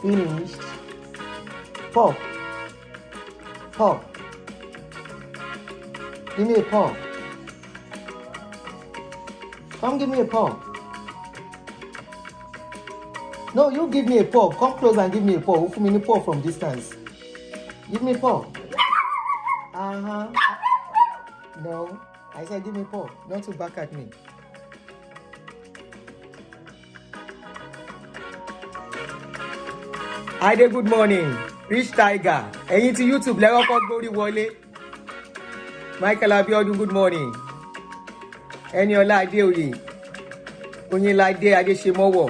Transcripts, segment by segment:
finished. Paw. Paw. Give me a paw. Come give me a paw. No, you give me a paw. Come close and give me a paw. Give me a paw from distance. Give me a paw. No, I said give me a paw. Not to back at me. Ade, good morning. Rich Tiger. Ẹ̀yin tí YouTube lẹ́wọ́ kọ́ gbórí wọlé. Michael Abiodun, good morning. Eniola Adeoye. Onyelade Adesemowo.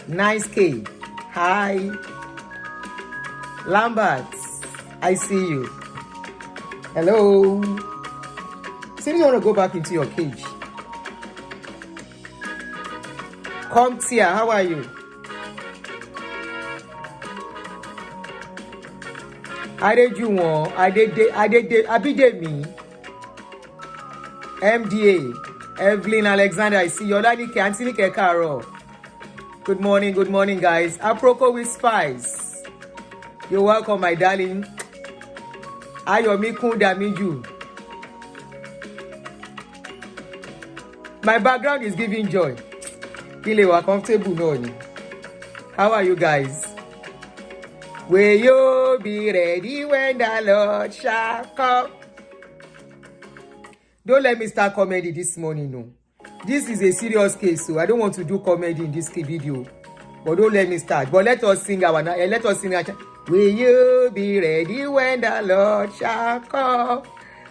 Nice K. Hi. Lambert, I see you. Hello. Say you want to go back into your cage. Come Tia, how are you? Adejuwon, Abidemi, MDA, Evelyn Alexander, I see you. Olanike, Antinike Karo. Good morning, guys. Aproko with Spice. You're welcome, my darling. Ayomi Kundamiju. My background is giving joy. Kile wa comfortable no. How are you guys? Will you be ready when the Lord shall come? Don't let me start comedy this morning, no. This is a serious case, so I don't want to do comedy in this video. But don't let me start. But let us sing our. Will you be ready when the Lord shall come?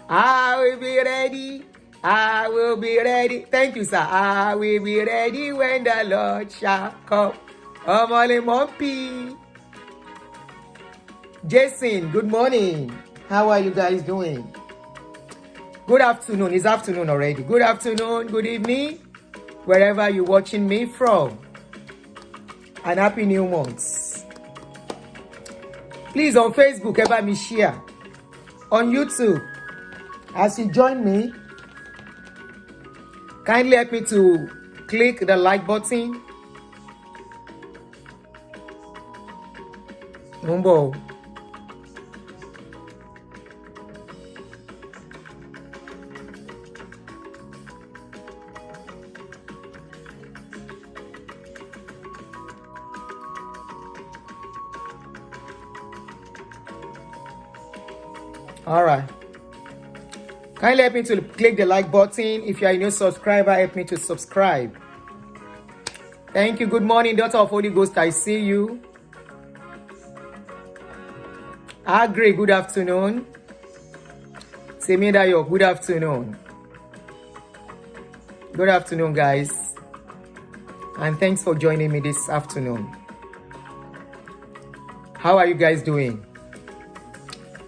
I will be ready. I will be ready. Thank you, sir. I will be ready when the Lord shall come. Omole Mompi. Jason, good morning. How are you guys doing? Good afternoon. It's afternoon already. Good afternoon, good evening, wherever you're watching me from. And happy new month. Please, on Facebook, ever me share. On YouTube, as you join me, kindly help me to click the like button. Number. All right. Kindly help me to click the like button. If you are a new subscriber, help me to subscribe. Thank you. Good morning, daughter of Holy Ghost. I see you. Agri, good afternoon. Semidayo, good afternoon. Good afternoon, guys. And thanks for joining me this afternoon. How are you guys doing?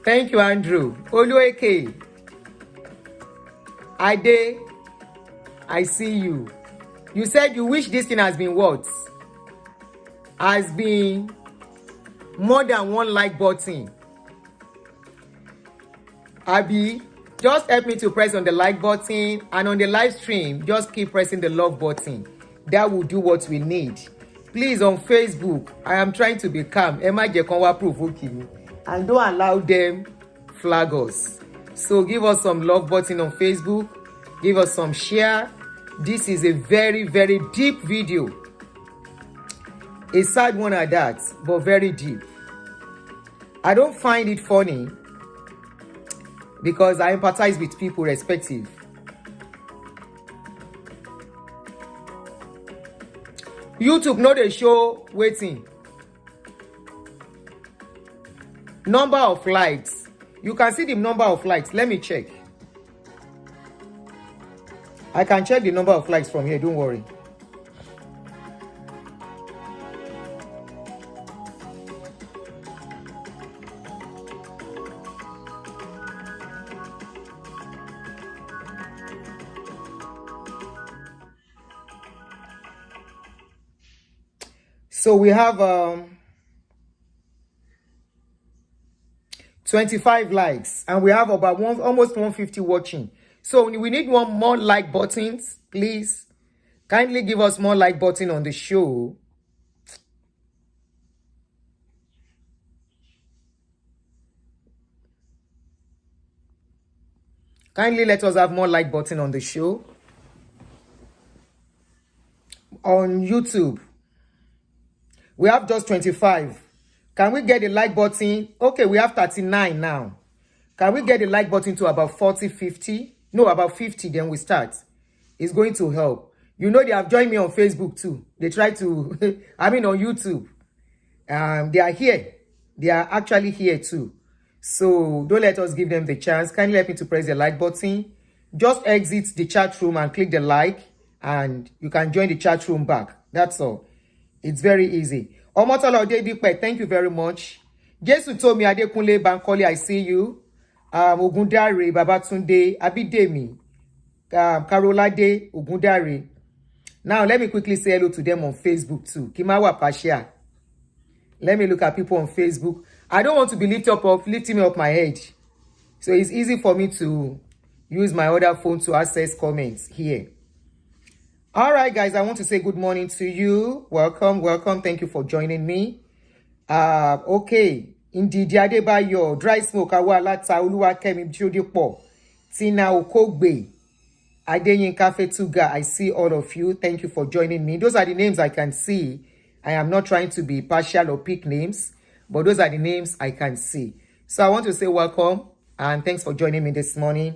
Thank you, Andrew. Olueke. Ade, I see you. You said you wish this thing has been what? Has been more than one like button. Abi, just help me to press on the like button, and on the live stream, just keep pressing the love button. That will do what we need. Please, on Facebook, I am trying to be calm. Emma Jekonwa provoking. And don't allow them flag us. So give us some love button on Facebook. Give us some share. This is a very, very deep video. A sad one at that, but very deep. I don't find it funny because I empathize with people respective. YouTube know they show waiting. Number of likes. You can see the number of likes. Let me check. I can check the number of likes from here. Don't worry. So we have 25 likes, and we have about almost 150 watching. So we need one more like buttons, please. Kindly give us more like button on the show. Kindly let us have more like button on the show. On YouTube, we have just 25. Can we get the like button? Okay, we have 39 now. Can we get the like button to about 40, 50? No, about 50, then we start. It's going to help. You know, they have joined me on Facebook too. They try to, I mean on YouTube. They are here. They are actually here too. So don't let us give them the chance. Kindly help me to press the like button. Just exit the chat room and click the like, and you can join the chat room back. That's all. It's very easy. Omotola Odedipe, thank you very much. Jesu told me Adekunle Bankole, I see you. Ogundare Babatunde Abidemi, Karolade Ogundare. Now let me quickly say hello to them on Facebook too. Kimawa Pasha. Let me look at people on Facebook. I don't want to be lifting me up my head. So it's easy for me to use my other phone to access comments here. All right, guys, I want to say good morning to you. Welcome, welcome. Thank you for joining me. Okay. Indeed, Adebayo, Dry Smoke, Awalata, Oluwakemi Jodipo, Tina Okogbe, Adeyinka Fetuga. I see all of you. Thank you for joining me. Those are the names I can see. I am not trying to be partial or pick names, but those are the names I can see. So I want to say welcome and thanks for joining me this morning.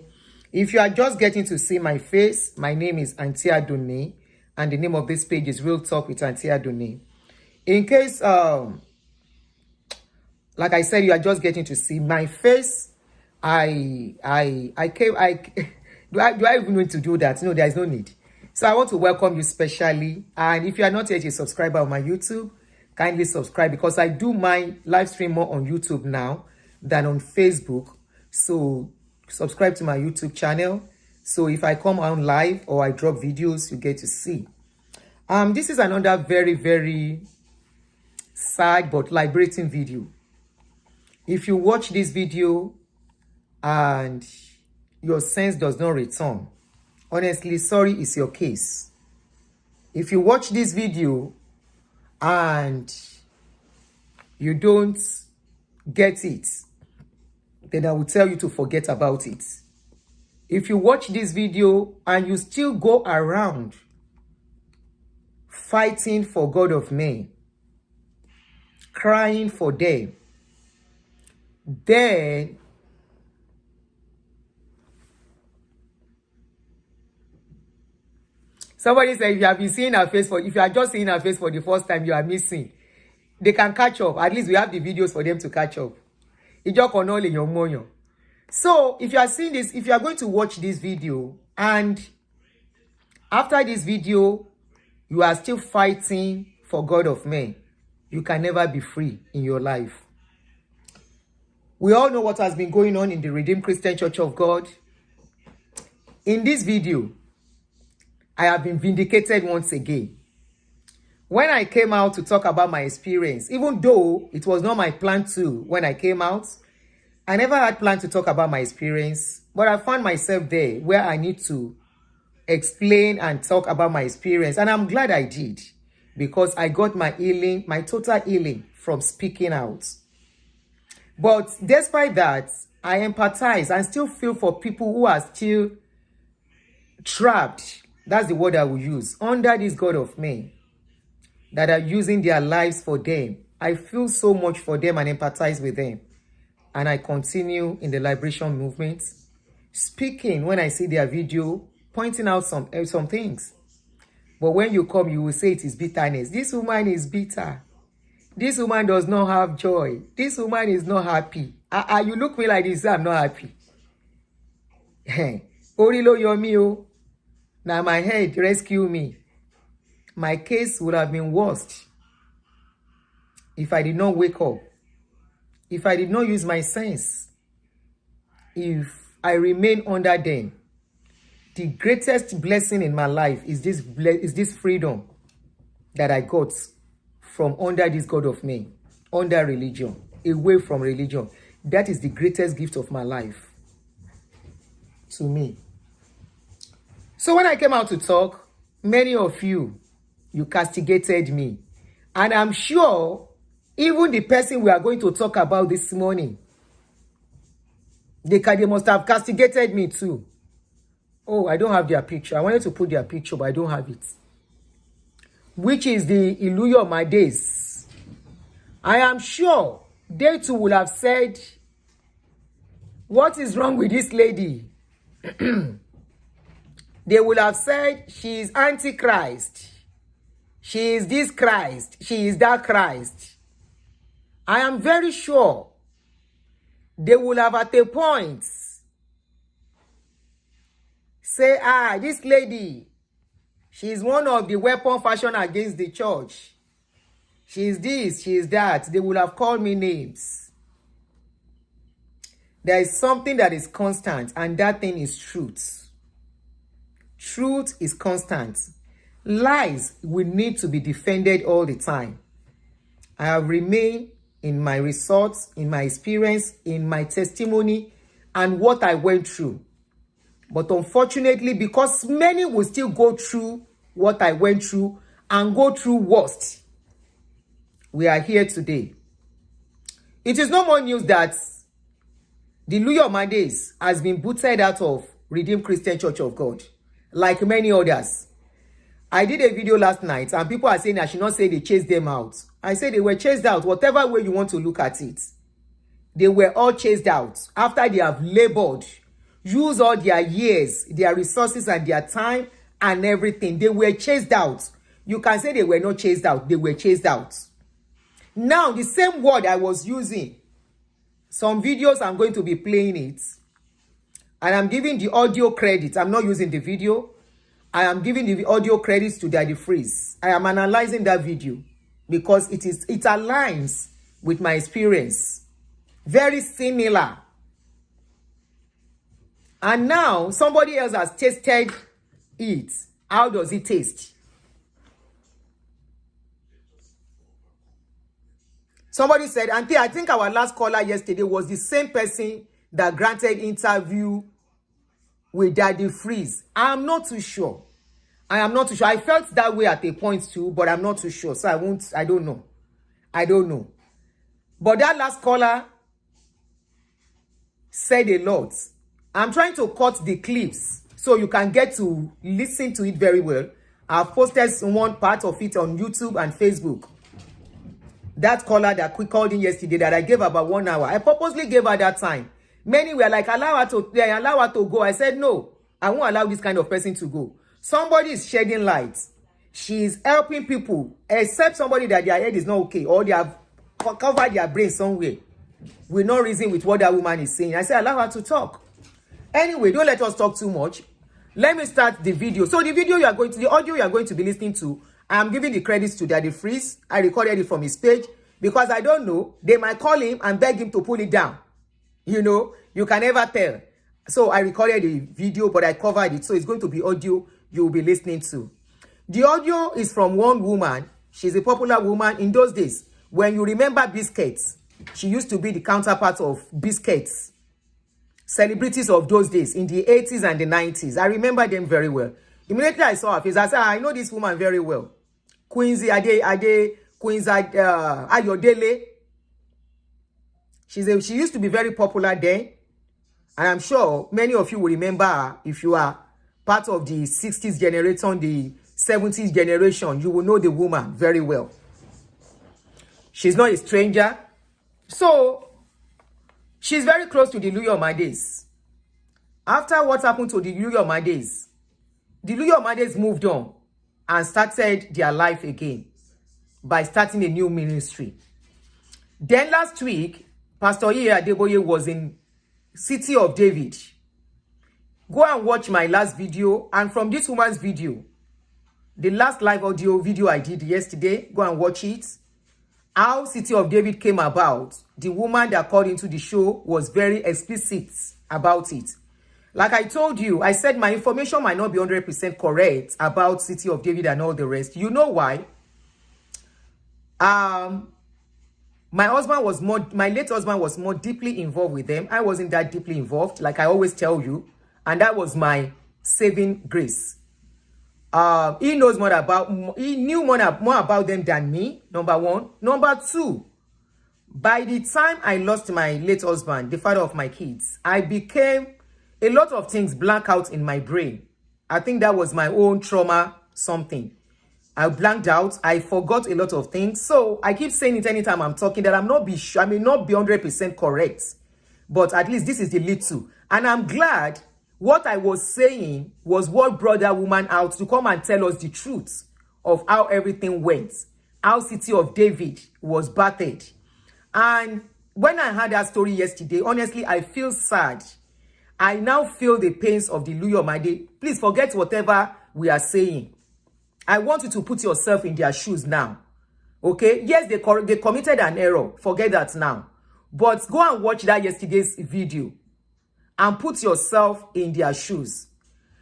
If you are just getting to see my face, my name is Auntie Adone, and the name of this page is Real Talk with Auntie Adone. In case, like I said, you are just getting to see my face, do I even need to do that? No, there is no need. So I want to welcome you specially. And if you are not yet a subscriber on my YouTube, kindly subscribe, because I do my live stream more on YouTube now than on Facebook. So subscribe to my YouTube channel. So if I come on live or I drop videos, you get to see. This is another very, very sad but liberating video. If you watch this video and your sense does not return, honestly, sorry is your case. If you watch this video and you don't get it, then I will tell you to forget about it. If you watch this video and you still go around fighting for God of men, crying for them, then somebody said, if you have been seeing her face if you are just seeing her face for the first time, you are missing. They can catch up. At least we have the videos for them to catch up. So if you are seeing this, if you are going to watch this video, and after this video, you are still fighting for God of men, you can never be free in your life. We all know what has been going on in the Redeemed Christian Church of God. In this video, I have been vindicated once again. When I came out to talk about my experience, even though it was not my plan to when I came out, I never had planned to talk about my experience, but I found myself there where I need to explain and talk about my experience. And I'm glad I did, because I got my healing, my total healing from speaking out. But despite that, I empathize and still feel for people who are still trapped, that's the word I will use, under this God of men, that are using their lives for them. I feel so much for them and empathize with them. And I continue in the liberation movement, speaking when I see their video, pointing out some things. But when you come, you will say it is bitterness. This woman is bitter. This woman does not have joy. This woman is not happy. You look me like this, I'm not happy. Orilo Yomi, now my head, rescue me. My case would have been worse if I did not wake up, if I did not use my sense, if I remain under them. The greatest blessing in my life is this freedom that I got from under this God of men, under religion, away from religion. That is the greatest gift of my life to me. So when I came out to talk, many of you castigated me. And I'm sure even the person we are going to talk about this morning They must have castigated me too. Oh, I don't have their picture. I wanted to put their picture, but I don't have it. Which is the Iluyomades. I am sure they too will have said, what is wrong with this lady? They will have said, she is Antichrist. She is this Christ. She is that Christ. I am very sure they will have at a point say, this lady, she is one of the weapon fashioned against the church. She is this, she is that. They will have called me names. There is something that is constant, and that thing is truth. Truth is constant. Lies will need to be defended all the time. I have remained in my results, in my experience, in my testimony, and what I went through. But unfortunately, because many will still go through what I went through and go through worst, we are here today. It is no more news that the Iluyomades has been booted out of Redeemed Christian Church of God, like many others. I did a video last night, and people are saying I should not say they chased them out. I said they were chased out, whatever way you want to look at it. They were all chased out after they have labored, used all their years, their resources, and their time, and everything. They were chased out. You can say they were not chased out. They were chased out. Now, the same word I was using, some videos I'm going to be playing it, and I'm giving the audio credit. I'm not using the video. I am giving the audio credits to Daddy Freeze. I am analyzing that video because it aligns with my experience. Very similar. And now somebody else has tasted it. How does it taste? Somebody said, Auntie, I think our last caller yesterday was the same person that granted interview with Daddy Freeze. I'm not too sure. I am not too sure. I felt that way at a point too, but I'm not too sure. So I don't know. I don't know. But that last caller said a lot. I'm trying to cut the clips so you can get to listen to it very well. I've posted one part of it on YouTube and Facebook. That caller that called in yesterday that I gave about 1 hour. I purposely gave her that time. Many were like, allow her to go. I said, no, I won't allow this kind of person to go. Somebody is shedding light. She is helping people, except somebody that their head is not okay, or they have covered their brain somewhere. Will not reason with what that woman is saying. I said, allow her to talk. Anyway, don't let us talk too much. Let me start the video. So the audio you are going to be listening to, I am giving the credits to Daddy Freeze. I recorded it from his page because I don't know. They might call him and beg him to pull it down. You know, you can never tell. So I recorded the video, but I covered it. So it's going to be audio you will be listening to. The audio is from one woman. She's a popular woman in those days. When you remember Biscuits, she used to be the counterpart of Biscuits. Celebrities of those days in the 80s and the 90s. I remember them very well. Immediately I saw her face, I said, I know this woman very well. Quincy Ayodele. She used to be very popular then. And I'm sure many of you will remember her. If you are part of the 60s generation, the 70s generation, you will know the woman very well. She's not a stranger. So, she's very close to the Iluyomades. After what happened to the Iluyomades moved on and started their life again by starting a new ministry. Then last week, Pastor Adeboye was in City of David. Go and watch my last video, and from this woman's video, the last live audio video I did yesterday, go and watch it. How City of David came about. The woman that called into the show was very explicit about it. Like I told you, I said my information might not be 100% correct about City of David and all the rest. You know why? My late husband was more deeply involved with them. I wasn't that deeply involved, like I always tell you. And that was my saving grace. He knew more about them than me, number one. Number two, By the time I lost my late husband, the father of my kids, I became a lot of things blank out in my brain. I think that was my own trauma, something. I blanked out. I forgot a lot of things. So I keep saying it anytime I'm talking that I may not be 100% correct. But at least this is the little. And I'm glad what I was saying was what brought that woman out to come and tell us the truth of how everything went. How City of David was battered. And when I heard that story yesterday, honestly, I feel sad. I now feel the pains of the Iluyomade. Please forget whatever we are saying. I want you to put yourself in their shoes now. Okay? Yes, they committed an error. Forget that now. But go and watch that yesterday's video and put yourself in their shoes.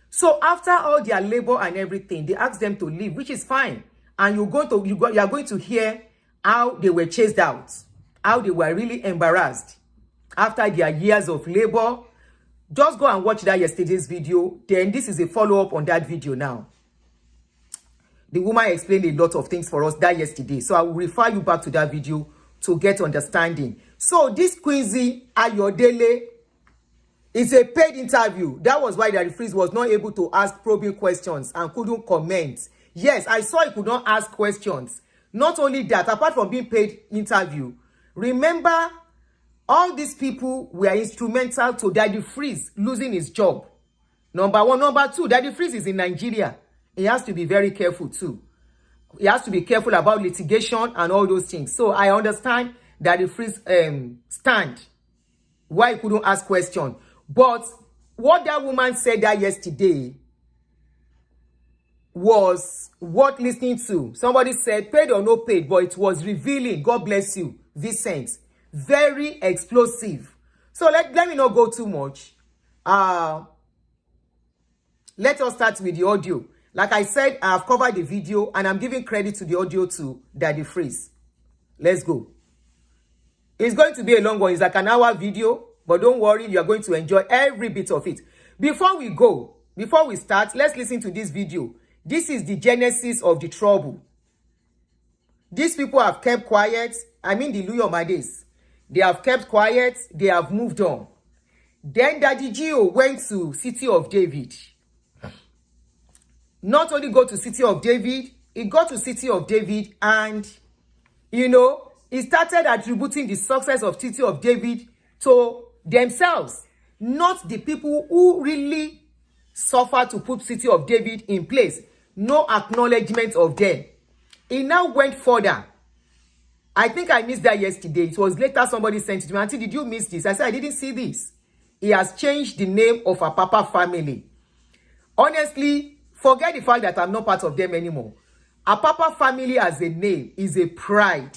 So after all their labor and everything, they asked them to leave, which is fine. And you are going to hear how they were chased out, how they were really embarrassed after their years of labor. Just go and watch that yesterday's video. Then this is a follow-up on that video now. The woman explained a lot of things for us that yesterday. So I will refer you back to that video to get understanding. So this Quincy Ayodele is a paid interview. That was why the referee was not able to ask probing questions and couldn't comment. Yes, I saw he could not ask questions. Not only that, apart from being paid interview, remember all these people were instrumental to Daddy Freeze losing his job. Number one. Number two, Daddy Freeze is in Nigeria. He has to be very careful too. He has to be careful about litigation and all those things. So I understand Daddy Freeze stand why he couldn't ask questions. But what that woman said that yesterday was worth listening to. Somebody said, paid or no paid, but it was revealing. God bless you, Vincent. Very explosive. So let me not go too much. Let us start with the audio. Like I said, I have covered the video and I'm giving credit to the audio to Daddy Freeze. Let's go. It's going to be a long one. It's like an hour video, but don't worry, you are going to enjoy every bit of it. Before we start, let's listen to this video. This is the genesis of the trouble. These people have kept quiet. I mean the Iluyomades. They have kept quiet. They have moved on. Then Daddy Gio went to City of David. Not only go to City of David, he got to City of David and, he started attributing the success of City of David to themselves, not the people who really suffered to put City of David in place. No acknowledgement of them. He now went further. I think I missed that yesterday. It was later somebody sent it to me. Auntie, did you miss this? I said, I didn't see this. He has changed the name of a Papa family. Honestly, forget the fact that I'm not part of them anymore. A Papa family as a name is a pride.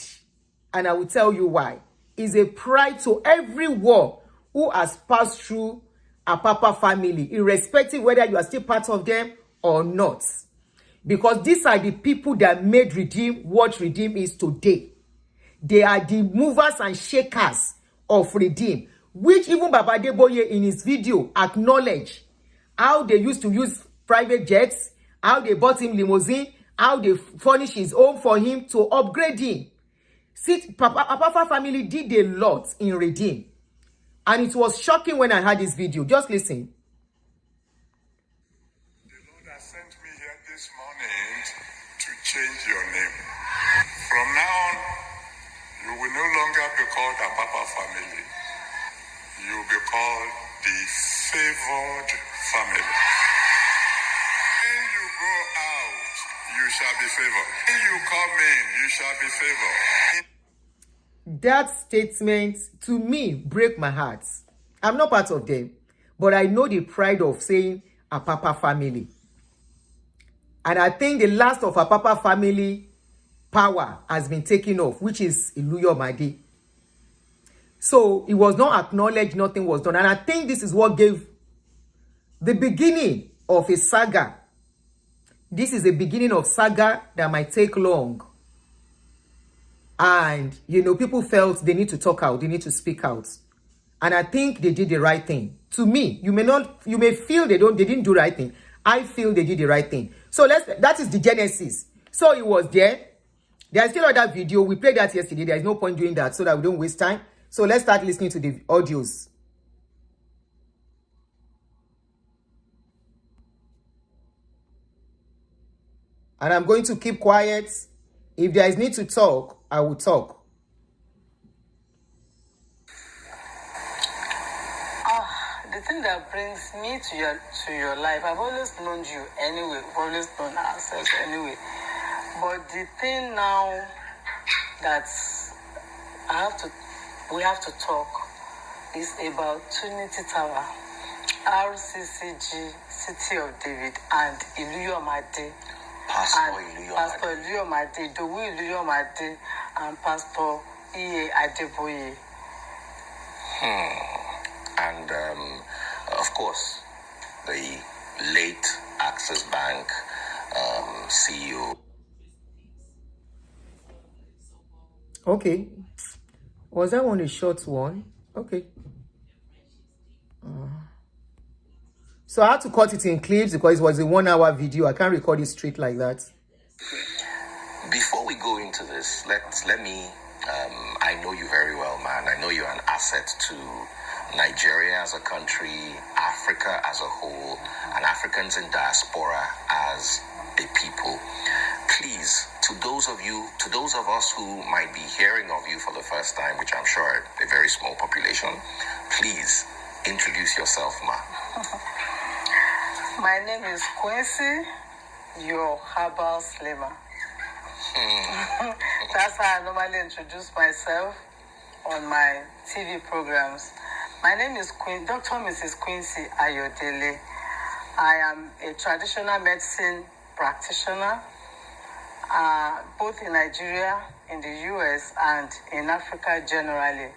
And I will tell you why. It's a pride to everyone who has passed through a Papa family, irrespective whether you are still part of them or not. Because these are the people that made Redeem what Redeem is today. They are the movers and shakers of Redeem, which even Baba Adeboye in his video acknowledged how they used to use private jets, how they bought him limousine, how they furnished his home for him to upgrade him. See, Papa family did a lot in Redeem. And it was shocking when I heard this video. Just listen. The Lord has sent me here this morning to change your name. From now on, you will no longer be called a Papa family. You will be called the favored family. When you go out, you shall be favored. When you come in, you shall be favored. That statement, to me, break my heart. I'm not part of them, but I know the pride of saying a Papa family. And I think the last of a Papa family power has been taken off, which is Iluyomade. So it was not acknowledged, nothing was done. And I think this is what gave the beginning of a saga. This is the beginning of saga that might take long. And, people felt they need to talk out, they need to speak out. And I think they did the right thing. To me, you may feel they didn't do the right thing. I feel they did the right thing. So that is the genesis. So he was there. There's still other video. We played that yesterday. There is no point doing that so that we don't waste time. So let's start listening to the audios. And I'm going to keep quiet. If there is need to talk, I will talk. The thing that brings me to your life, I've always known you anyway. We've always known ourselves anyway. But the thing now that we have to talk is about Trinity Tower, RCCG, City of David, and Iluyomade. Pastor Iluyomade, Iluyomade, and Pastor Adeboye. And of course, the late Access Bank CEO. Okay. Was that one a short one? Okay. So I had to cut it in clips because it was a 1 hour video. I can't record it straight like that. Before we go into this, let me, I know you very well, man. I know you're an asset to Nigeria as a country, Africa as a whole, and Africans in diaspora as a people. Please, to those of us who might be hearing of you for the first time, which I'm sure a very small population, please introduce yourself, ma. My name is Quincy, your herbal slimmer. That's how I normally introduce myself on my TV programs. My name is Dr. Mrs. Quincy Ayodele. I am a traditional medicine practitioner, both in Nigeria, in the US, and in Africa generally.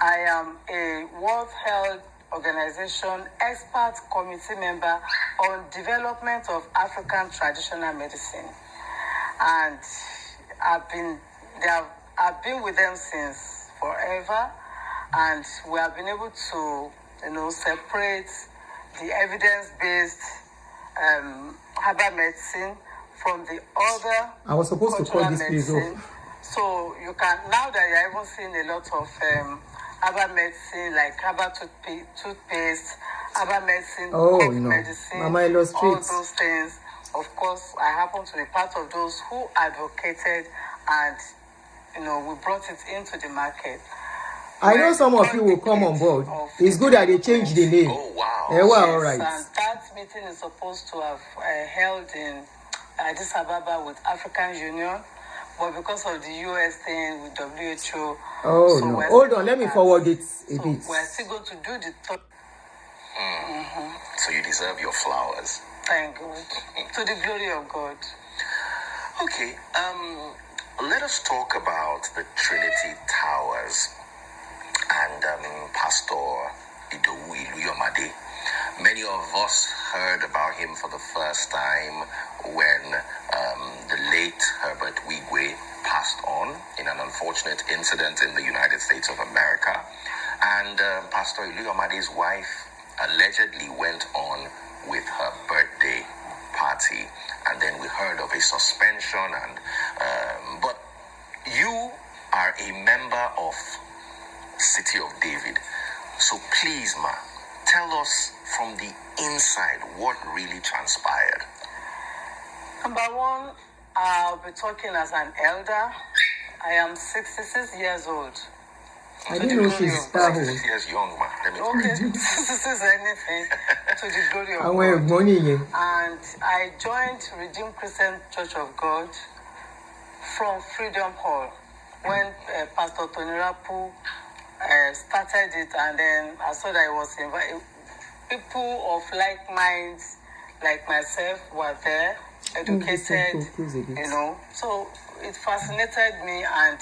I am a World Health Organization expert committee member on development of African traditional medicine. And I've been with them since forever, and we have been able to, separate the evidence-based herbal medicine from the other. I was supposed to call this place off. So you can, now that you're even seeing a lot of herbal medicine, like herbal toothpaste, herbal medicine, medicine, Mama illustrates all those things. Of course, I happen to be part of those who advocated, and we brought it into the market. I know some of you will come on board. It's good that they changed the name. Oh, wow. They were Yes, all right. and that meeting is supposed to have held in Addis Ababa with African Union, but because of the US thing with WHO. Oh, so no. Hold on, let me forward it a bit. We're still going to do the talk. So you deserve your flowers. Thank God. To the glory of God. Okay, let us talk about the Trinity Towers and Pastor Iluyomade. Many of us heard about him for the first time when the late Herbert Wigwe passed on in an unfortunate incident in the United States of America. And Pastor Iluyomade's wife allegedly went on with her birthday party, and then we heard of a suspension. And but you are a member of City of David, so please, ma, tell us from the inside what really transpired. Number one, I'll be talking as an elder. I am 66 years old. I didn't know she's that old. 6 years young, ma. Let me tell Okay, you. this is anything to the glory of I want God. money. And I joined Redeemed Christian Church of God from Freedom Hall when Pastor Tony Rapu started it, and then I saw that I was invited. People of like minds, like myself, were there, educated, So it fascinated me, and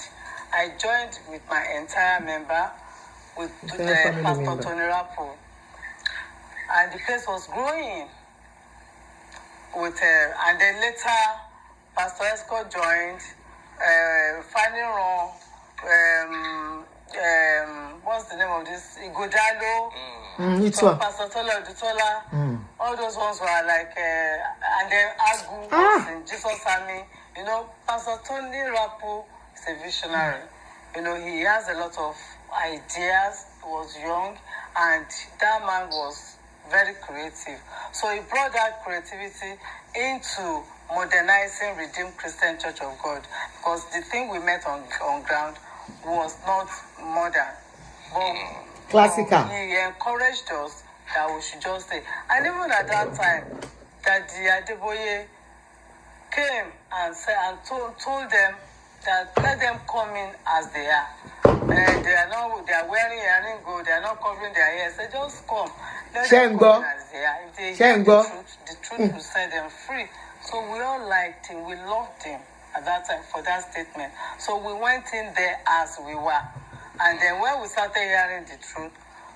I joined with my entire member, with Pastor Tony Rapu, and the place was growing. And then later, Pastor Esco joined. Fanny what's the name of this? Igodalo. So Pastor Tola, all those ones were like, and then Agu was in Jesus Army. You know, Pastor Tony Rapo is a visionary. You know, he has a lot of ideas. He was young, and that man was very creative. So he brought that creativity into modernizing Redeemed Christian Church of God, because the thing we met on ground was not modern, but classical. He encouraged us that we should just stay. And even at that time, that the Adeboye came and said and told them that let them come in as they are. And they are wearing earring gold, they are not covering their ears. They just come. Let them come in as they are. If they hear the truth will set them free. So we all liked him, we loved him at that time for that statement. So we went in there as we were. And then when we started hearing the truth,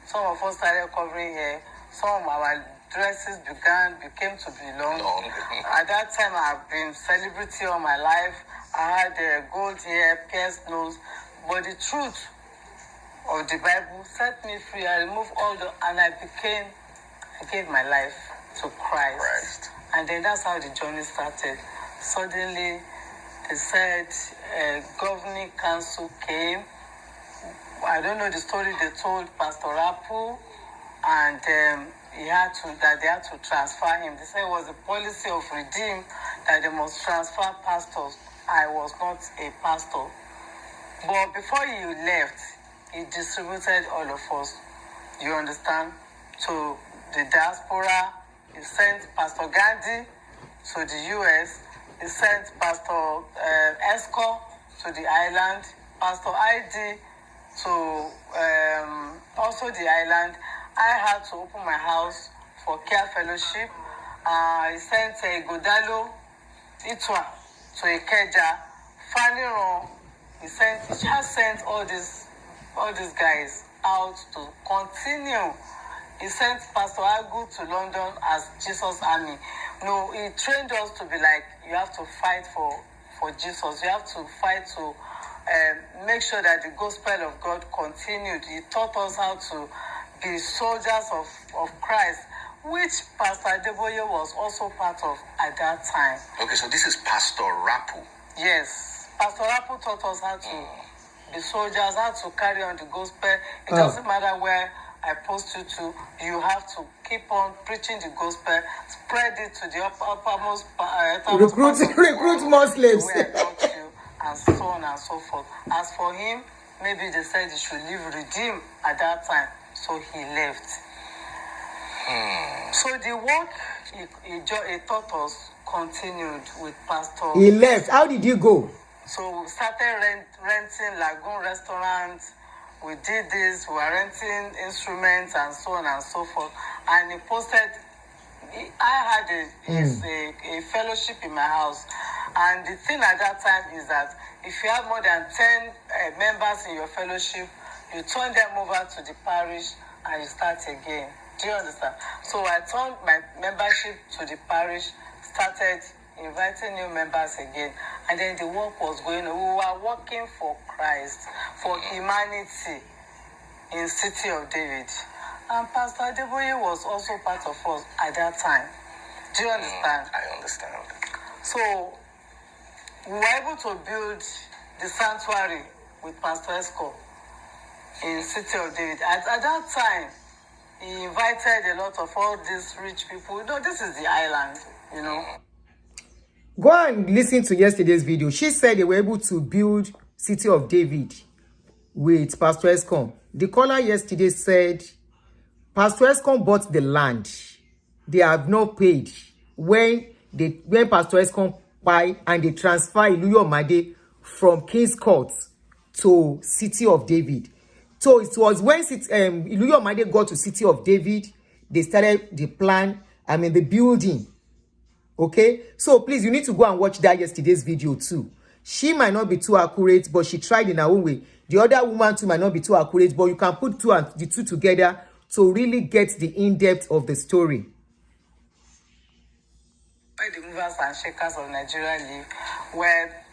some of us started covering hair, some of our dresses became to be long. At that time, I've been celebrity all my life. I had gold hair, pierced nose. But the truth of the Bible set me free. I removed and I gave my life to Christ. And then that's how the journey started. Suddenly, they said governing council came. I don't know the story they told Pastor Rapu, and they had to transfer him. They said it was the policy of Redeem that they must transfer pastors. I was not a pastor. But before he left, he distributed all of us, you understand, to the diaspora. He sent Pastor Gandhi to the US. He sent Pastor Esco to the island, Pastor ID to also the island. I had to open my house for care fellowship. He sent Godalo Itwa to Ikeja, Faniro. He just sent all these guys out to continue. He sent Pastor Agu to London as Jesus Army. No, he trained us to be like, you have to fight for Jesus. You have to fight to make sure that the gospel of God continued. He taught us how to be soldiers of Christ, which Pastor Adeboye was also part of at that time. Okay, so this is Pastor Rapu. Yes. Pastor Rapu taught us how to be soldiers, how to carry on the gospel. It doesn't matter where I post you to, you have to keep on preaching the gospel, spread it to the uppermost recruit Muslims. Where I taught you, and so on and so forth. As for him, maybe they said he should leave Redeem at that time, so he left. So the work he taught us continued with Pastor. He left. How did you go? So we started renting Lagoon restaurants. We did this. We were renting instruments and so on and so forth. And he posted. I had a fellowship in my house, and the thing at that time is that if you have more than 10 members in your fellowship, you turn them over to the parish and you start again. Do you understand? So I turned my membership to the parish, started inviting new members again, and then the work was going on. We were working for Christ, for humanity in City of David. And Pastor Adeboye was also part of us at that time. Do you understand? I understand. So we were able to build the sanctuary with Pastor Esco in City of David. At that time, he invited a lot of all these rich people. You know, this is the island, you know. Go and listen to yesterday's video. She said they were able to build City of David with Pastor Escom. The caller yesterday said Pastor Escom bought the land. They have not paid. When Pastor Escom buy and they transfer Iluyomade from King's Court to City of David. So it was when Iluyomade got to City of David, they started the plan, the building. Okay? So please, you need to go and watch that yesterday's video too. She might not be too accurate, but she tried in her own way. The other woman too might not be too accurate, but you can put the two together to really get the in-depth of the story. Where the movers and shakers of Nigeria live, where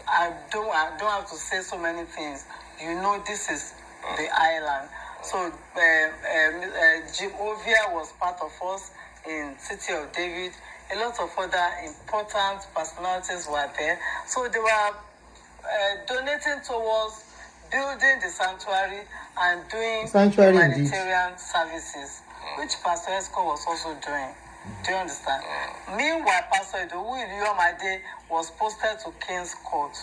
I don't have to say so many things. You know, this is the island. So Jim Ovia was part of us. in City of David. A lot of other important personalities were there. So they were donating towards building the sanctuary and doing humanitarian services, which Pastor Esco was also doing. Do you understand? Meanwhile, Pastor Iluyomade was posted to King's Court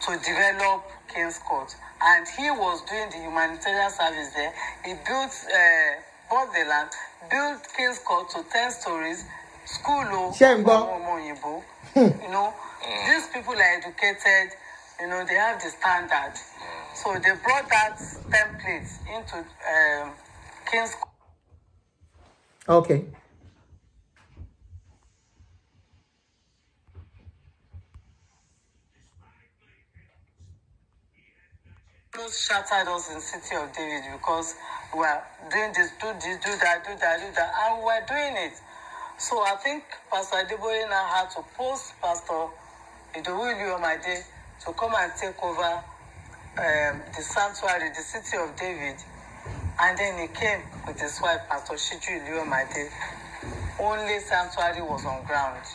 to develop King's Court, and he was doing the humanitarian service there. He bought the land, built King's Court to 10 stories, school, you know, these people are educated, you know, they have the standard. So they brought that template into King's Court. Okay. Shattered us in City of David because we were doing this, do that, and we were doing it. So I think Pastor Adeboye now had to post Pastor Iluyomade to come and take over the sanctuary, the City of David. And then he came with his wife, Pastor Iluyomade. Only sanctuary was on ground.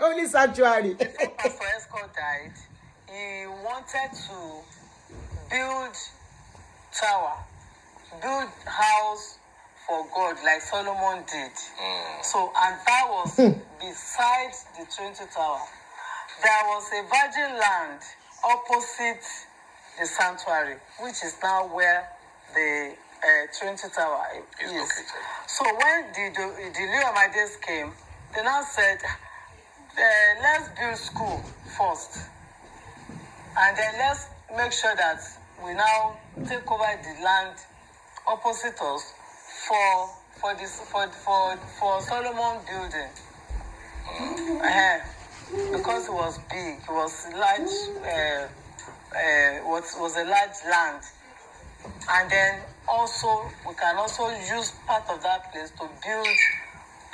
Only sanctuary. Before Pastor Esco died, he wanted to build tower, build house for God like Solomon did. So, and that was beside the Trinity Tower. There was a virgin land opposite the sanctuary, which is now where the Trinity Tower is. Located. So when the Iluyomades came, they now said, let's build school first. And then let's make sure that we now take over the land opposite us for Solomon building. Because it was big, it was large, was a large land. And then also we can also use part of that place to build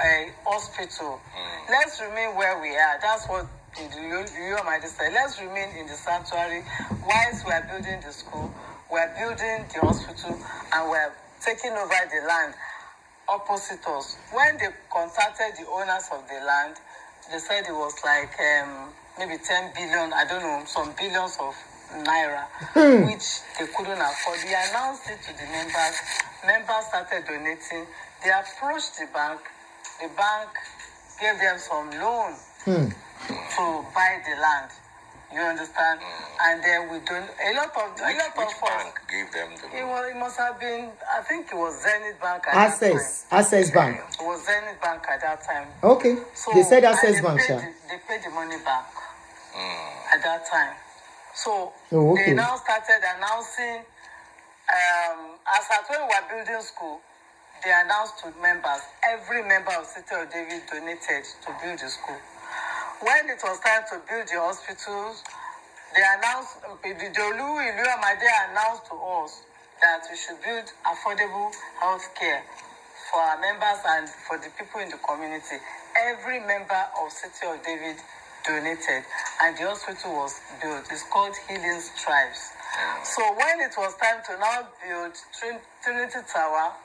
a hospital. Let's remain where we are. That's what Iluyomade said. Let's remain in the sanctuary whilst we are building the school, we are building the hospital, and we are taking over the land opposite us. When they contacted the owners of the land, they said it was like maybe 10 billion, I don't know, some billions of naira, which they couldn't afford. They announced it to the members. Members started donating. They approached the bank gave them some loan to buy the land. You understand? And then we don't. A lot of which bank gave them the loan? It must have been. I think it was Zenith Bank at Access that time. Access Bank. It was Zenith Bank at that time. Okay. So they said Access Bank, they paid the money back at that time. So okay. They now started announcing. As at when we were building school, they announced to members. Every member of City of David donated to build the school. When it was time to build the hospitals, they announced, Iluyomade announced to us that we should build affordable health care for our members and for the people in the community. Every member of City of David donated, and the hospital was built. It's called Healing Strives. So when it was time to now build Trinity Tower,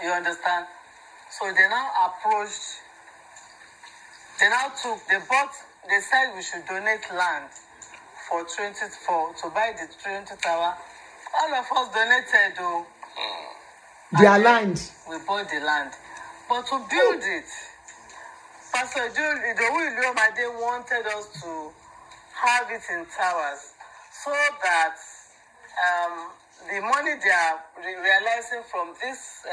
you understand? So they now approached. They said we should donate land for to buy the Trinity Tower. All of us donated though. Their land. We bought the land. But to build it, Pastor Iluyomade wanted us to have it in towers so that the money they are realizing from this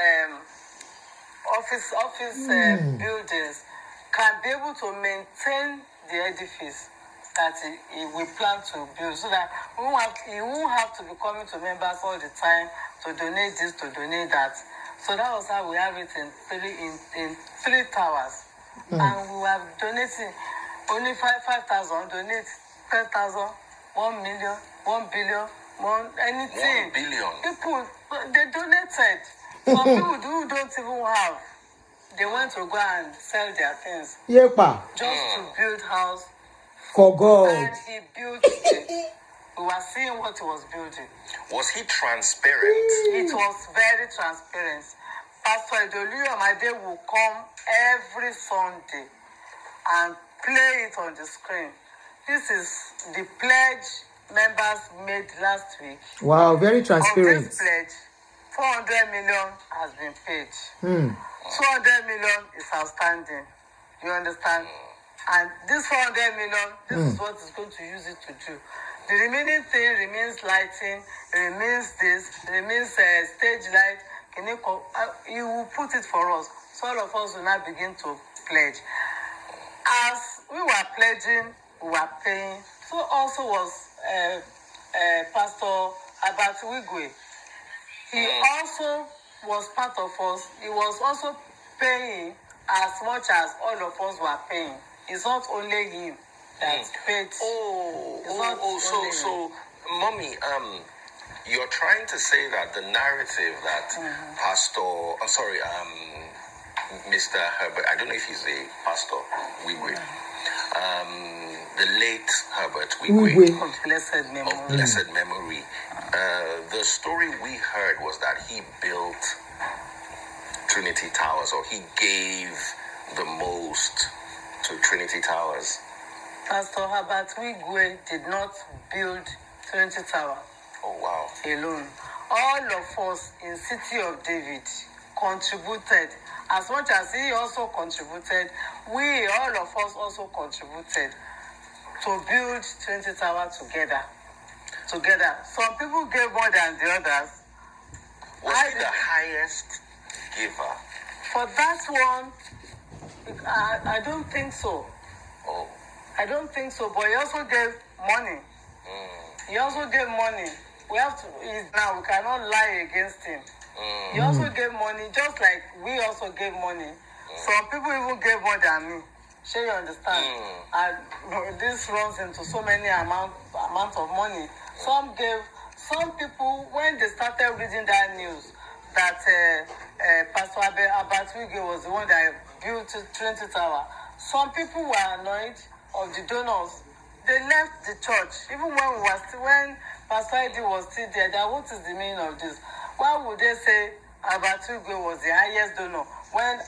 office buildings can be able to maintain the edifice that we plan to build, so that he won't have to be coming to members all the time to donate this, to donate that. So that was how we have it in three towers. And we are donating only 5,000, donate 10,000, 1 million, 1 billion, anything. 1 billion. People, they donated. Some people who don't even have, they went to go and sell their things. Yepa. Just to build house for God. And he built it. We were seeing what he was building. Was he transparent? It was very transparent. Pastor Iluyomade will come every Sunday and play it on the screen. This is the pledge members made last week. Wow, very transparent. Of this pledge, 400 million has been paid. 200 million is outstanding. You understand? And this 400 million, this is what is going to use it to do. The remaining thing remains lighting, remains this, remains stage light. You will put it for us. So all of us will now begin to pledge. As we were pledging, we were paying. So also was Pastor Adeboye. He also was part of us. He was also paying as much as all of us were paying. It's not only him that paid. So, Mommy, you're trying to say that the narrative that Mr. Herbert, I don't know if he's a pastor, Wigwe, the late Herbert Wigwe, of blessed memory, the story we heard was that he built Trinity Towers, or he gave the most to Trinity Towers. Pastor Herbert Wigwe did not build Trinity Tower. Oh, wow. Alone. All of us in City of David contributed. As much as he also contributed, we, all of us also contributed to build Trinity Tower together. Some people gave more than the others. Was he the highest giver? For that one, I don't think so. Oh. I don't think so, but he also gave money. He also gave money. We cannot lie against him. He also gave money, just like we also gave money. Some people even gave more than me. Sure, you understand? And this runs into so many amount of money. Some people, when they started reading that news, that Pastor Adeboye was the one that built Trinity Tower, some people were annoyed of the donors. They left the church. Even when Pastor Eddie was still there, what is the meaning of this? Why would they say Adeboye was the highest donor when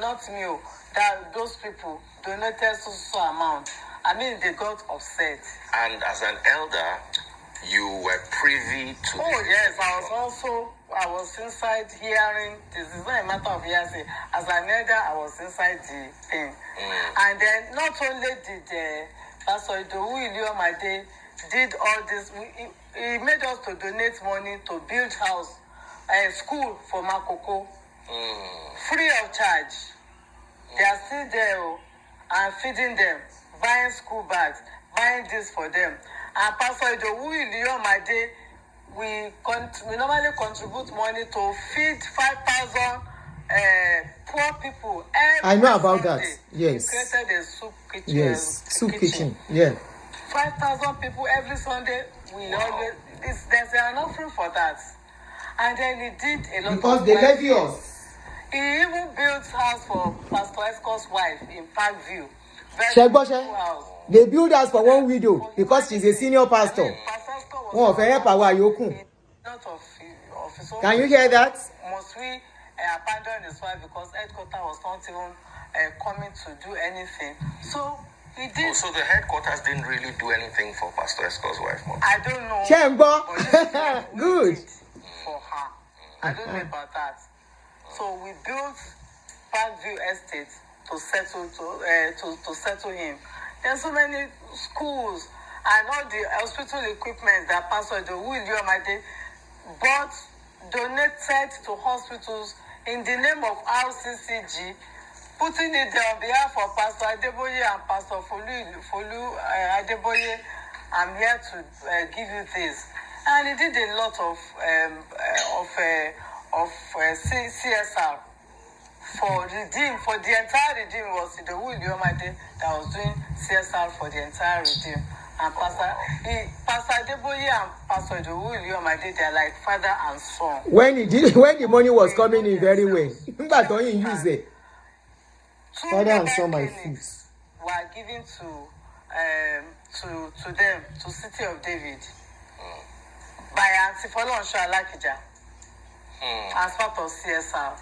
not me, that those people donated so amount? I mean, they got upset. And as an elder, you were privy to. Oh yes, I was inside hearing. This is not a matter of hearsay. As an elder, I was inside the thing. And then not only did Pastor Iluyomade did all this, he made us to donate money to build house, a school for Makoko, free of charge. They are still there and feeding them, buying school bags, buying this for them. And Pastor Iluyomade, we normally contribute money to feed 5,000 poor people. I know about Sunday. that. Yes. We created a soup kitchen. Yes, soup kitchen. Yeah. 5,000 people every Sunday. There's an offering for that. And then he did a lot Because of they levy us. He even built house for Pastor Esco's wife in Parkview. House. They build house for one widow because she's a senior pastor. Can you hear that? Must we abandon his wife because headquarters was not even coming to do anything? So he did. So the headquarters didn't really do anything for Pastor Esco's wife. I don't know. Chembo. Good. For her. I don't know about that. So we built Parkview Estate to settle him. There's so many schools and all the hospital equipment that Pastor Iluyomade bought, donated to hospitals in the name of RCCG, putting it there on behalf of Pastor Adeboye and Pastor Folu Adeboye. I'm here to give you this. And he did a lot of CSR for Redeem. For the entire Redeem was the Iluyomade that was doing CSR for the entire Redeem. And Pastor Adeboye and Pastor Iluyomade, they are like father and son. When the money was coming in very well, but don't you use it? Father and son, my feet. Were given to them, to City of David, by Auntie Folonsho Alakija. as part of CSR.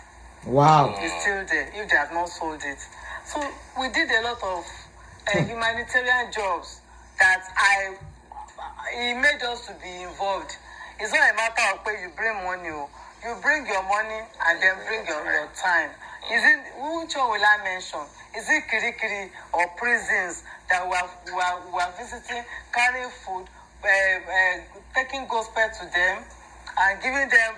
Wow. It's still there if they have not sold it. So we did a lot of humanitarian jobs that it made us to be involved. It's not a matter of where you bring money. You bring your money and then bring your time. Is it, which one will I mention? Is it Kirikiri or prisons that we are visiting, carrying food, taking gospel to them and giving them,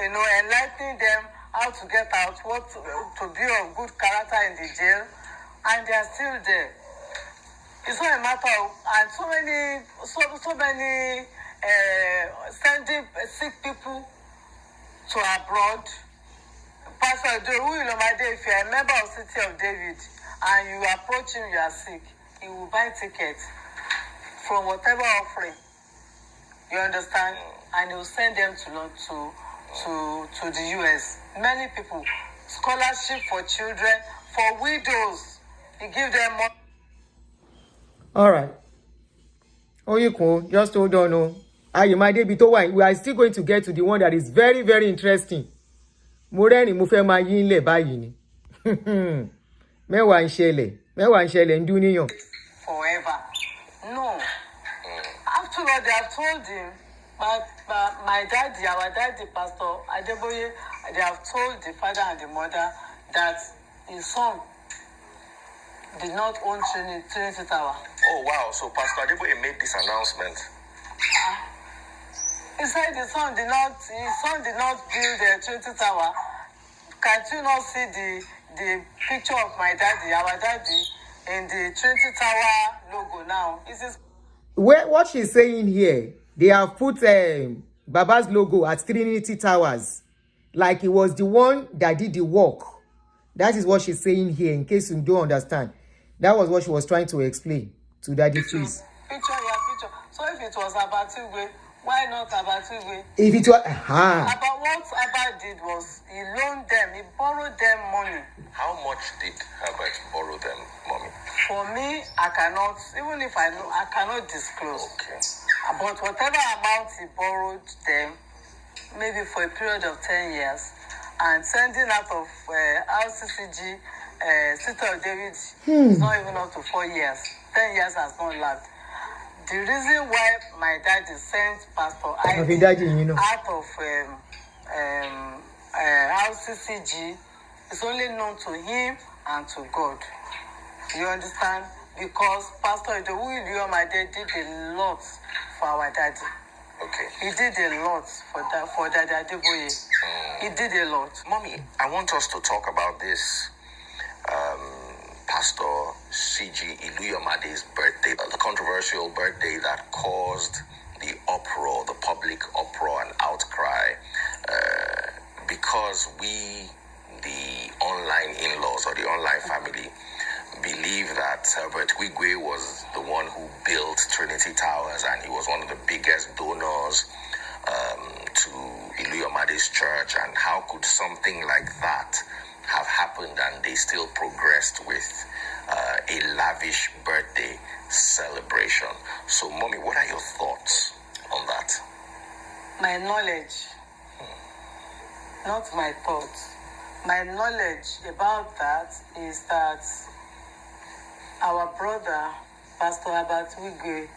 enlightening them how to get out, what to be of good character in the jail, and they are still there. It's not a matter of, and so many sending sick people to abroad. Pastor Iluyomade, if you are a member of City of David and you approach him, you are sick, he will buy tickets from whatever offering. You understand? And he will send them to the US. Many people, scholarship for children, for widows. He give them money. All right. Oyinkan, just hold on. Ayomade ibi tó wà, we are still going to get to the one that is very, very interesting. Mo rẹ́rìn mo fẹ́ máa yí ńlẹ̀ báyìí ni. Mẹ́wàá ń ṣẹlẹ̀ ń dúníyàn. Forever. No. After all, they have told him, my daddy, our daddy, Pastor Adeboye, they have told the father and the mother that his son did not own Trinity Tower. Oh, wow. So Pastor Adeboye made this announcement. He said his son did not build the Trinity Tower. Can't you not see the picture of my daddy, our daddy, in the Trinity Tower logo now? What she's saying here, they have put Baba's logo at Trinity Towers, like he was the one that did the work. That is what she's saying here, in case you don't understand. That was what she was trying to explain to Daddy Freeze. Picture. So if it was Abatugwe, why not Abatugwe? If it was... About what Abba did was, he loaned them, he borrowed them money. How much did Herbert borrow them, Mommy? For me, I cannot, even if I know, I cannot disclose. Okay. But whatever amount he borrowed them, maybe for a period of 10 years, and sending out of RCCG, City of David, is not even up to 4 years. 10 years has not lapsed. The reason why my daddy sent Pastor Ayodele out of RCCG is only known to him and to God. You understand? Because Pastor Iluyomade did a lot for our daddy. Okay. He did a lot for Daddy Adeboye. He did a lot. Mommy, I want us to talk about this Pastor CG Iluyomade's birthday, the controversial birthday that caused the uproar, the public uproar and outcry, because we, the online in-laws or the online family, believe that Herbert Wigwe was the one who built Trinity Towers and he was one of the biggest donors to Iluyomade's church, and how could something like that have happened and they still progressed with a lavish birthday celebration. So, Mommy, what are your thoughts on that? My knowledge, not my thoughts. My knowledge about that is that our brother, Pastor Herbert Wigwe,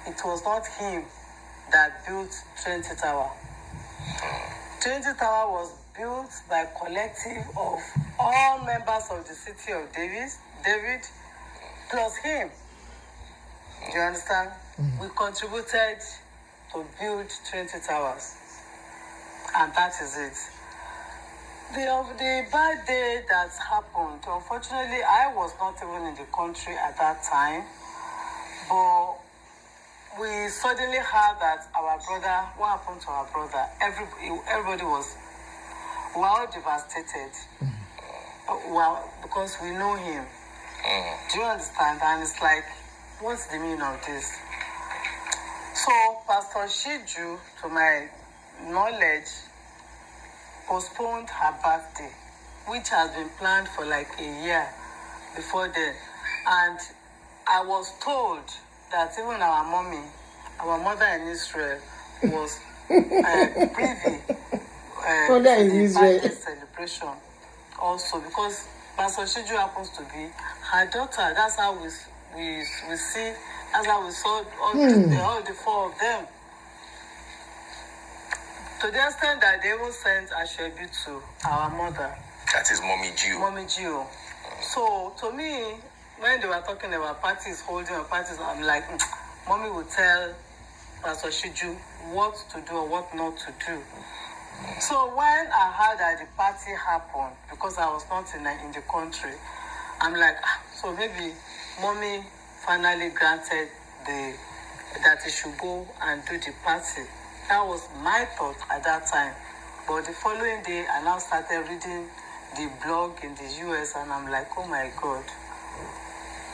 it was not him that built Trinity Tower. Trinity Tower was built by collective of all members of the City of David, plus him. Do you understand? We contributed to build Trinity Towers. And that is it. The bad day that happened, unfortunately, I was not even in the country at that time. But we suddenly heard that our brother, what happened to our brother? Everybody was, we were all devastated. Well, because we know him. Do you understand? And it's like, what's the meaning of this? So, Pastor Shiju, to my knowledge, postponed her birthday, which has been planned for like a year before then. And I was told that even our mommy, our mother in Israel, was privy celebration also, because Pastor Shiju happens to be her daughter. That's how we see. That's how we saw all the four of them. To the extent that they even sent Ashebi to our mother. That is Mommy Gio. Mommy Gio. So to me, when they were talking about parties, holding a parties, I'm like, Mommy will tell Pastor Shiju what to do or what not to do. So when I heard that the party happened, because I was not in the country, I'm like, so maybe Mommy finally granted that he should go and do the party. That was my thought at that time. But the following day, I now started reading the blog in the US, and I'm like, oh my God.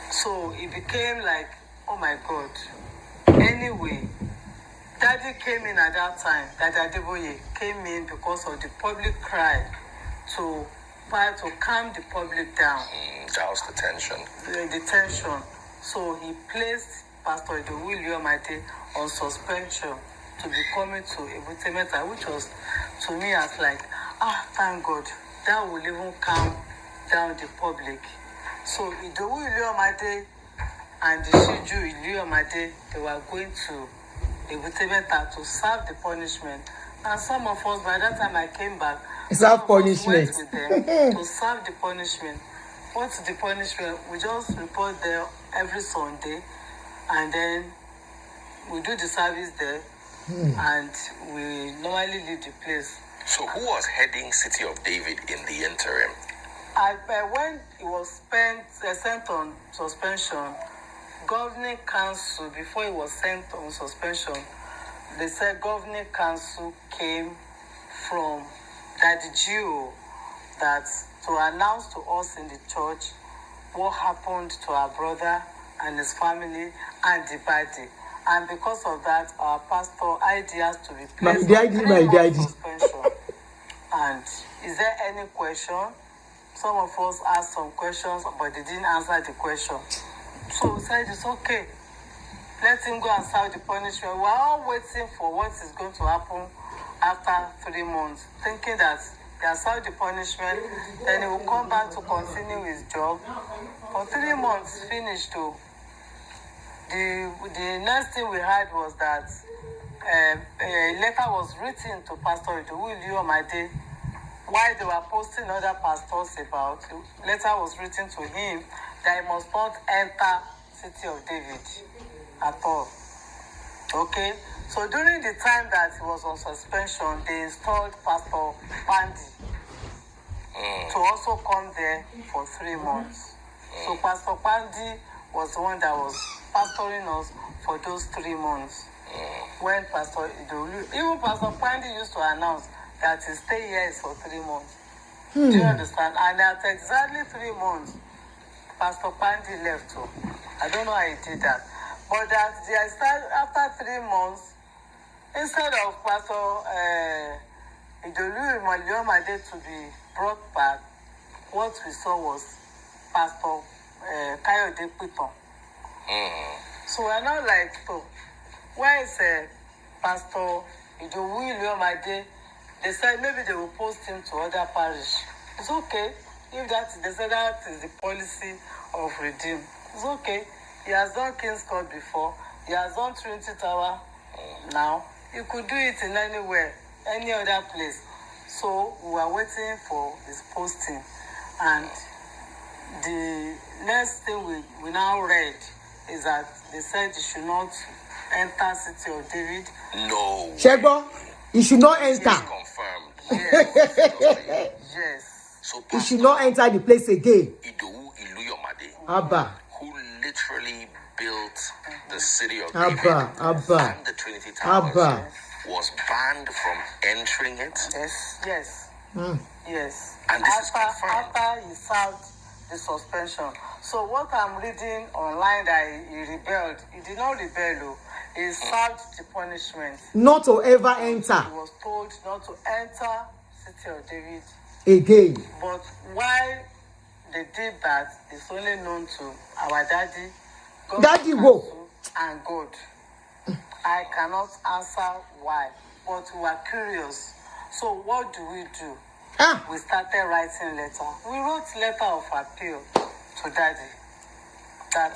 So it became like, oh my God. Anyway, Daddy came in at that time. Daddy Adeboye came in because of the public cry to calm the public down. That was the tension. The tension. So he placed Pastor Iluyomade on suspension to be coming to Iluyomade, which was to me as like, thank God, that will even calm down the public. So Iluyomade and the Shiju Iluyomade, they were going to Iluyomade to serve the punishment. And some of us, by that time I came back, serve punishment. Went with them to serve the punishment. What's the punishment? We just report there every Sunday, and then we do the service there, and we normally leave the place. So who was heading City of David in the interim? When he was sent on suspension, governing council, before he was sent on suspension, they said governing council came from Daddy Gio that to announce to us in the church what happened to our brother and his family and the body. And because of that, our pastor ID has to be placed on 3 months suspension. And is there any question? Some of us asked some questions, but they didn't answer the question. So we said, it's okay. Let him go and serve the punishment. We're all waiting for what is going to happen after 3 months, thinking that he has served the punishment, then he will come back to continue his job. For 3 months, finished too. The next thing we heard was that a letter was written to Pastor Iluyomade while they were posting other pastors about. Letter was written to him that he must not enter City of David at all. Okay? So during the time that he was on suspension, they installed Pastor Pandi to also come there for 3 months. So Pastor Pandi was the one that was pastoring us for those 3 months. When Pastor Idolu, even Pastor Pandi used to announce that his stay here is for 3 months. Do you understand? And at exactly 3 months, Pastor Pandi left too. I don't know how he did that. But that after 3 months, instead of Pastor Iluyomade to be brought back, what we saw was Pastor Kayode Piton. So we're not like, so where is Pastor Iluyomade? They said maybe they will post him to other parish. It's okay. If they said that is the policy of Redeem, it's okay. He has done King's Court before. He has done Trinity Tower now. You could do it in anywhere, any other place. So we are waiting for his posting. And the next thing we now read is that they said he should not enter City of David. No. Shego, he should not enter. Confirmed. Yes. Yes. So he should not enter the place again. Iluyomade, Abba, who literally built the City of Abba, David Abba, and the Trinity Towers, Abba, was banned from entering it. Yes. Yes. Yes. And this is confirmed. After he served the suspension. So what I'm reading online that he rebelled, he did not rebel. He served the punishment. not to ever enter He was told not to enter City of David again. But why they did that is only known to our daddy, God, Daddy, whoa. and God. I cannot answer why. but we were curious. So what do? We started writing letter. We wrote letter of appeal to Daddy. That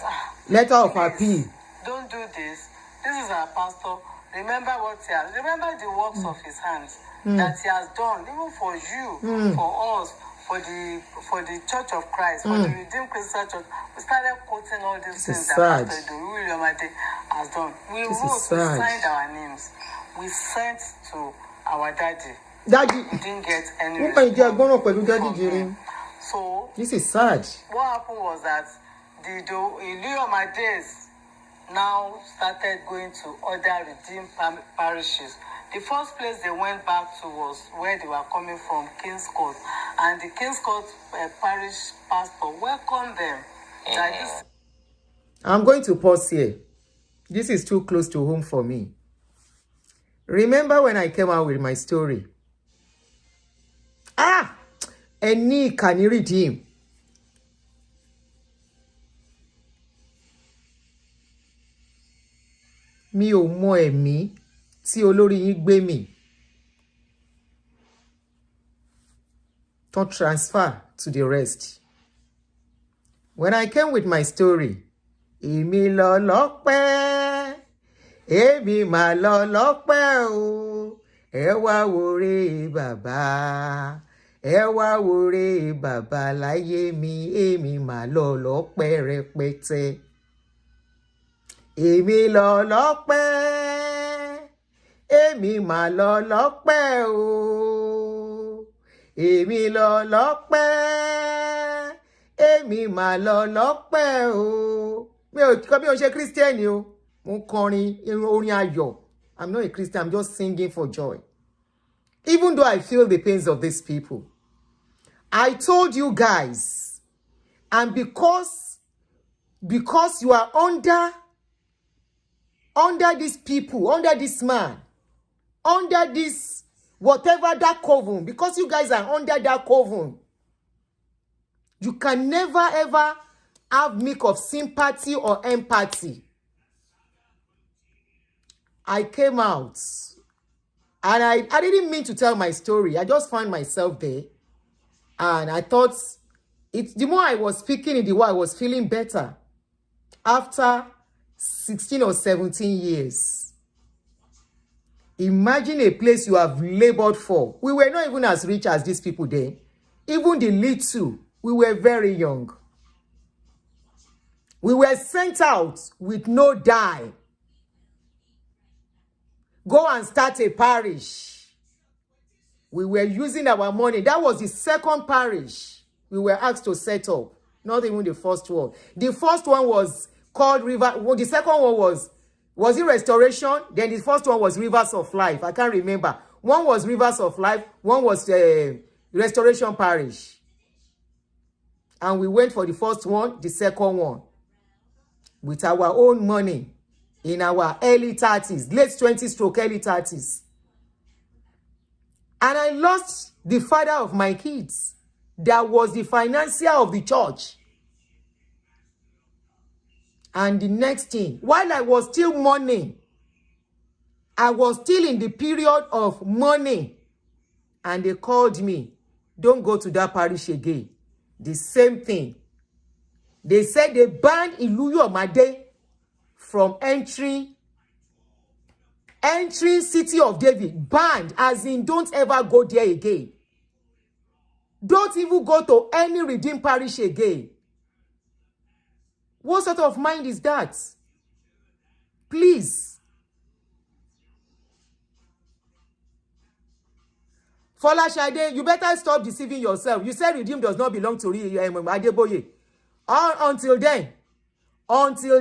letter of appeal. Don't do this. This is our pastor. Remember what he has. Remember the works of his hands that he has done, even for you, for us, for the Church of Christ, for the Redeemed Christian Church. We started quoting all these things that Pastor Iluyomade has done. We wrote, we signed our names. We sent to our daddy. We didn't get any response from him. So this is sad. What happened was that the Iluyomades now started going to other redeemed parishes. The first place they went back to was where they were coming from, King's Court. And the King's Court parish pastor welcomed them. I'm going to pause here. This is too close to home for me. Remember when I came out with my story? Any can you redeem? Mi ò mọ ẹ̀mí tí olórí yín gbé mi. Don't transfer to the rest. When I came with my story, èmi lọ lọ́pẹ́, èmi mà lọ lọ́pẹ́ o, ẹ wá wòre bàbá, ẹ wá wòre bàbá láyé mi, èmi mà lọ lọ́pẹ́ rẹpẹtẹ. Èmi lọ lọ́pẹ́, èmi mà lọ lọ́pẹ́ o, èmi lọ lọ́pẹ́, èmi mà lọ lọ́pẹ́ o. Mi ò ṣe Christian o, mo kọrin orin ayọ̀. I'm not a Christian, I'm just singing for joy. Even though I feel the pains of these people. I told you guys, and because you are under these people, under this man, under this whatever that coven, because you guys are under that coven, you can never ever have milk of sympathy or empathy. I came out and I didn't mean to tell my story. I just found myself there, and I thought the more I was speaking it, the more I was feeling better. After 16 or 17 years. Imagine a place you have labored for. We were not even as rich as these people then. Even the little, we were very young. We were sent out with no dime. Go and start a parish. We were using our money. That was the second parish we were asked to set up. Not even the first one. The first one was called River. Well, the second one was it Restoration? Then the first one was Rivers of Life. I can't remember. One was Rivers of Life. One was Restoration Parish. And we went for the first one, the second one, with our own money in our early 30s, late 20s stroke early 30s. And I lost the father of my kids. That was the financier of the church. And the next thing, while I was still mourning, I was still in the period of mourning, and they called me, don't go to that parish again. The same thing. They said they banned Iluyomade from entering City of David. Banned, as in don't ever go there again. Don't even go to any redeemed parish again. What sort of mind is that? Please. Folashade, you better stop deceiving yourself. You said redeem does not belong to Adeboye. Until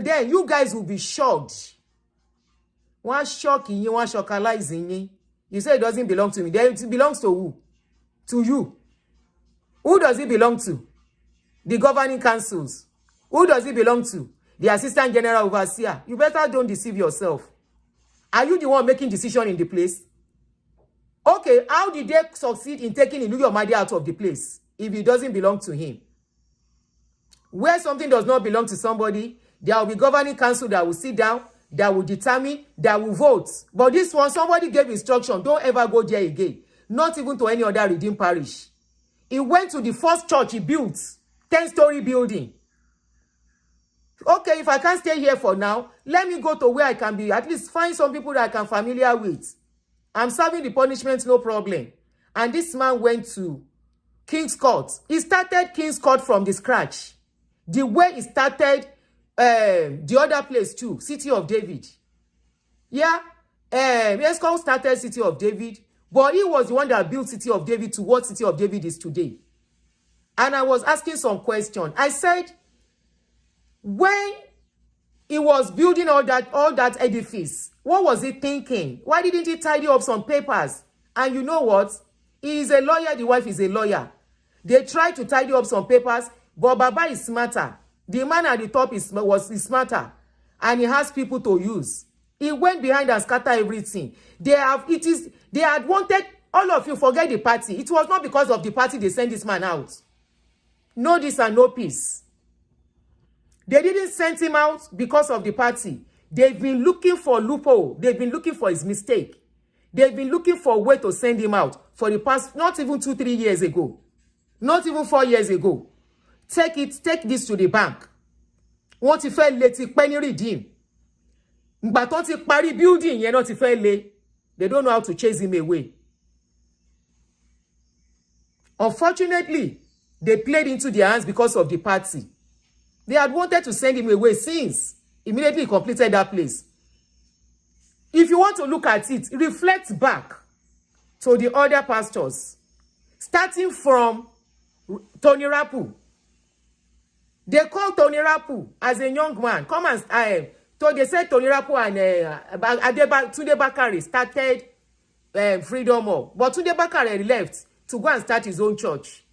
then, you guys will be shocked. One shocking you, one shockalizing you. You say it doesn't belong to me. Then it belongs to who? To you. Who does it belong to? The governing councils. Who does it belong to? The Assistant General Overseer. You better don't deceive yourself. Are you the one making decision in the place? Okay, how did they succeed in taking Iluyomade out of the place if it doesn't belong to him? Where something does not belong to somebody, there will be governing council that will sit down. that will determine, that will vote. But this one, somebody gave instruction, don't ever go there again. Not even to any other redeemed parish. He went to the first church he built, 10-story building. Okay, if I can't stay here for now, let me go to where I can be, at least find some people that I can familiar with. I'm serving the punishment, no problem. And this man went to King's Court. He started King's Court from the scratch. The way he started the other place too, City of David. Yeah, Escom started City of David, but he was the one that built City of David to what City of David is today. And I was asking some question. I said, when he was building all that edifice, what was he thinking? Why didn't he tidy up some papers? And you know what? He is a lawyer, the wife is a lawyer. They tried to tidy up some papers, but Baba is smarter. The man at the top is smarter, and he has people to use. He went behind and scattered everything. They had wanted, all of you forget the party. It was not because of the party they sent this man out. No this and no peace. They didn't send him out because of the party. They've been looking for loophole. They've been looking for his mistake. They've been looking for a way to send him out for the past, not even 2-3 years ago. Not even 4 years ago. Take this to the bank. Wọ́n ti fẹ́ lé ti pẹ́ ní redeem. Ìgbà tó ti parí building yẹn náà ti fẹ́ lé. They don't know how to chase him away. Unfortunately, they played into their hands because of the party. They had wanted to send him away since immediately he completed that place. If you want to look at it, reflect back to the other pastors, starting from Tony Rapu. They called Tony Rapu as a young man. Come and so they said Tony Rapu and Tunde Bakare started Freedom Hall, but Tunde Bakare left to go and start his own church.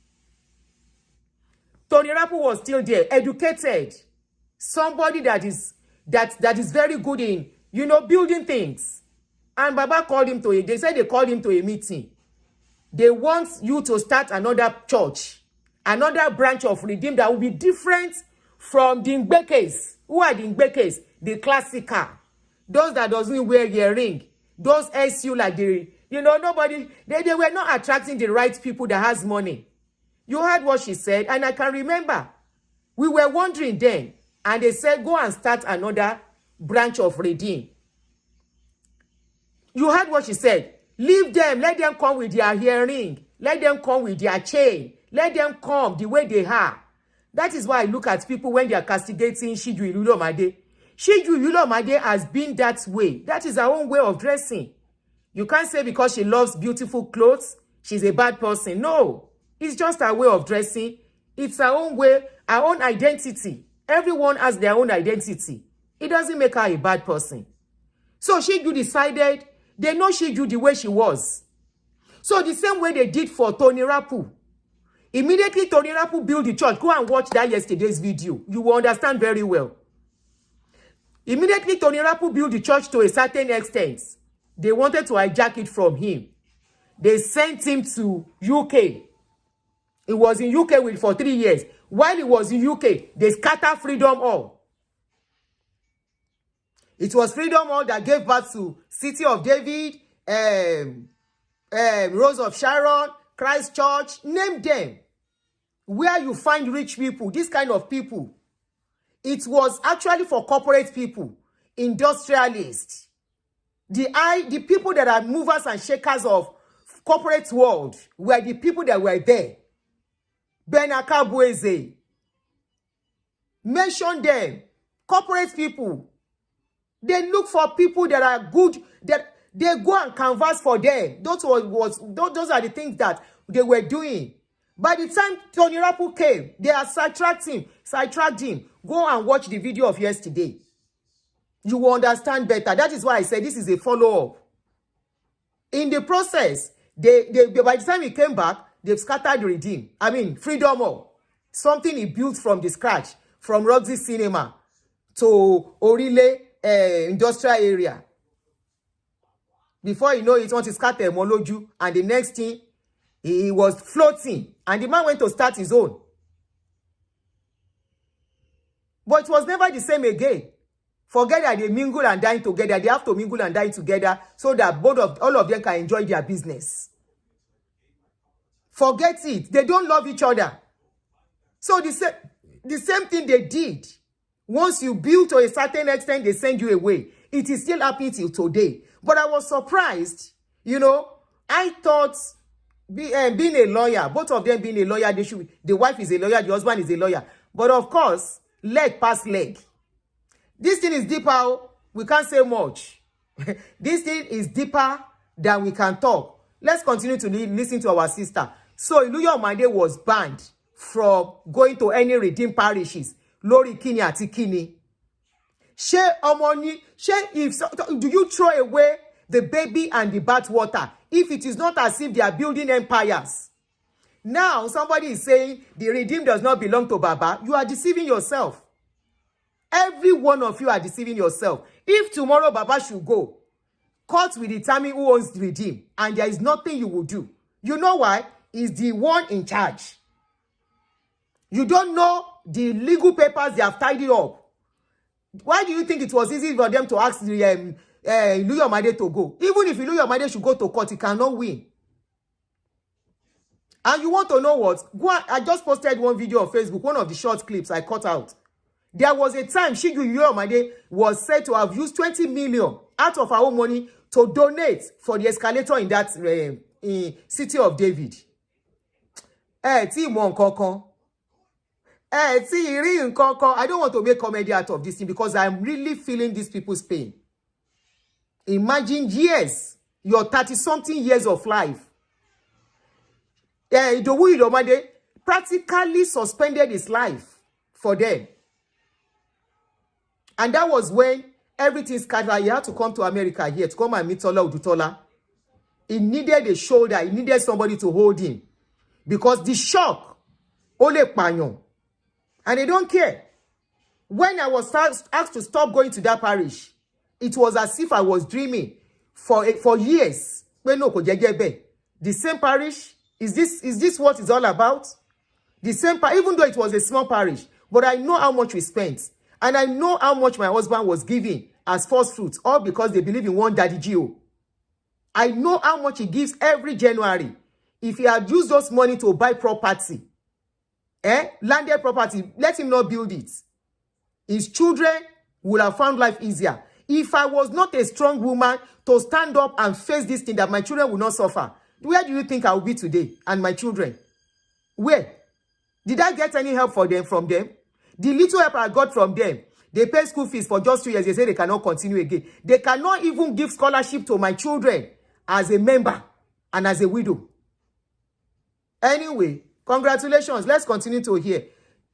Tony Rapu was still there, educated, somebody that is very good in, building things. And Baba called him they said they called him to a meeting. They want you to start another church, another branch of Redeem that will be different from the Ngbekes. Who are the Ngbekes? The classical. Those that doesn't wear earring. Those SU like nobody, they were not attracting the right people that has money. You heard what she said, and I can remember. We were wondering then, and they said, go and start another branch of Redeem. You heard what she said. Leave them, let them come with their earring. Let them come with their chain. Let them come the way they are. That is why I look at people when they are castigating Shiju Iluyomade. Shiju Iluyomade has been that way. That is her own way of dressing. You can't say because she loves beautiful clothes, she's a bad person. No. It's just her way of dressing. It's her own way, her own identity. Everyone has their own identity. It doesn't make her a bad person. So Shiju decided, they know Shiju the way she was. So the same way they did for Tony Rapu. Immediately Tony Rapu built the church. Go and watch that yesterday's video. You will understand very well. Immediately Tony Rapu built the church to a certain extent. They wanted to hijack it from him. They sent him to UK. He was in UK for 3 years. While he was in UK, they scattered Freedom Hall. It was Freedom Hall that gave birth to City of David, Rose of Sharon, Christ Church, name them. Where you find rich people, this kind of people. It was actually for corporate people, industrialists. The people that are movers and shakers of corporate world were the people that were there. Benaka Bueze. Mention them. Corporate people. They look for people that are good, that they go and canvas for them. Those are the things that they were doing. By the time Tony Rapu came, they are sidetracked him. Go and watch the video of yesterday. You will understand better. That is why I said this is a follow-up. In the process, by the time he came back, they've scattered Redeem. Freedom Hall. Something he built from the scratch, from Roxy Cinema to Orile industrial area. Before you know it, want to scatter Moloju, and the next thing, he was floating, and the man went to start his own. But it was never the same again. Forget that they mingle and dine together. They have to mingle and dine together so that all of them can enjoy their business. Forget it. They don't love each other. So the same thing they did. Once you build to a certain extent, they send you away. It is still happening till today. But I was surprised. You know, I thought being a lawyer, both of them being a lawyer, the wife is a lawyer, the husband is a lawyer. But of course, leg past leg. This thing is deeper. We can't say much. This thing is deeper than we can talk. Let's continue to listen to our sister. So Iluyomade was banned from going to any redeemed parishes. Lori kini ati kini. Do you throw away the baby and the bath water if it is not as if they are building empires? Now somebody is saying the redeemed does not belong to Baba. You are deceiving yourself. Every one of you are deceiving yourself. If tomorrow Baba should go, court will determine who owns the redeemed, and there is nothing you will do. You know why? He's the one in charge. You don't know the legal papers they have tidied up. Why do you think it was easy for them to ask the Iluyomade to go? Even if Iluyomade should go to court, he cannot win. And you want to know what? I just posted one video on Facebook, one of the short clips I cut out. There was a time Iluyomade was said to have used 20 million out of her own money to donate for the escalator in that city of David. I don't want to make comedy out of this thing because I'm really feeling these people's pain. Imagine years, your 30-something years of life. Iluyomade practically suspended his life for them. And that was when everything scattered. He had to come to America here to come and meet Tola Udutola. He needed a shoulder. He needed somebody to hold him. Because the shock, ole panyon. And they don't care. When I was asked to stop going to that parish, it was as if I was dreaming for years. The same parish, is this what it's all about? The same parish, even though it was a small parish, but I know how much we spent. And I know how much my husband was giving as first fruits, all because they believe in one Daddy Gio. I know how much he gives every January. If he had used those money to buy property, landed property, let him not build it. His children would have found life easier. If I was not a strong woman to stand up and face this thing, that my children will not suffer, where do you think I will be today and my children? Where? Did I get any help from them? The little help I got from them, they pay school fees for just 2 years. They say they cannot continue again. They cannot even give scholarship to my children as a member and as a widow. Anyway, congratulations. Let's continue to hear.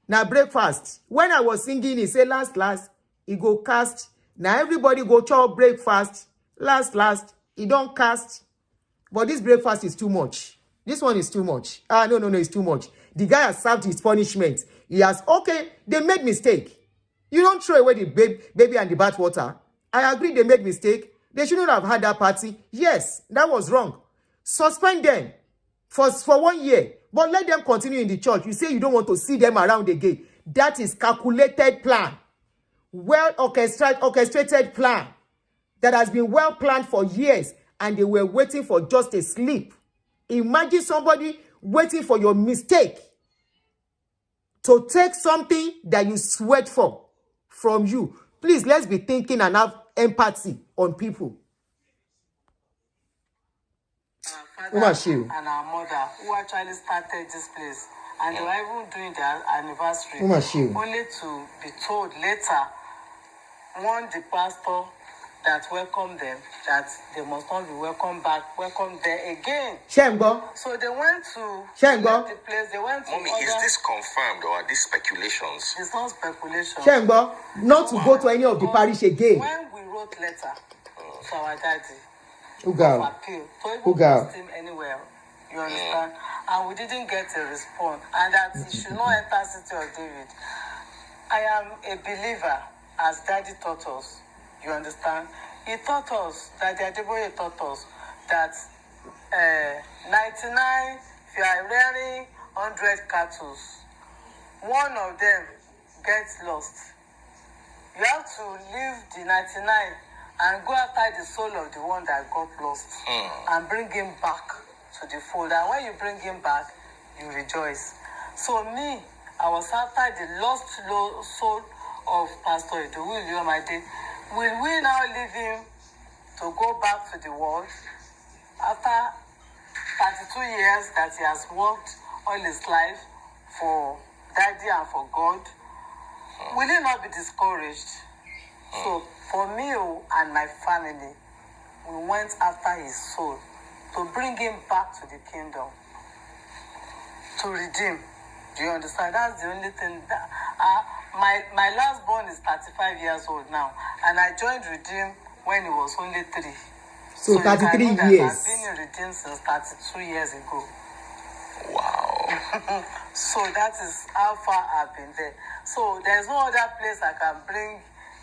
Now, breakfast. When I was singing, he said, last, he go cast. Now, everybody go chop breakfast. Last, he don't cast. But this breakfast is too much. This one is too much. No, it's too much. The guy has served his punishment. He has, okay, they made mistake. You don't throw away the baby and the bath water. I agree they made mistake. They shouldn't have had that party. Yes, that was wrong. Suspend them for 1 year. But let them continue in the church. You say you don't want to see them around again. That is calculated plan. Well orchestrated plan. That has been well planned for years. And they were waiting for just a slip. Imagine somebody waiting for your mistake to take something that you sweat for from you. Please, let's be thinking and have empathy on people. Our father and our mother, who actually started this place, and they were even doing their anniversary, only to be told later, the pastor that welcomed them, that they must not be welcomed there again. Shembo. So they went to the place. They went to. Mommy, is this confirmed or are these speculations? It's not speculation. Shembo, not to go to any of the parish again. When we wrote letter to our daddy, appeal, to post him anywhere, you understand? And we didn't get a response, and that he should not enter City of David. I am a believer, as Daddy taught us. You understand? He taught us, that the Adeboye taught us, that 99, if you are rearing 100 cattle, one of them gets lost. You have to leave the 99 and go after the soul of the one that got lost and bring him back to the fold. And when you bring him back, you rejoice. So me, I was after the lost soul of Pastor Iluyomade. Will we now leave him to go back to the world after 32 years that he has worked all his life for Daddy and for God? Will he not be discouraged? So for me and my family, we went after his soul to bring him back to the kingdom, to redeem. Do you understand? That's the only thing. My last born is 35 years old now, and I joined Redeem when he was only 3. So 33 years. I've been in Redeem since 32 years ago. Wow. So that is how far I've been there. So there's no other place I can bring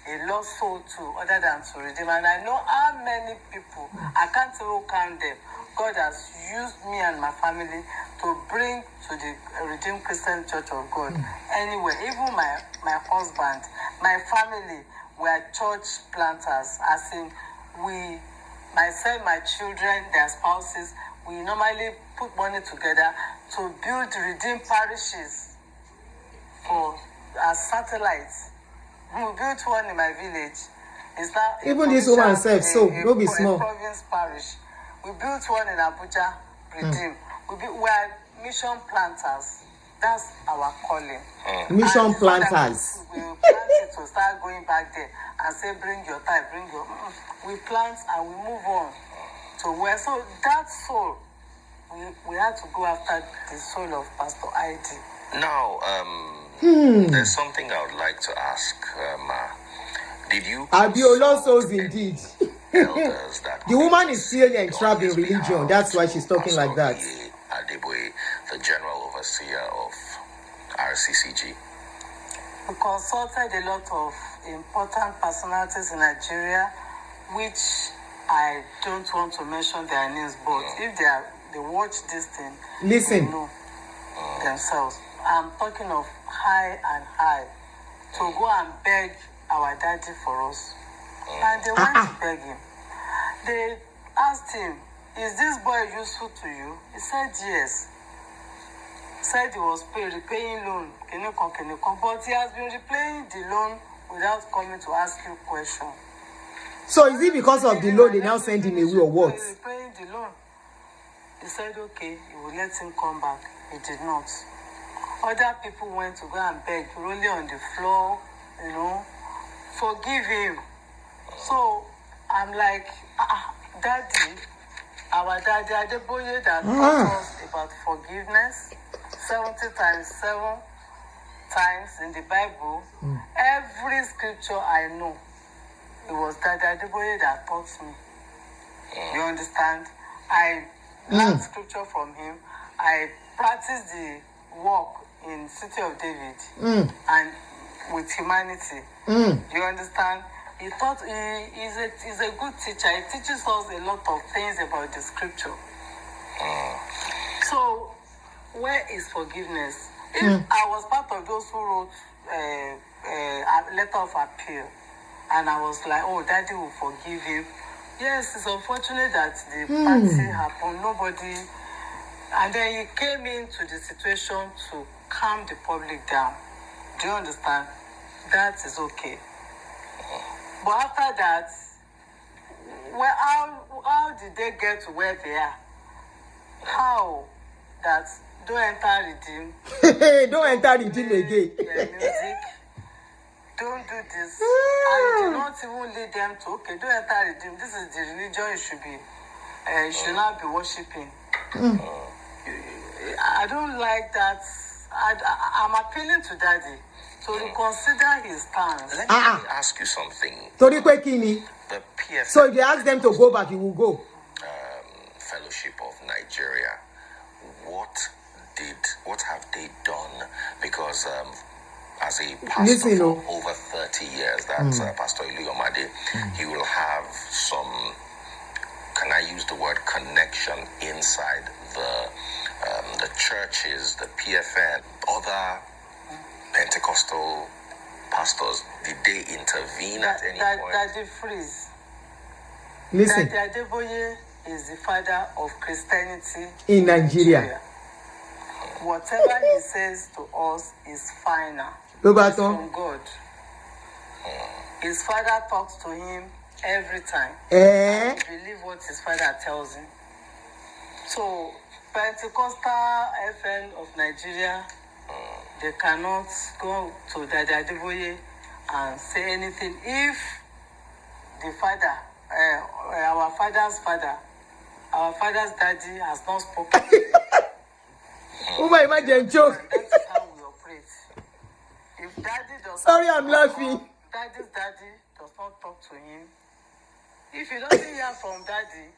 a lost soul to other than to Redeem. And I know how many people, I can't even count them, God has used me and my family to bring to the Redeemed Christian Church of God. Anyway, even my husband, my family were church planters. As in, myself, my children, their spouses, we normally put money together to build redeemed parishes for as satellites. We built one in my village. It's now even this woman herself, so no be small. Province parish. We built one in Abuja, Redeem. We are mission planters. That's our calling. Mission planters. We plant it to start going back there and say, bring your time, bring your. We plant and we move on to where. So that soul, we had to go after the soul of Pastor ID. Now, there's something I would like to ask. Did you? Abiola souls indeed. Elders that the woman is still entrapped in religion. That's why she's talking like that. Adeboye, the general overseer of RCCG. We consulted a lot of important personalities in Nigeria, which I don't want to mention their names, but if they watch this thing, listen, they know themselves. I'm talking of high and high to go and beg our daddy for us. And they went to beg him. They asked him, is this boy useful to you? He said yes. Said he was repaying loan, but he has been repaying the loan without coming to ask you question. So is it because of the loan they now send him away or what? Repaying the loan. He said okay, he will let him come back. He did not. Other people went to go and beg, rolling on the floor, forgive him. So I'm like, Daddy, our daddy Adeboye that taught us about forgiveness 70 times 7 times in the Bible. Every scripture I know, it was Daddy Adeboye that taught me. You understand? I learned scripture from him. I practiced the work in City of David and with humanity. You understand? He thought he's a good teacher. He teaches us a lot of things about the scripture. So, where is forgiveness? If I was part of those who wrote a letter of appeal, and I was like, oh, Daddy will forgive him. Yes, it's unfortunate that the party happened. Nobody. And then he came into the situation to calm the public down. Do you understand? That is okay. But after that, well, how did they get to where they are? How? That don't enter Redeem. Don't enter Redeem again. Music. Don't do this. And do not even lead them to, okay, don't enter Redeem. This is the religion you should be. You should not be worshipping. I don't like that. I'm appealing to Daddy to reconsider his stance. Let me ask you something. The PFN, so if they ask them to go back, he will go. Fellowship of Nigeria, what have they done? Because as a pastor for over 30 years, that's Pastor Iluyomade, he will have some, can I use the word connection inside the churches, the PFN, other Pentecostal pastors, did they intervene at any point? Daddy freeze. Listen. Daddy Adeboye is the father of Christianity in Nigeria. Whatever he says to us is final. It's from God. His father talks to him every time. And he believes what his father tells him. So, Pentecostal FN of Nigeria, they cannot go to Daddy Adeboye and say anything if the father, our father's daddy has not spoken. Oh my imagine joke. That is how we operate. If daddy does Sorry, I'm laughing. Daddy's daddy does not talk to him. If he doesn't hear from daddy,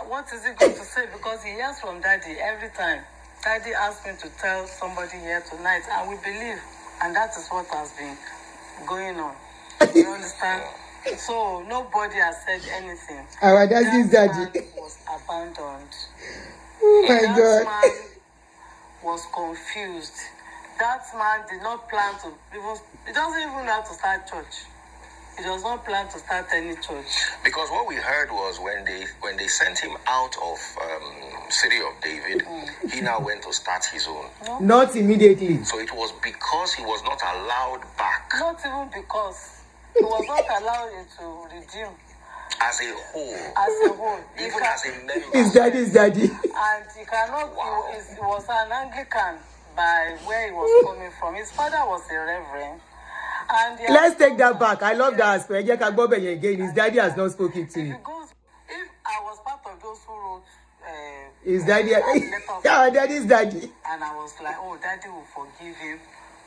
what is he going to say? Because he hears from daddy every time. Daddy asked me to tell somebody here tonight, and we believe, and that is what has been going on. You understand? So nobody has said anything. Our daddy's daddy was abandoned. Oh my that God. Man was confused. That man did not plan to even. He doesn't even know how to start church. He does not plan to start any church. Because what we heard was when they sent him out of City of David, he now went to start his own. No? Not immediately. So it was because he was not allowed back. Not even because he was not allowed to redeem. As a whole. As a whole. Even as a member. His daddy's daddy. And he cannot. Wow. He was an Anglican by where he was coming from. His father was a reverend. And let's take that back. I love that aspect. Again, his daddy has not spoken to him. If I was part of those who wrote his daddy, yeah, daddy's daddy. And I was like, oh, daddy will forgive him.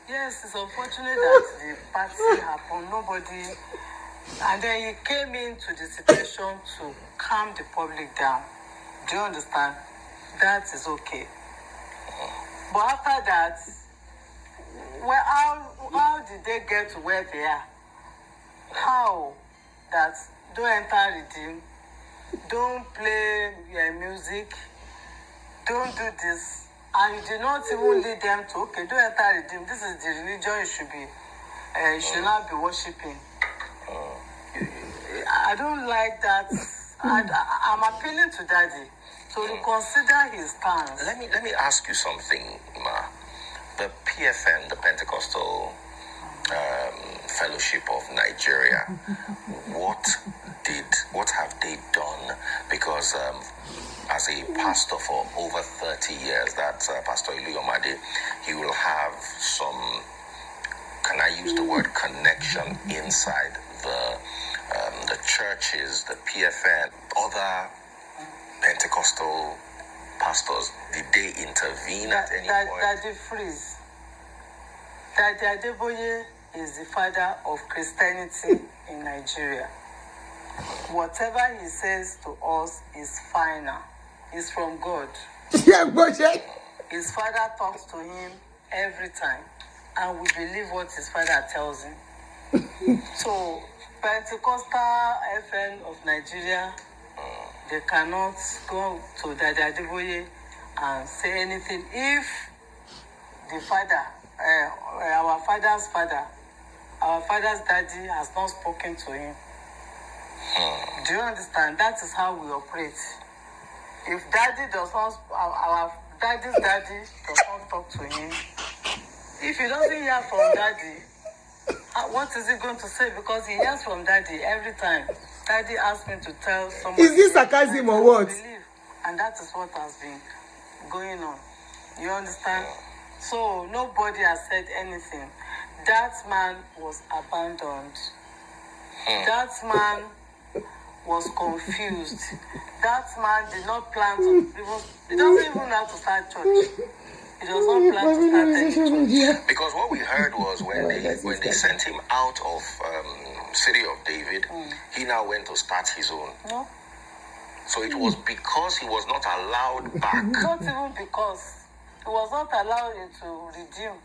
Yes, it's unfortunate that the party happened. Nobody. And then he came into the situation to calm the public down. Do you understand? That is okay. But after that, well, how did they get to where they are? How? That don't enter redeem, don't play music, don't do this, and you did not even lead them to, okay, don't enter redeem. This is the religion you should be, you should not be worshiping. I don't like that. I'm appealing to Daddy to reconsider his stance. Let me ask you something, Ma. The PFN, the Pentecostal Fellowship of Nigeria, what have they done? Because as a pastor for over 30 years, that Pastor Iluyomade, he will have some, can I use the word connection inside the churches, the PFN, other Pentecostal pastors. Did they intervene at any point? Daddy freeze. Daddy Adeboye is the father of Christianity in Nigeria. Whatever he says to us is final. It's from God. His father talks to him every time, and we believe what his father tells him. So, Pentecostal FN of Nigeria, they cannot go to Daddy Adeboye and say anything if the father, our father's daddy has not spoken to him. Do you understand? That is how we operate. If daddy does not, our daddy's daddy does not talk to him, if he doesn't hear from daddy, what is he going to say? Because he hears from daddy every time. Daddy asked me to tell somebody. Is this sarcasm or what? And that is what has been going on. You understand? So nobody has said anything. That man was abandoned. That man was confused. That man did not plan to. He doesn't even know how to start church. He does not plan to start any church. Because what we heard was when they sent him out of City of David, he now went to start his own. No. So it was because he was not allowed back. Not even because. He was not allowed to redeem.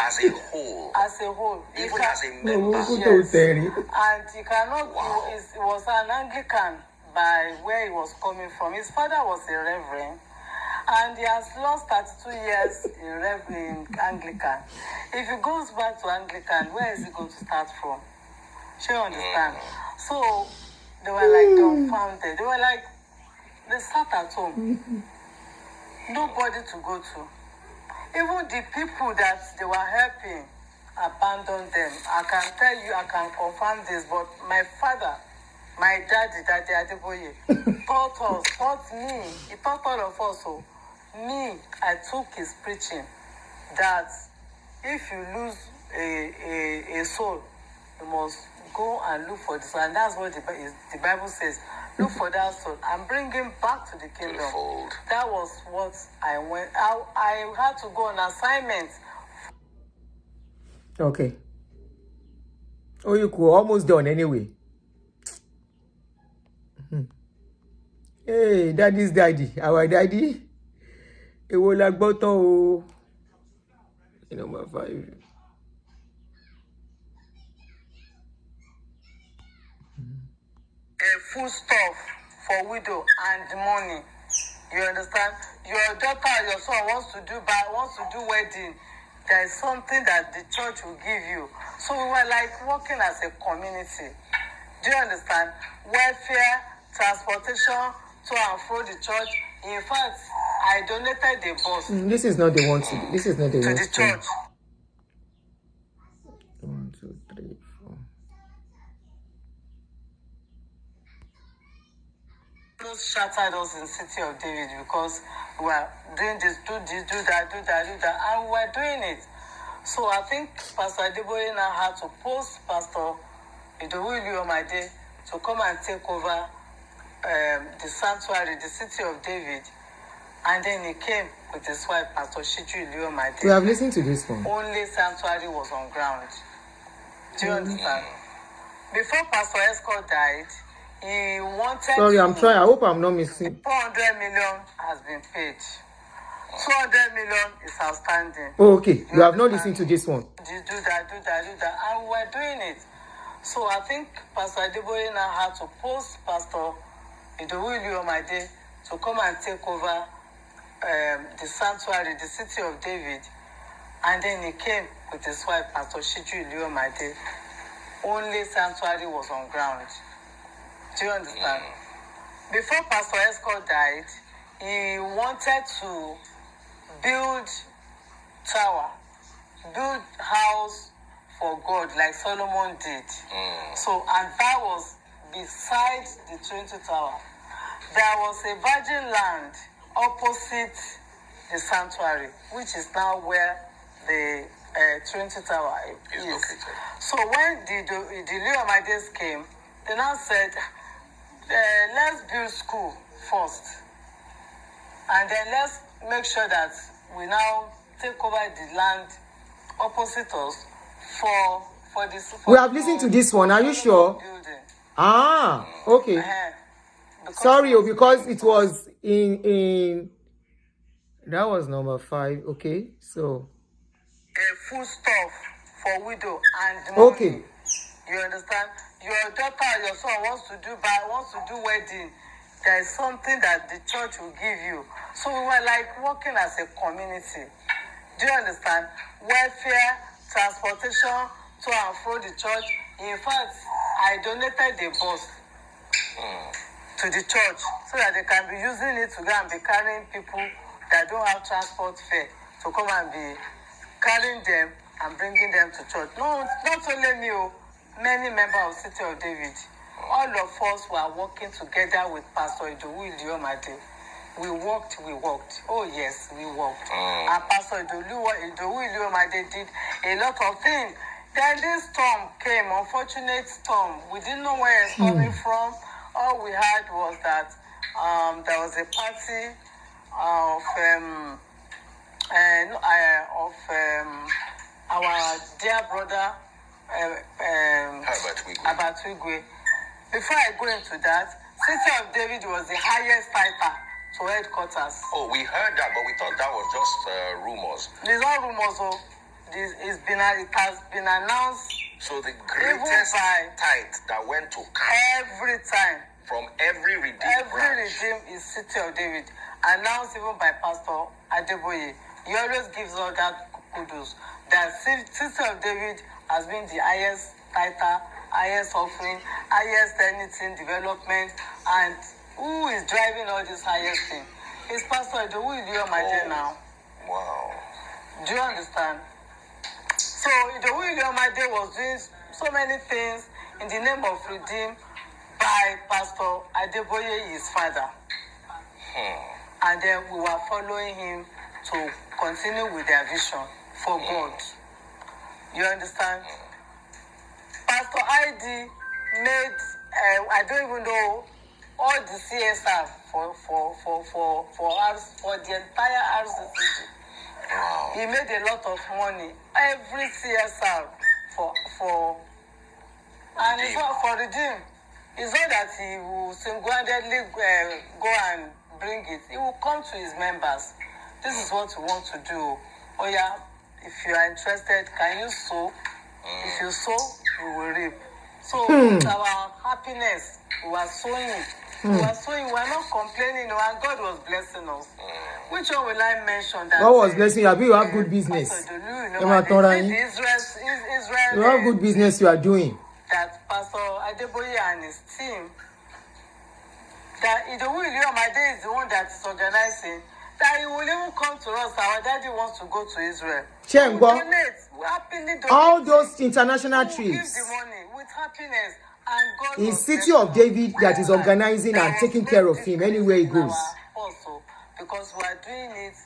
As a whole. As a whole. Even as a member. Yes. And he cannot. Wow. He was an Anglican by where he was coming from. His father was a reverend. And he has lost 32 years in Anglican. If he goes back to Anglican, where is he going to start from? You understand? So they were like dumbfounded. They were like, they sat at home. Nobody to go to. Even the people that they were helping abandoned them. I can tell you, I can confirm this, but my father, my daddy Adeboye, taught me, he taught all of us. So me, I took his preaching that if you lose a soul, you must go and look for this. And that's what the Bible says. Look for that soul and bring him back to the kingdom. That was what I went. I had to go on assignment. Okay. Oh, you could almost done anyway. Hey, daddy's daddy. Our daddy. It was like bottom. Number 5. A food stuff for widow and money. You understand? Your daughter, your son wants to do wedding. There is something that the church will give you. So we were like working as a community. Do you understand? Welfare, transportation to and fro the church. In fact, I donated the bus. This is not the one to. This is not the one to the church. 1, 2, 3, 4. Shattered us in City of David because we were doing this, do that, and we were doing it. So I think Pastor Adeboye now had to post Pastor Iluyomade to come and take over the sanctuary, the City of David, and then he came with his wife, Pastor Iluyomade. We have listened to this one. Only sanctuary was on ground. Do you understand? Before Pastor Escort died, he wanted. Sorry, I'm trying. I hope I'm not missing. 400 million has been paid. 200 million is outstanding. Oh, okay. You have not listened to this one. Do that, and we're doing it. So I think Pastor Adeboye now had to post Pastor Iluyomade to come and take over the sanctuary, the City of David, and then he came with his wife, Pastor Iluyomade. Only sanctuary was on ground. Do you understand? Before Pastor Escort died, he wanted to build tower, build house for God like Solomon did. So, and that was beside the Trinity Tower. There was a virgin land opposite the sanctuary, which is now where the Trinity Tower is located. So when the Iluyomades came, they now said, let's build school first, and then let's make sure that we now take over the land opposite us for this. We have listened to this one. Are you sure? Building. Ah, okay. Sorry, because it was in that was number 5. Okay, so a food stuff for widow and money. Okay. You understand? Your daughter, your son wants to do wedding. There is something that the church will give you. So we were like working as a community. Do you understand? Welfare, transportation to and fro the church. In fact, I donated the bus to the church so that they can be using it to go and be carrying people that don't have transport fare to come and be carrying them and bringing them to church. No, not only me, many members of City of David. All of us were working together with Pastor Iluyomade. We worked. Oh yes, we worked. And Pastor Iluyomade did a lot of things. Then this storm came, unfortunate storm. We didn't know where it's coming from. All we had was that there was a party of our dear brother Abatwigwe. Before I go into that, City of David was the highest title to headquarters. Oh, we heard that, but we thought that was just rumors. There's no rumors. It has been announced. So the greatest tithe that went to camp every time from every redeemed branch is City of David. announced even by Pastor Adeboye. He always gives all that kudos. That Sister of David has been the highest title, highest offering, highest anything development, and who is driving all this highest thing? It's Pastor Iluyomade now. Wow. Do you understand? So Iluyomade was doing so many things in the name of redeem by Pastor Adeboye, his father. And then we were following him to continue with their vision for God. You understand? Pastor ID made, I don't even know, all the CSR for the entire RCCG. Wow. He made a lot of money. Every CSR and it's not for redeem. It's not that he will single-handedly go and bring it. He will come to his members. This is what we want to do. Oh yeah, if you are interested, can you sow? If you sow, you will reap. So with our happiness, we were sowing. We were sowing. We were not complaining. And God was blessing us. Which one will I mention? That God was blessing you. You have good business. You have good business you are doing. That Pastor Adeboye and his team, that Iluyomade is the one that is organizing, that he will even come to us. Our daddy wants to go to Israel. We donate. We happily donate. All those international Give trips. the money with happiness. And God It's was City of David that is organizing and That taking was care of very him anywhere he different goes. Also, because we are doing it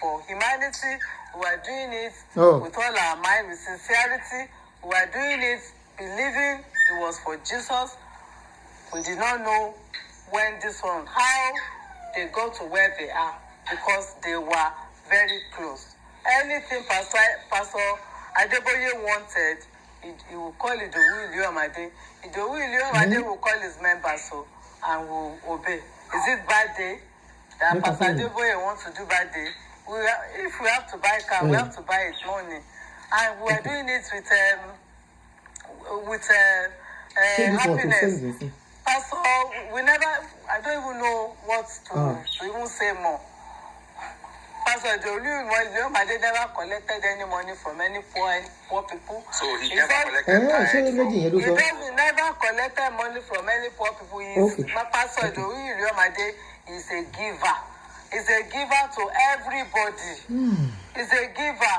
for humanity, we are doing it with all our mind, with sincerity, we are doing it believing it was for Jesus. We did not know when this one, how they got to where they are, because they were very close. Anything Pastor Adeboye wanted, he will call it the Iluyomade. The Iluyomade will call his members and will obey. Is it bad day that Pastor Adeboye wants to do bad day? If we have to buy a car, we have to buy it money. And we are doing it with happiness. Pastor, I don't even know what to even say more. Pastor Iluyomade never collected any money from any poor people. So he never collected never collected money from any poor people. Pastor Iluyomade is a giver. He's a giver to everybody. He's a giver.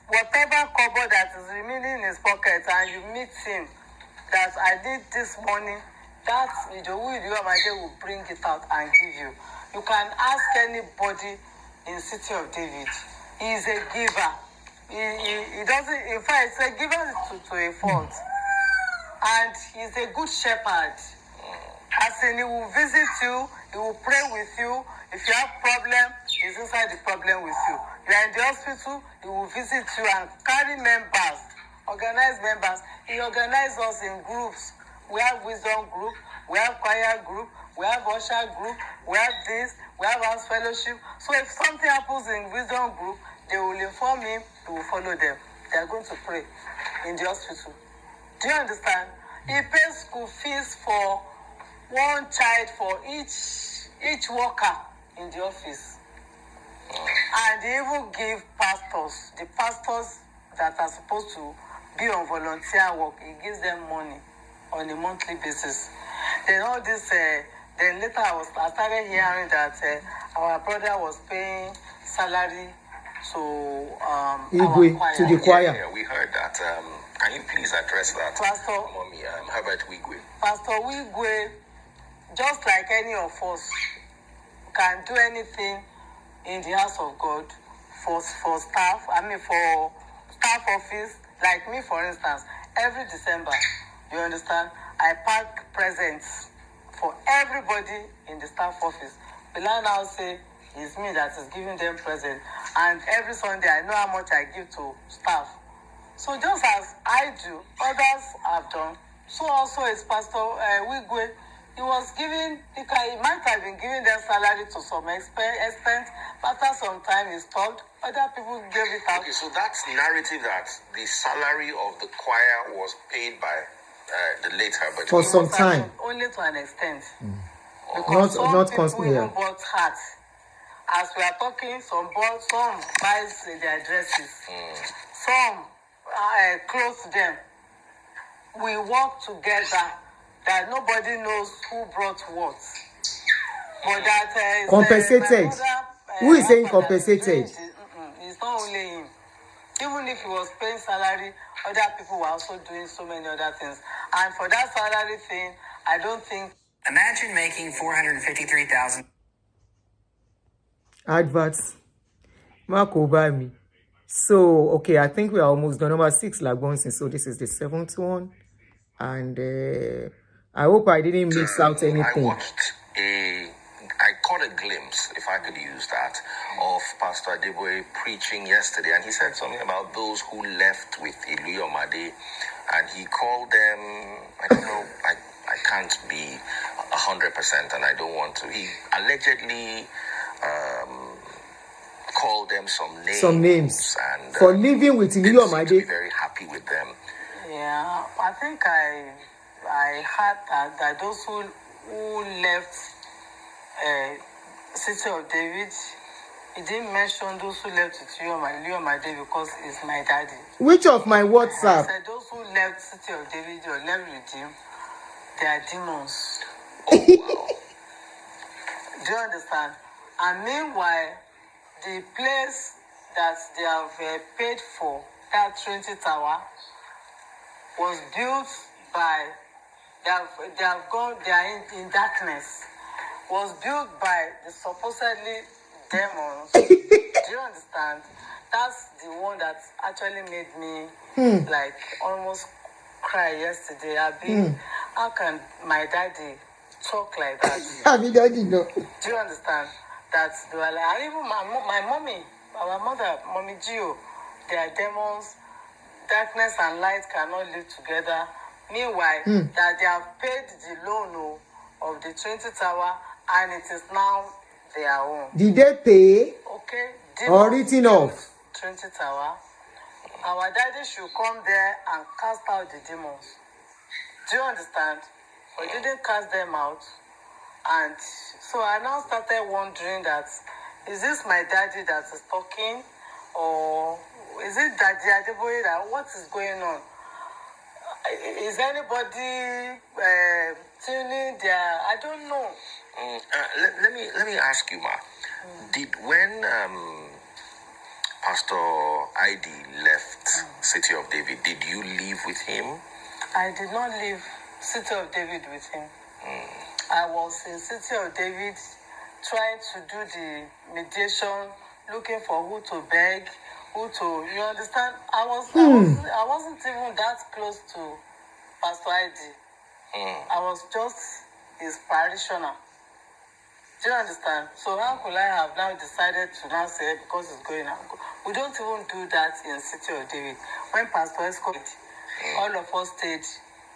Whatever cover that is remaining in his pocket and you meet him, that I need this money, that Iluyomade will bring it out and give you. You can ask anybody in City of David. He is a giver. He doesn't, in fact, he's a giver to a fault. And he's a good shepherd. As in, he will visit you, he will pray with you. If you have problem, he's inside the problem with you. You are in the hospital, he will visit you and carry members, organize members. He organizes us in groups. We have wisdom group, we have choir group, we have usher group, we have this, we have house fellowship. So if something happens in wisdom group, they will inform him, he will follow them. They are going to pray in the hospital. Do you understand? He pays school fees for one child for each worker in the office. And they even give pastors, the pastors that are supposed to be on volunteer work, he gives them money on a monthly basis. Then all this, then later I started hearing that our brother was paying salary to the choir. Yeah, we heard that. Can you please address that, Pastor Mommy Herbert Wigwe? Pastor Wigwe, just like any of us, can do anything in the house of God for staff. For staff office, like me, for instance. Every December, you understand, I pack presents for everybody in the staff office. Plea now say it's me that is giving them presents, and every Sunday I know how much I give to staff. So just as I do, others have done. So also is Pastor Wigwe. He was giving, he might have been giving them salary to some extent, but after some time he stopped. Other people gave it out. Okay, so that's narrative that the salary of the choir was paid by the late Herbert. For some time. Only to an extent. Because not some people constantly. even bought hats. as we are talking, some buys their dresses, some close to them. We work together that nobody knows who brought what. But that compensated. Who is saying compensated? It's not only him. Even if he was paying salary, other people were also doing so many other things. And for that salary thing, I don't think. Imagine making $453,000. Adverts. Mark Obami. So, okay, I think we are almost done. Number 6, Lagbonsin. So this is the 7th one. And I hope I didn't mix out anything. I caught a glimpse, if I could use that, of Pastor Adeboye preaching yesterday. And he said something about those who left with Iluyomade. And he called them, I don't know, I can't be 100% and I don't want to. He allegedly called them some names. And for living with Iluyomade. Be very happy with them. Yeah, I think I heard that those who left City of David, he didn't mention those who left with Iluyomade because it's my daddy. Which of my WhatsApp? I said those who left City of David or left with him, they are demons. Oh, wow. Do you understand? And meanwhile, the place that they have paid for, that Trinity Tower, was built by, they are in darkness, was built by the supposedly demons. Do you understand? That's the one that actually made me like almost cry yesterday. How can my daddy talk like that? Daddy, no. Do you understand? That they were like, and even my mommy, our mother, Mommy Gio, they are demons. Darkness and light cannot live together. Meanwhile, that they have paid the loan of the Trinity Tower and it is now their own. Did they pay? Okay. Or written off? Trinity Tower. Our daddy should come there and cast out the demons. Do you understand? We didn't cast them out. And so I now started wondering that, is this my daddy that is talking? Or is it Daddy Adeboye that what is going on? Is anybody tuning there? I don't know. Let me ask you, Ma. Did when Pastor ID left City of David, did you live with him? I did not leave City of David with him. I was in City of David trying to do the mediation, looking for who to beg, you understand? I wasn't even that close to Pastor ID. I was just his parishioner. Do you understand? So how could I have now decided to now say because it's going on? We don't even do that in City of David. When Pastor Esco, all of us stayed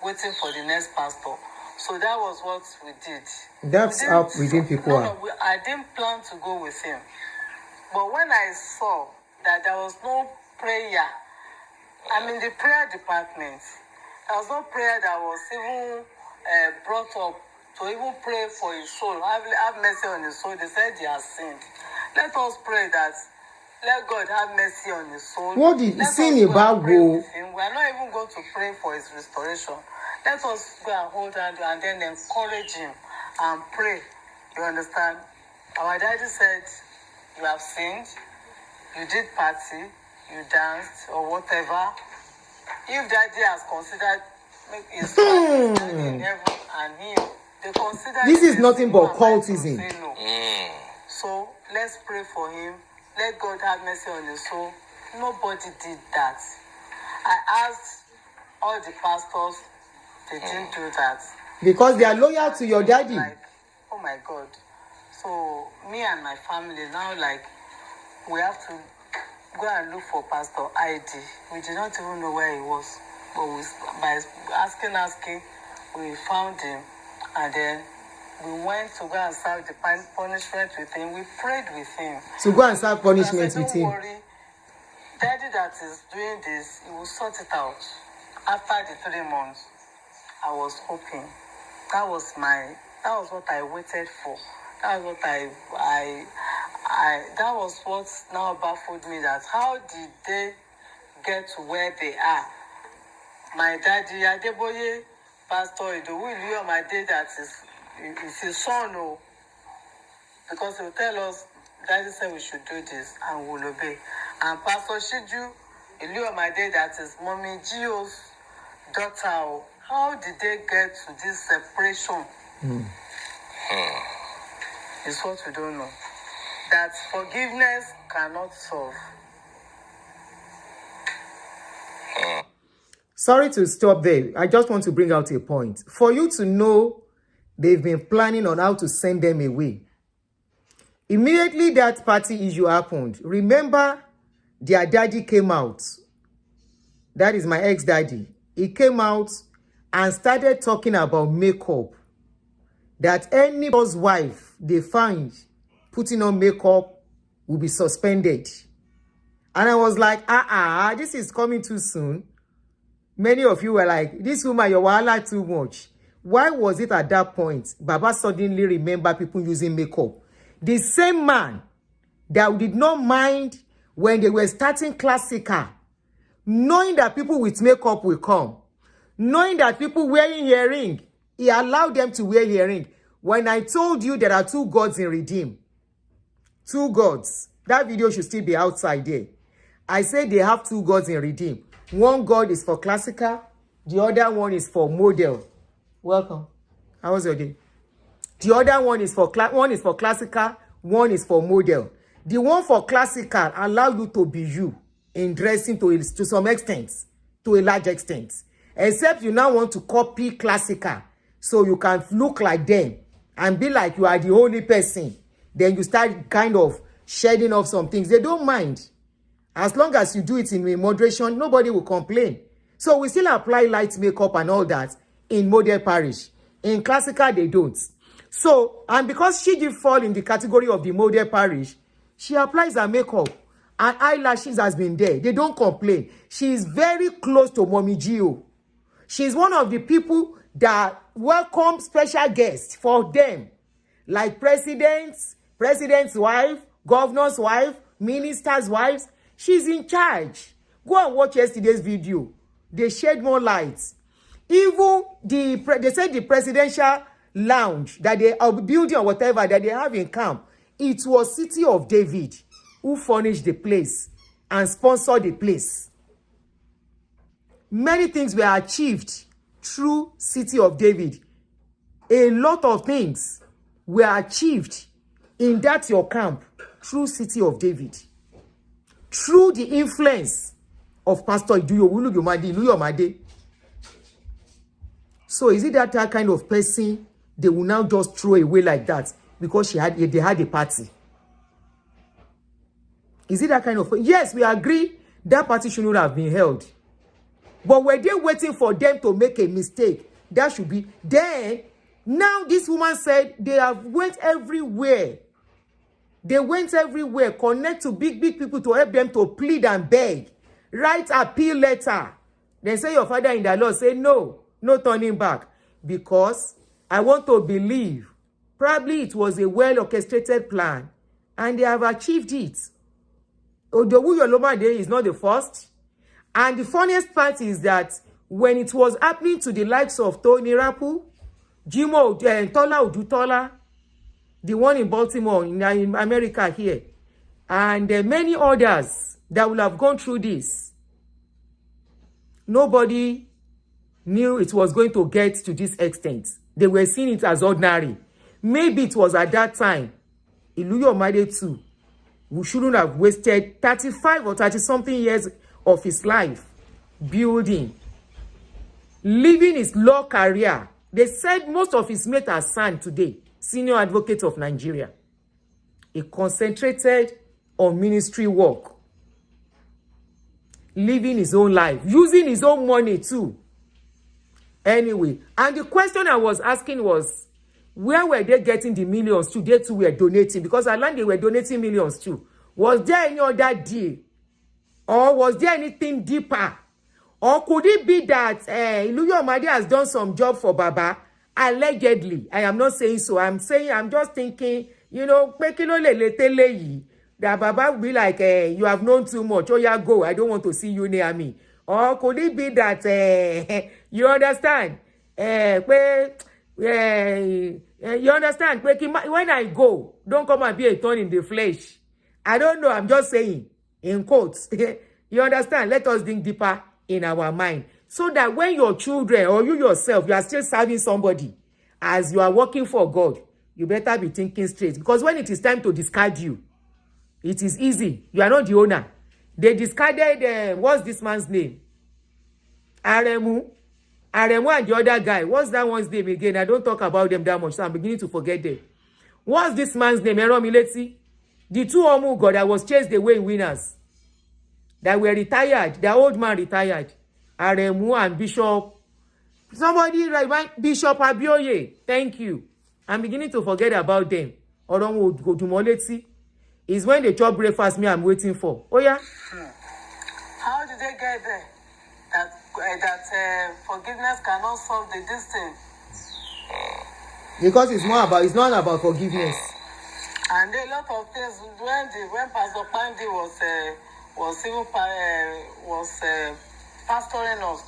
waiting for the next pastor. So that was what we did. That's how redeemed people are. I didn't plan to go with him. But when I saw that there was no prayer, I'm in the prayer department. There was no prayer that was even brought up to even pray for his soul. Have mercy on his soul. They said he has sinned. Let us pray that let God have mercy on his soul. What did he say about go? We are not even going to pray for his restoration. Let us go and hold hands and then encourage him and pray. You understand? Our daddy said, you have sinned, you did party, you danced, or whatever. If daddy has considered his father in heaven and him, they consider this is nothing but cultism. No. So let's pray for him. Let God have mercy on his soul. Nobody did that. I asked all the pastors, they didn't do that. Because they are loyal to your daddy. Like, oh my God. So me and my family now, like, we have to go and look for Pastor ID. We did not even know where he was. But by asking, we found him. And then we went to go and serve the punishment with him. We prayed with him. To go and serve punishment with him. Don't worry. Daddy that is doing this, he will sort it out. After the 3 months, I was hoping. That was what I waited for. That was what that was what now baffled me, that how did they get to where they are? My daddy, Adeboye, Pastor Iluyomade, that is his son, oh, because he will tell us, Daddy said we should do this, and we'll obey. And Pastor Shiju Iluyomade, that is Mommy Gio's daughter, oh, how did they get to this separation? It's what we don't know. That forgiveness cannot solve. Sorry to stop there. I just want to bring out a point. For you to know they've been planning on how to send them away. Immediately that party issue happened, remember their daddy came out. That is my ex-daddy. He came out and started talking about makeup. That anybody's wife they find putting on makeup will be suspended. And I was like, this is coming too soon. Many of you were like, this woman, your wahala too much. Why was it at that point Baba suddenly remember people using makeup? The same man that did not mind when they were starting classical, knowing that people with makeup will come, knowing that people wearing earring, he allowed them to wear earring. When I told you there are two gods in Redeem, two gods, that video should still be outside there. I said they have two gods in Redeem. One God is for classical, the other one is for model. Welcome. How was your day? The other one is for classical, one is for model. The one for classical allow you to be you in dressing to some extent, to a large extent. Except you now want to copy classical so you can look like them and be like you are the only person. Then you start kind of shedding off some things. They don't mind. As long as you do it in moderation, nobody will complain. So we still apply light makeup and all that in model parish. In classical, they don't. So, and because she did fall in the category of the model parish, she applies her makeup and eyelashes has been there. They don't complain. She is very close to Mommy Gio. She's one of the people that welcome special guests for them. Like presidents, president's wife, governor's wife, minister's wives. She's in charge. Go and watch yesterday's video. They shed more lights. Even they said the presidential lounge that they are building or whatever that they have in camp, it was City of David who furnished the place and sponsored the place. Many things were achieved through City of David. A lot of things were achieved in that your camp through City of David. Through the influence of Pastor Iluyomade. So is it that kind of person they will now just throw away like that because they had a party? Is it that kind of... Yes, we agree that party shouldn't have been held. But were they waiting for them to make a mistake? That should be... Then, now this woman said they have went everywhere. They went everywhere, connect to big people to help them to plead and beg. Write appeal letter. Then say your father in the law, say no turning back. Because I want to believe, probably it was a well-orchestrated plan and they have achieved it. Iluyomade is not the first. And the funniest part is that when it was happening to the likes of Tony Rapu, Jimo Tola Udutola, the one in Baltimore, in America here, and many others that will have gone through this, nobody knew it was going to get to this extent. They were seeing it as ordinary. Maybe it was at that time, Iluyomade too, who shouldn't have wasted 35 or 30-something years of his life building, living his law career. They said most of his mates are son today, senior advocate of Nigeria. He concentrated on ministry work, living his own life, using his own money too. Anyway, and the question I was asking was, where were they getting the millions to? They too were donating, because I learned they were donating millions too. Was there any other deal? Or was there anything deeper? Or could it be that Iluyomade has done some job for Baba? Allegedly. I am not saying so. I'm just thinking you know, pé kí ló lè le tẹ́lẹ̀ yìí, that Baba will be like, you have known too much. Oh yeah, go. I don't want to see you near me. Or could it be that you understand? You understand? When I go, don't come and be a thorn in the flesh. I don't know. I'm just saying, in quotes. You understand? Let us think deeper in our mind. So that when your children or you yourself, you are still serving somebody as you are working for God, you better be thinking straight. Because when it is time to discard you, it is easy. You are not the owner. They discarded, what's this man's name? Aremu and the other guy. What's that one's name again? I don't talk about them that much, so I'm beginning to forget them. What's this man's name? The two Omugo that was chased away in Winners. That were retired. The old man retired. Aremu and Bishop. Somebody, right? Bishop Adeboye. Thank you. I'm beginning to forget about them. Is when they chop breakfast me I'm waiting for. Oh yeah? How did they get there? That forgiveness cannot solve the distance. Because it's not about forgiveness. And a lot of things when Pastor Pandi was pastoring us,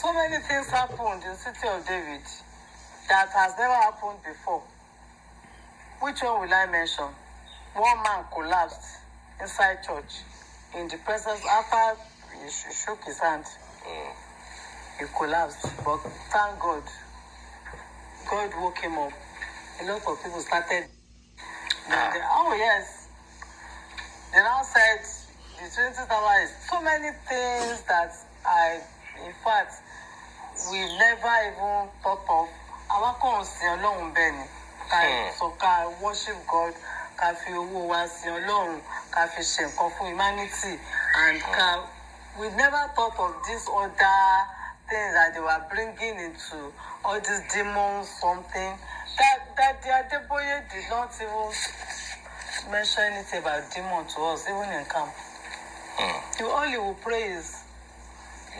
so many things happened in the city of David that has never happened before. Which one will I mention? One man collapsed inside church in the presence after he shook his hand. He collapsed, but thank God, God woke him up. A lot of people started. Oh yes, they now said the 20th hour is so many things that in fact, we never even thought of. Our conscience alone, Benny. So can worship God, can feel who was alone, can feel shame, can for humanity, and can. We never thought of this other things that they were bringing into all these demons, something that the Adeboye did not even mention anything about demon to us, even in camp. All you will pray is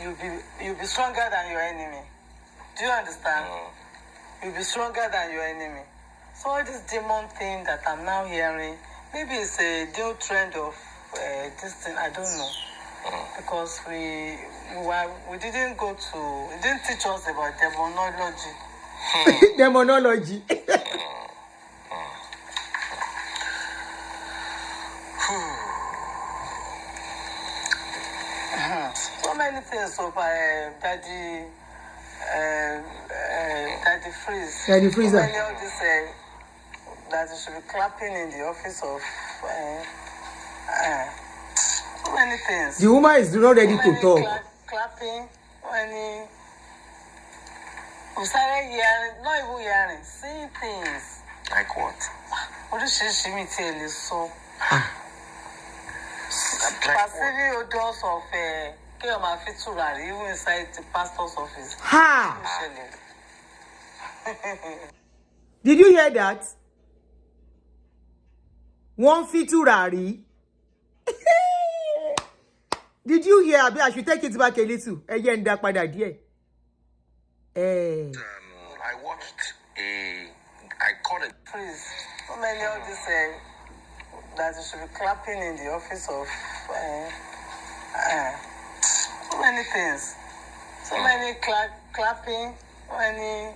you'll be stronger than your enemy. Do you understand? You'll be stronger than your enemy. So all this demon thing that I'm now hearing, maybe it's a new trend of this thing. I don't know. Because we didn't teach us about demonology. Demonology. So many things of Daddy Freeze. Daddy Freeze. So many of this that you should be clapping in the office of so many things. The woman is not ready to talk. Clapping, we started hearing, not even hearing, seeing things. Like what? What did she me tell you so? Like what? Odors of even inside the pastor's office. Ha! Did you hear that? One fiturari. Did you hear? I should take it back a little. Again, that pada dear. I watched I caught it. Please, so many of this that you should be clapping in the office of so many things. So many clapping, many.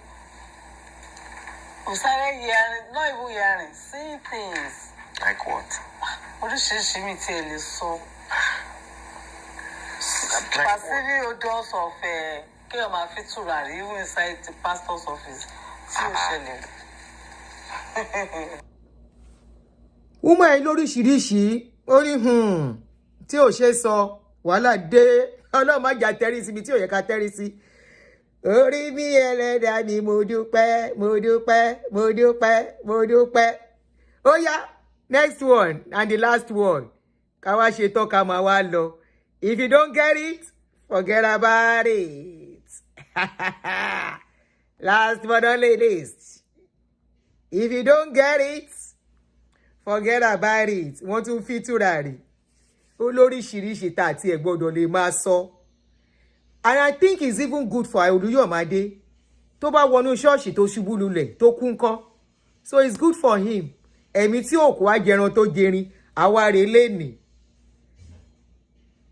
We started hearing, not even hearing, seeing things. Like what? What did she me tell you so? Like Perceiving odors of even inside the pastor's office. Woman lóríṣiríṣi ó ní tí ò ṣe sọ wàhálà dé Ọlọ́run má jà tẹ́rí síbi tí ò yẹ ká tẹ́rí sí. Orí mi ẹlẹ́dàá mi mo dúpẹ́ mo dúpẹ́ mo dúpẹ́ mo dúpẹ́. Ó yá next one and the last one ká wá ṣe tán ká máa wá lọ. If you don't get it, forget about it. Last but not least, if you don't get it, forget about it. Wọ́n tún fi túràrí. Olóríṣiríṣi tá àti ẹ̀ gbọ́dọ̀ lè máa sọ. And I think it's even good for Iluyomade. Tó bá wọnú ṣọ́ọ̀ṣì tó ṣubú lulẹ̀ tó kú ńkọ́. So it's good for him. ẹ̀mí tí òkú á jẹran tó jẹrin àwa rèé lénìí.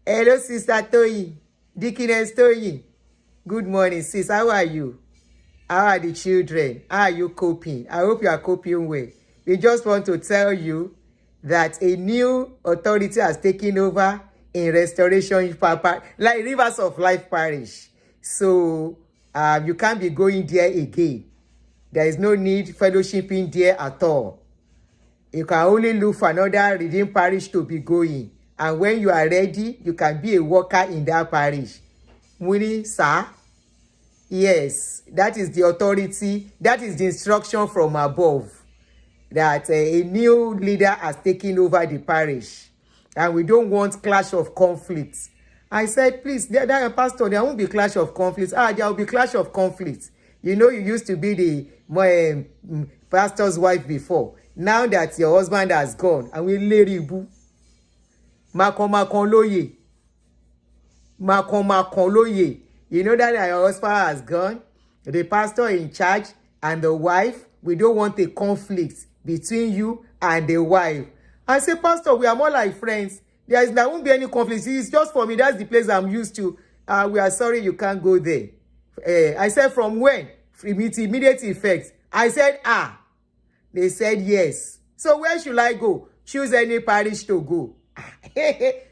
Hello, Sister Toyin, Dickiness Toyin. Good morning, sis. How are you? How are the children? How are you coping? I hope you are coping well. We just want to tell you that a new authority has taken over in Restoration Papa, like Rivers of Life Parish. So you can't be going there again. There is no need fellowshipping there at all. You can only look for another redeemed parish to be going. And when you are ready, you can be a worker in that parish. Winnie, sir? Yes, that is the authority. That is the instruction from above. That a new leader has taken over the parish. And we don't want clash of conflicts. I said, please, Pastor, there won't be clash of conflicts. There will be clash of conflicts. You know, you used to be the pastor's wife before. Now that your husband has gone, and we lay you. Makon loye. You know that your husband has gone, the pastor in charge and the wife, we don't want a conflict between you and the wife. I say, Pastor, we are more like friends. There won't be any conflict. It's just for me. That's the place I'm used to. We are sorry you can't go there. I said, from when? Immediate effect. I said, They said yes. So where should I go? Choose any parish to go.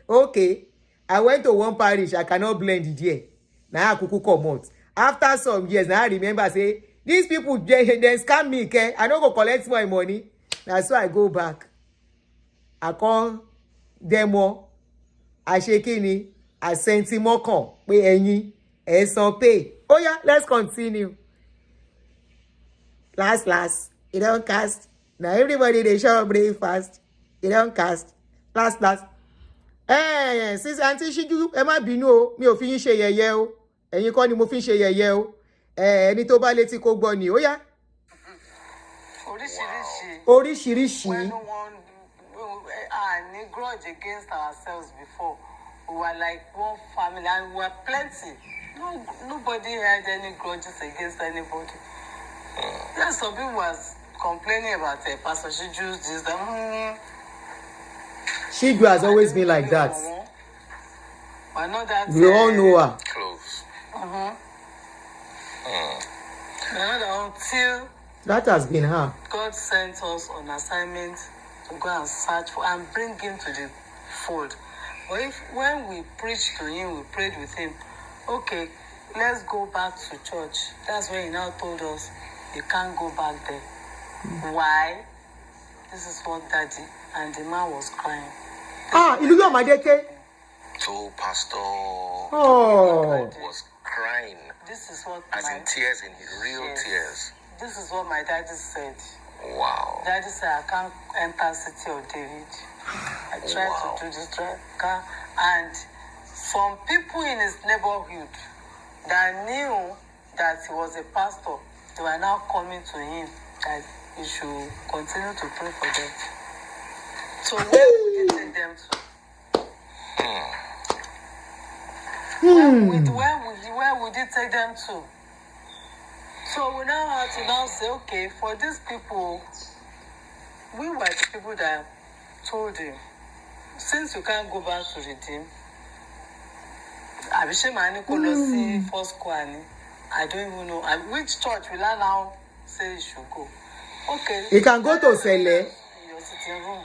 Okay. I went to one parish. I cannot blend it here. Now I kuku come out. After some years, now I remember say, these people, they scam me, okay? I don't go collect my money. That's why I go back. I call demo. I shake in. I send him more con. Pay any. And some pay. Oh yeah, let's continue. Last. You don't cast. Now everybody, they show up breakfast. You don't cast. Last. Since Auntie Shiju, ẹ má bínú o, mi ò fi yín ṣe yẹ̀yẹ́ o. Ẹ̀yin kọ́ ni mo fi ń ṣe yẹ̀yẹ́ o. Ẹni tó bá létí kó gbọ́ ni, ó yá. Oríṣiríṣi. When we grudge against ourselves before, we were like one family and we were plenty. Nobody had any grudges against anybody. Then some people was complaining about Pastor Shiju's this, that. Shiju has always been like that. We all know her. Close. Until that has been her. God sent us on assignment to go and search for and bring him to the fold. But when we preached to him, we prayed with him, okay, let's go back to church. That's when he now told us, you can't go back there. Why? This is what Daddy, and the man was crying. Iluyomade. So Pastor was crying. This is what as in tears, in his real tears. This is what my daddy said. Wow. Daddy said, I can't enter City of David. I tried to do this, and some people in his neighborhood that knew that he was a pastor, they were now coming to him that he should continue to pray for them. So where would you take them to? Where would you take them to? So we now have to now say, okay, for these people, we were the people that told him, since you can't go back to redeem, I don't even know which church will I now say you should go. Okay. You can go to Sele. In your sitting room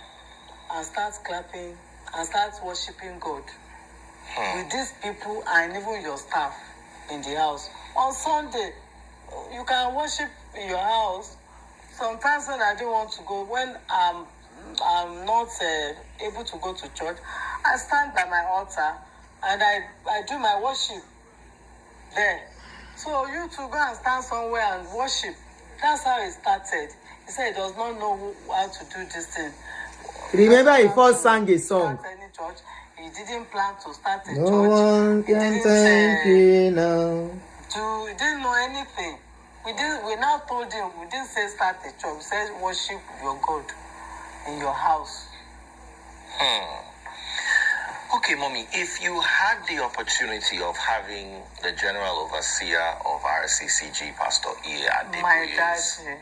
and start clapping and start worshiping God with these people and even your staff in the house. On Sunday, you can worship in your house. Sometimes when I don't want to go, when I'm not able to go to church, I stand by my altar and I do my worship there. So you two go and stand somewhere and worship. That's how it started. He said he does not know how to do this thing. Remember, he first sang a song. Any church. He didn't plan to start a No church. one can thank you now. He didn't know anything. We now told him, we didn't say start a church. We said worship your God in your house. Okay, Mommy, if you had the opportunity of having the General Overseer of RCCG, Pastor Adeboye, My daddy.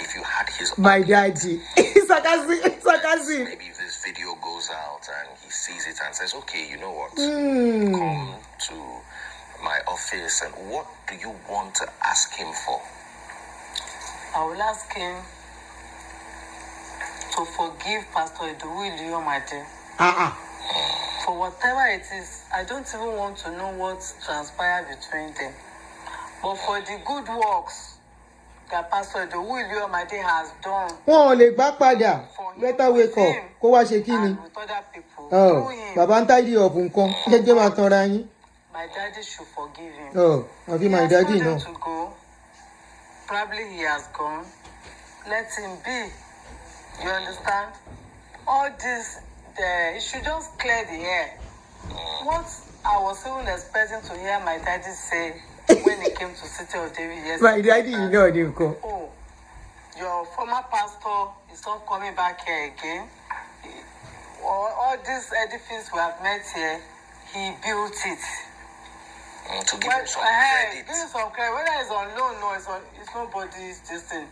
If you had his My daddy. It's sarcasm. Maybe if this video goes out and he sees it and says, okay, you know what? Come to my office, and what do you want to ask him for? I will ask him to forgive Pastor Iluyomade. For whatever it is, I don't even want to know what transpired between them. But for the good works that Pastor Iluyomade has done, wọn ò lè gbá padà. Better wake up. Kó wá ṣe kí ni? and with other people, through him, Bàbá ń tidy up nǹkan. Jẹ́jẹ́ máa tanra yín. my daddy should forgive him. Àfi He my has daddy told him náà. to go. Probably he has gone. Let him be. You understand? All this, it should just clear the air. What I was even expecting to hear my daddy say when he came to City of David yesterday. My daddy náà ni nǹkan. Oh, your former pastor is not coming back here again. All this edifice we have met here, he built it. To give him some credit. Give him some credit. Whether it's on loan or it's nobody's this thing.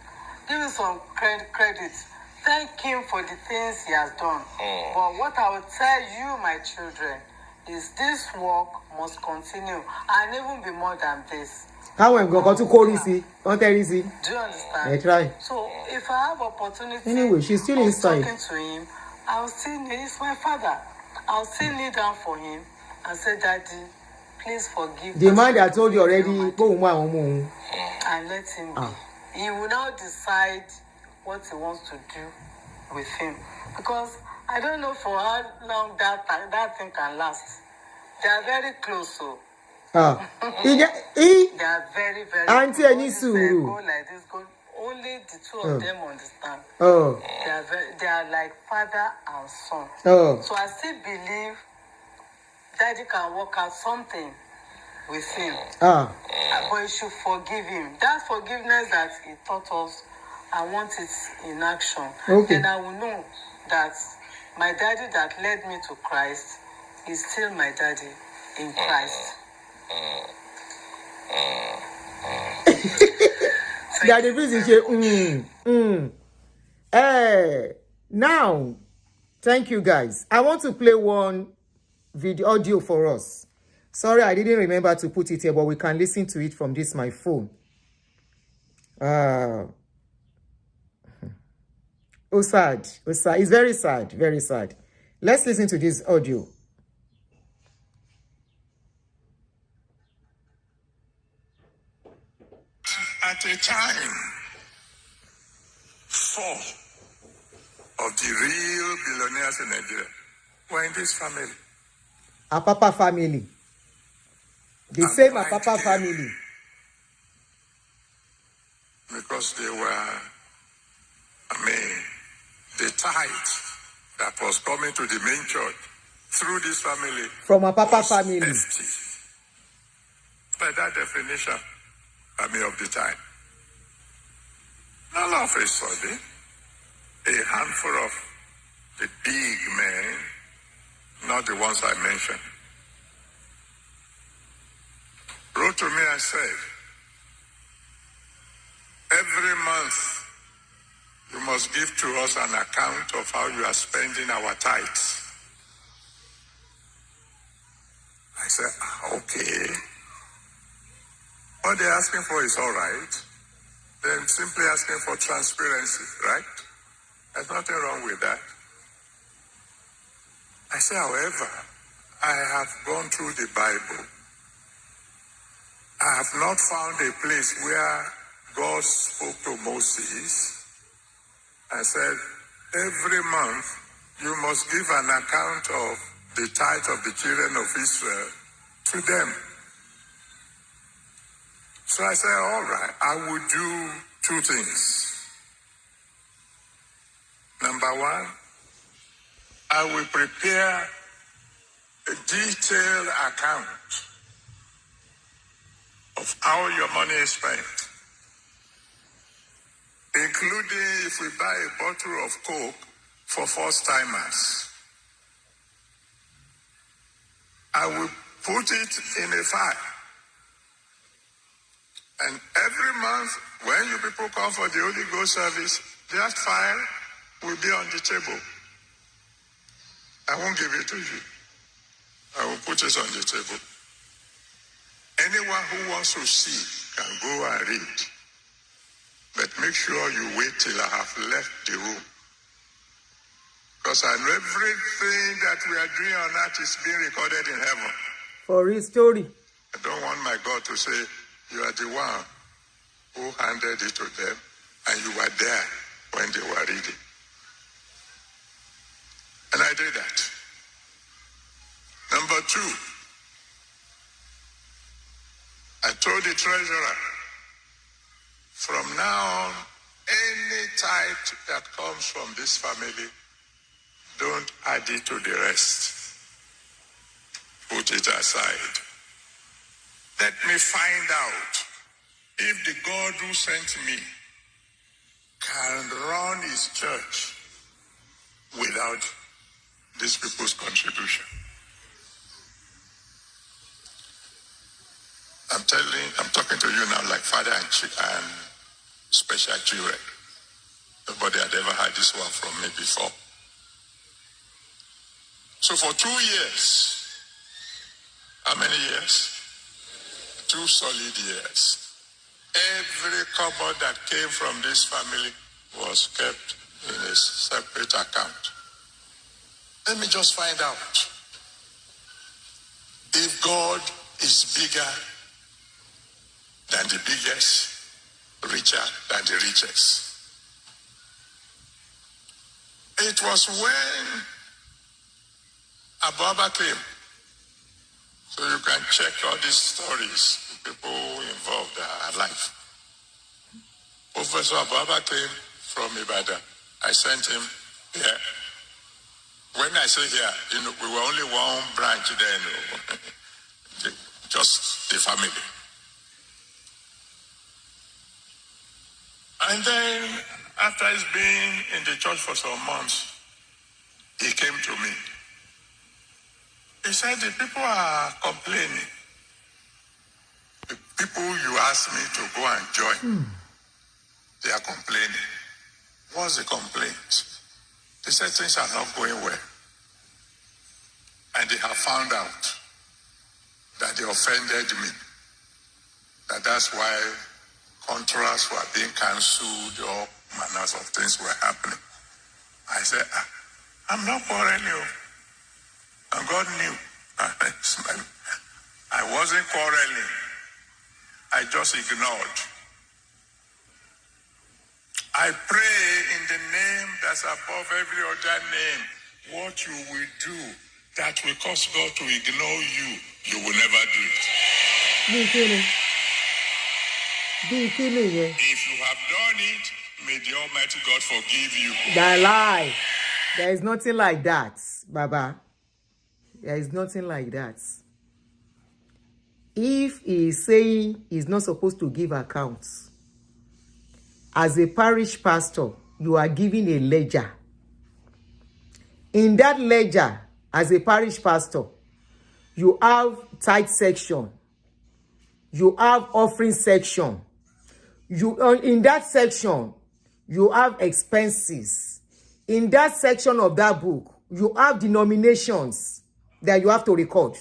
Give him some credit. Thank him for the things he has done. But what I will tell you, my children, is this work must continue and even be more than this. Káwọn nǹkan kan tún kórìí sí, wọ́n tẹ́rí sí. Do you understand? I try. So if I have opportunity Anyway, she's still of inside. talking to him, I'll still need, he's my father. I'll still kneel down for him and say, Daddy, please forgive The us. man that told you already, pé òun mú àwọn ọmọ òun. And let him be. He will now decide what he wants to do with him. Because I don't know for how long that thing can last. They are very close, so. They are very, very Auntie close. ẹni All this, sùúrù. go like this, go. Only the two of them understand. They are like father and son. So I still believe Daddy can work out something with him. But you should forgive him. That forgiveness that he taught us, I want it in action. Okay. Then I will know that my daddy that led me to Christ is still my daddy in Christ. Daddy Vizi ṣe now, thank you guys. I want to play one video audio for us. Sorry, I didn't remember to put it here, but we can listen to it from this my phone. Sad. It's very sad, very sad. Let's listen to this audio. At a time, 4 of the real billionaires in Nigeria were in this family. Apapa family. The same Apapa family. Because they were, the tithe that was coming to the main church through this family. From Apapa was family. hefty. By that definition, of the time. All of a sudden, a handful of the big men, not the ones I mentioned, wrote to me and said, every month you must give to us an account of how you are spending our tithes. I said, okay. What they're asking for is all right. They're simply asking for transparency, right? There's nothing wrong with that. I say, however, I have gone through the Bible. I have not found a place where God spoke to Moses and said, every month you must give an account of the tithe of the children of Israel to them. So I said, all right, I will do 2 things. Number 1, I will prepare a detailed account of how your money is spent, including if we buy a bottle of Coke for first-timers. I will put it in a file. And every month, when you people come for the Holy Ghost service, just file will be on the table. I won't give it to you. I will put it on the table. Anyone who wants to see can go and read. But make sure you wait till I have left the room. Because I know everything that we are doing on earth is being recorded in heaven. For his story. I don't want my God to say, you are the one who handed it to them and you were there when they were reading. And I did that. Number 2, I told the treasurer, from now on, any tithe that comes from this family, don't add it to the rest. Put it aside. Let me find out if the God who sent me can run his church without these people's contribution. I'm talking to you now like father and special children. Nobody had ever heard this one from me before. So for 2 years, how many years? 2 solid years. Every kobo that came from this family was kept in a separate account. Let me just find out if God is bigger than the biggest, richer than the richest. It was when Ababa came. So you can check all these stories, the people involved are alive. Professor Ababa came from Ibadan. I sent him here. When I say here, we were only one branch then, just the family. And then, after he's been in the church for some months, he came to me. He said, the people are complaining. The people you asked me to go and join, they are complaining. What's the complaint? They said things are not going well. And they have found out that they offended me. That's why contracts were being cancelled, all manners of things were happening. I said, I'm not quarreling. And God knew. I wasn't quarreling. I just ignored. I pray in the name that's above every other name, what you will do that will cause God to ignore you, you will never do it. If you have done it, may the Almighty God forgive you. That lie. There is nothing like that, Baba. There is nothing like that. If he is saying he's not supposed to give accounts, as a parish pastor, you are giving a ledger. In that ledger, as a parish pastor, you have tithe section. You have offering section. In that section, you have expenses. In that section of that book, you have denominations that you have to record.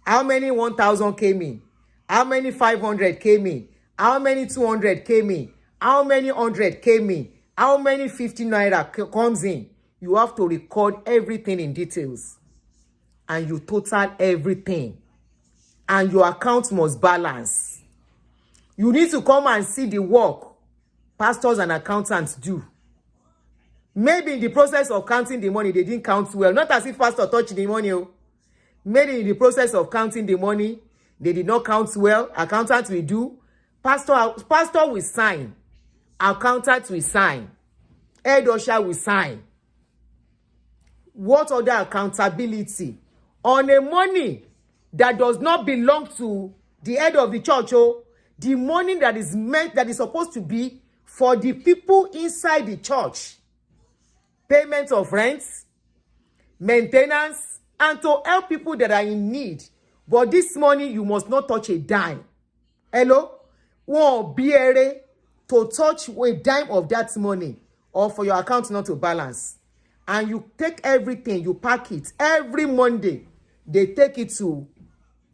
How many 1,000 came in? How many 500 came in? How many 200 came in? How many 100 came in? How many 50 naira comes in? You have to record everything in details. And you total everything. And your account must balance. You need to come and see the work pastors and accountants do. Maybe in the process of counting the money, they didn't count well. Not as if pastor touched the money. Maybe in the process of counting the money, they did not count well. Accountant will do. Pastor will sign. Accountant will sign. Head usher will sign. What other accountability on a money that does not belong to the head of the church? The money that is meant, that is supposed to be for the people inside the church. Payment of rent, maintenance, and to help people that are in need. But this money, you must not touch a dime. Hello? Won't be able to touch a dime of that money. or for your account not to balance, and you take everything, you pack it every Monday, they take it to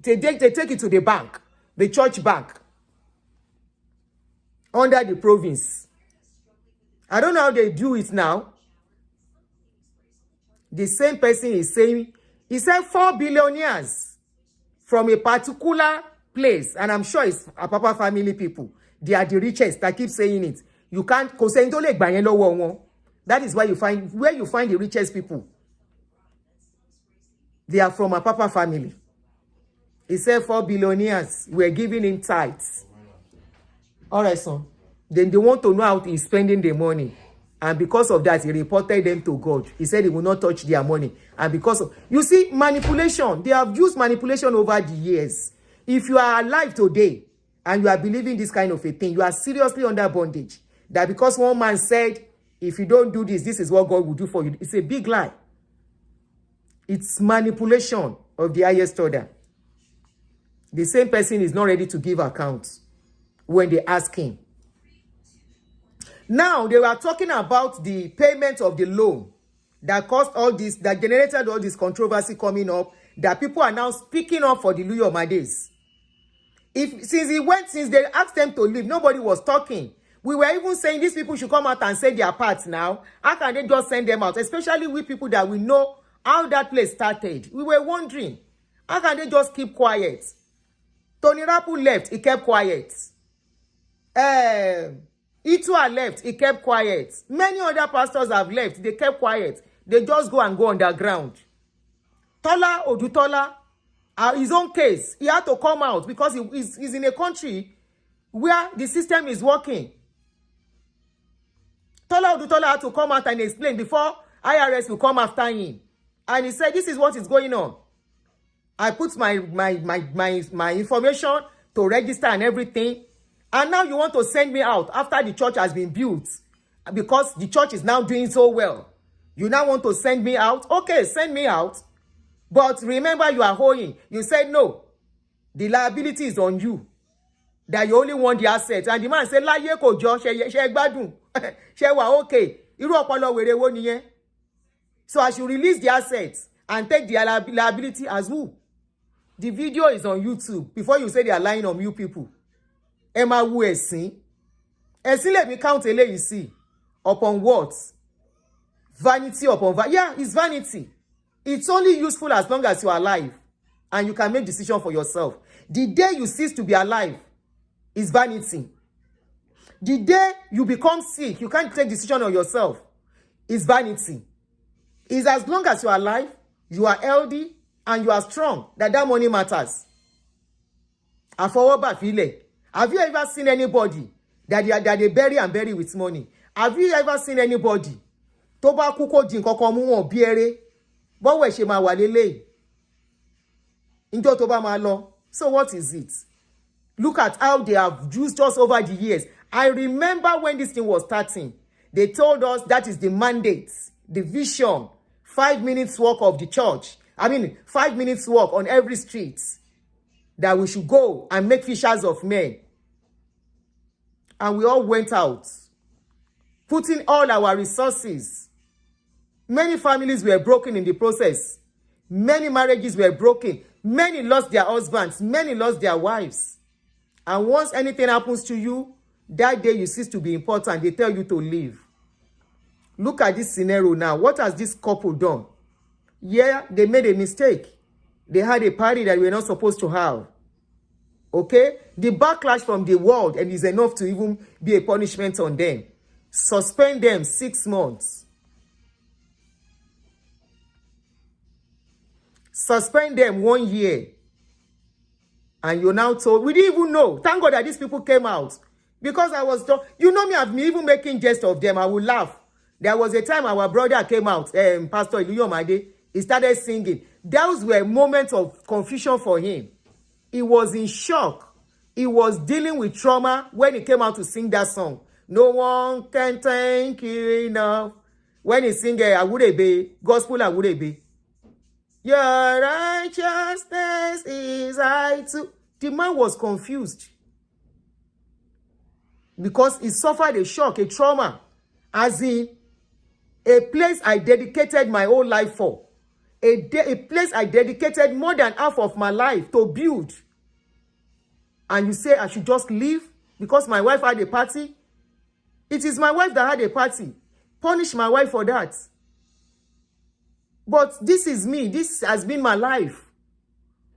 the bank, the church bank, under the province. I don't know how they do it now. The same person is saying, he said 4 billionaires from a particular place, and I'm sure it's a Papa family people. They are the richest. I keep saying it. You can't. That is why you find where you find the richest people. They are from a Papa family. He said 4 billionaires were giving him tithes. All right, son. Then they want to know how he's spending the money. And because of that, he reported them to God. He said he will not touch their money. And because of, you see, manipulation. They have used manipulation over the years. If you are alive today and you are believing this kind of a thing, you are seriously under bondage. That because one man said, if you don't do this, this is what God will do for you. It's a big lie. It's manipulation of the highest order. The same person is not ready to give accounts when they ask him. Now, they were talking about the payment of the loan that caused all this, that generated all this controversy coming up, that people are now speaking up for the Iluyomades. Since they asked them to leave, nobody was talking. We were even saying these people should come out and say their parts now. How can they just send them out? Especially with people that we know how that place started. We were wondering, how can they just keep quiet? Tony Rapu left, he kept quiet. Itua left, he kept quiet. Many other pastors have left, they kept quiet. They just go underground. Tola Odutola, his own case, he had to come out because he's in a country where the system is working. Tola Odutola had to come out and explain before IRS will come after him. And he said, this is what is going on. I put my information to register and everything. And now you want to send me out after the church has been built. Because the church is now doing so well. You now want to send me out? Okay, send me out. But remember, you are owing. You said no. The liability is on you. That you only want the assets. And the man said, láyé kò jọ, ṣé gbádùn. Ṣé wà okay. Irú ọpọlọ wèrè wo nìyẹn? So I should release the assets and take the liability as who? The video is on YouTube. Before you say they are lying on you people. Emma wu ẹ̀sìn. Ẹ̀sìn let me count eléyìí sí. Upon what? Vanity upon vanity. Yeah, it's vanity. It's only useful as long as you are alive. And you can make decision for yourself. The day you cease to be alive is vanity. The day you become sick, you can't take decision on yourself. It's vanity. It's as long as you are alive, you are healthy, and you are strong, that money matters. Afowoba file. Have you ever seen anybody that they bury with money? Have you ever seen anybody? Toba kuko jinkoko mu won biere. But we she ma wa lele. Injo toba ma lo. So what is it? Look at how they have used us over the years. I remember when this thing was starting. They told us that is the mandate, the vision, 5 minutes walk of the church. 5 minutes walk on every street. That we should go and make fishers of men. And we all went out, putting all our resources. Many families were broken in the process. Many marriages were broken. Many lost their husbands. Many lost their wives. And once anything happens to you, that day you cease to be important. They tell you to leave. Look at this scenario now. What has this couple done? Yeah, they made a mistake. They had a party that we were not supposed to have. Okay? The backlash from the world and is enough to even be a punishment on them. Suspend them 6 months. Suspend them 1 year. And you're now told, we didn't even know. Thank God that these people came out. Because I was told, you know me, I've been even making jest of them. I would laugh. There was a time our brother came out, Pastor Iluyomade, he started singing. Those were moments of confusion for him. He was in shock. He was dealing with trauma when he came out to sing that song. No one can thank you enough. When he sing Awurebe, gospel Awurebe. Your righteousness is high too. The man was confused. Because he suffered a shock, a trauma. As in, a place I dedicated my whole life for. A place I dedicated more than half of my life to build. And you say I should just leave because my wife had a party? It is my wife that had a party. Punish my wife for that. But this is me. This has been my life.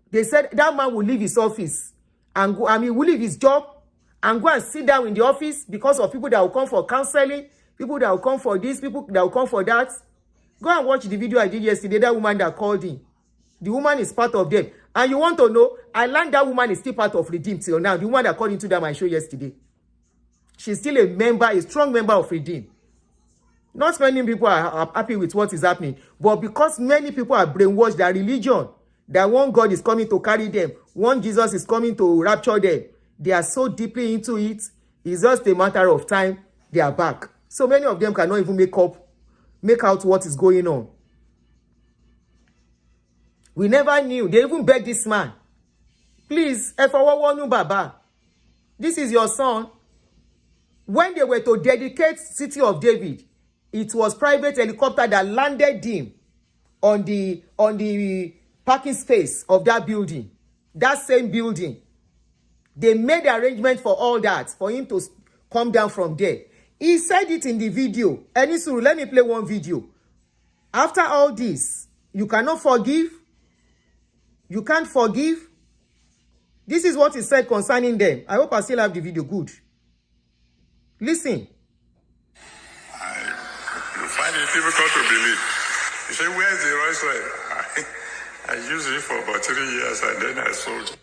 They said that man will leave his office and go, will leave his job and go and sit down in the office because of people that will come for counseling, people that will come for this, people that will come for that. Go and watch the video I did yesterday, that woman that called in. The woman is part of them. And you want to know, I learned that woman is still part of Redeem till now. The woman that called into that my show yesterday. She's still a member, a strong member of Redeem. Not many people are happy with what is happening. But because many people are brainwashed, their religion, that one God is coming to carry them, one Jesus is coming to rapture them, they are so deeply into it, it's just a matter of time, they are back. So many of them cannot even make out what is going on. We never knew. They even begged this man. Please, Baba, this is your son. When they were to dedicate City of David, it was private helicopter that landed him on the parking space of that building. That same building. They made the arrangement for all that, for him to come down from there. He said it in the video. Enisuru, let me play one video. After all this, you cannot forgive. You can't forgive. This is what he said concerning them. I hope I still have the video. Good. Listen. You find it difficult to believe. You say, where's the Rolls Royce? I used it for about 3 years and then I sold it.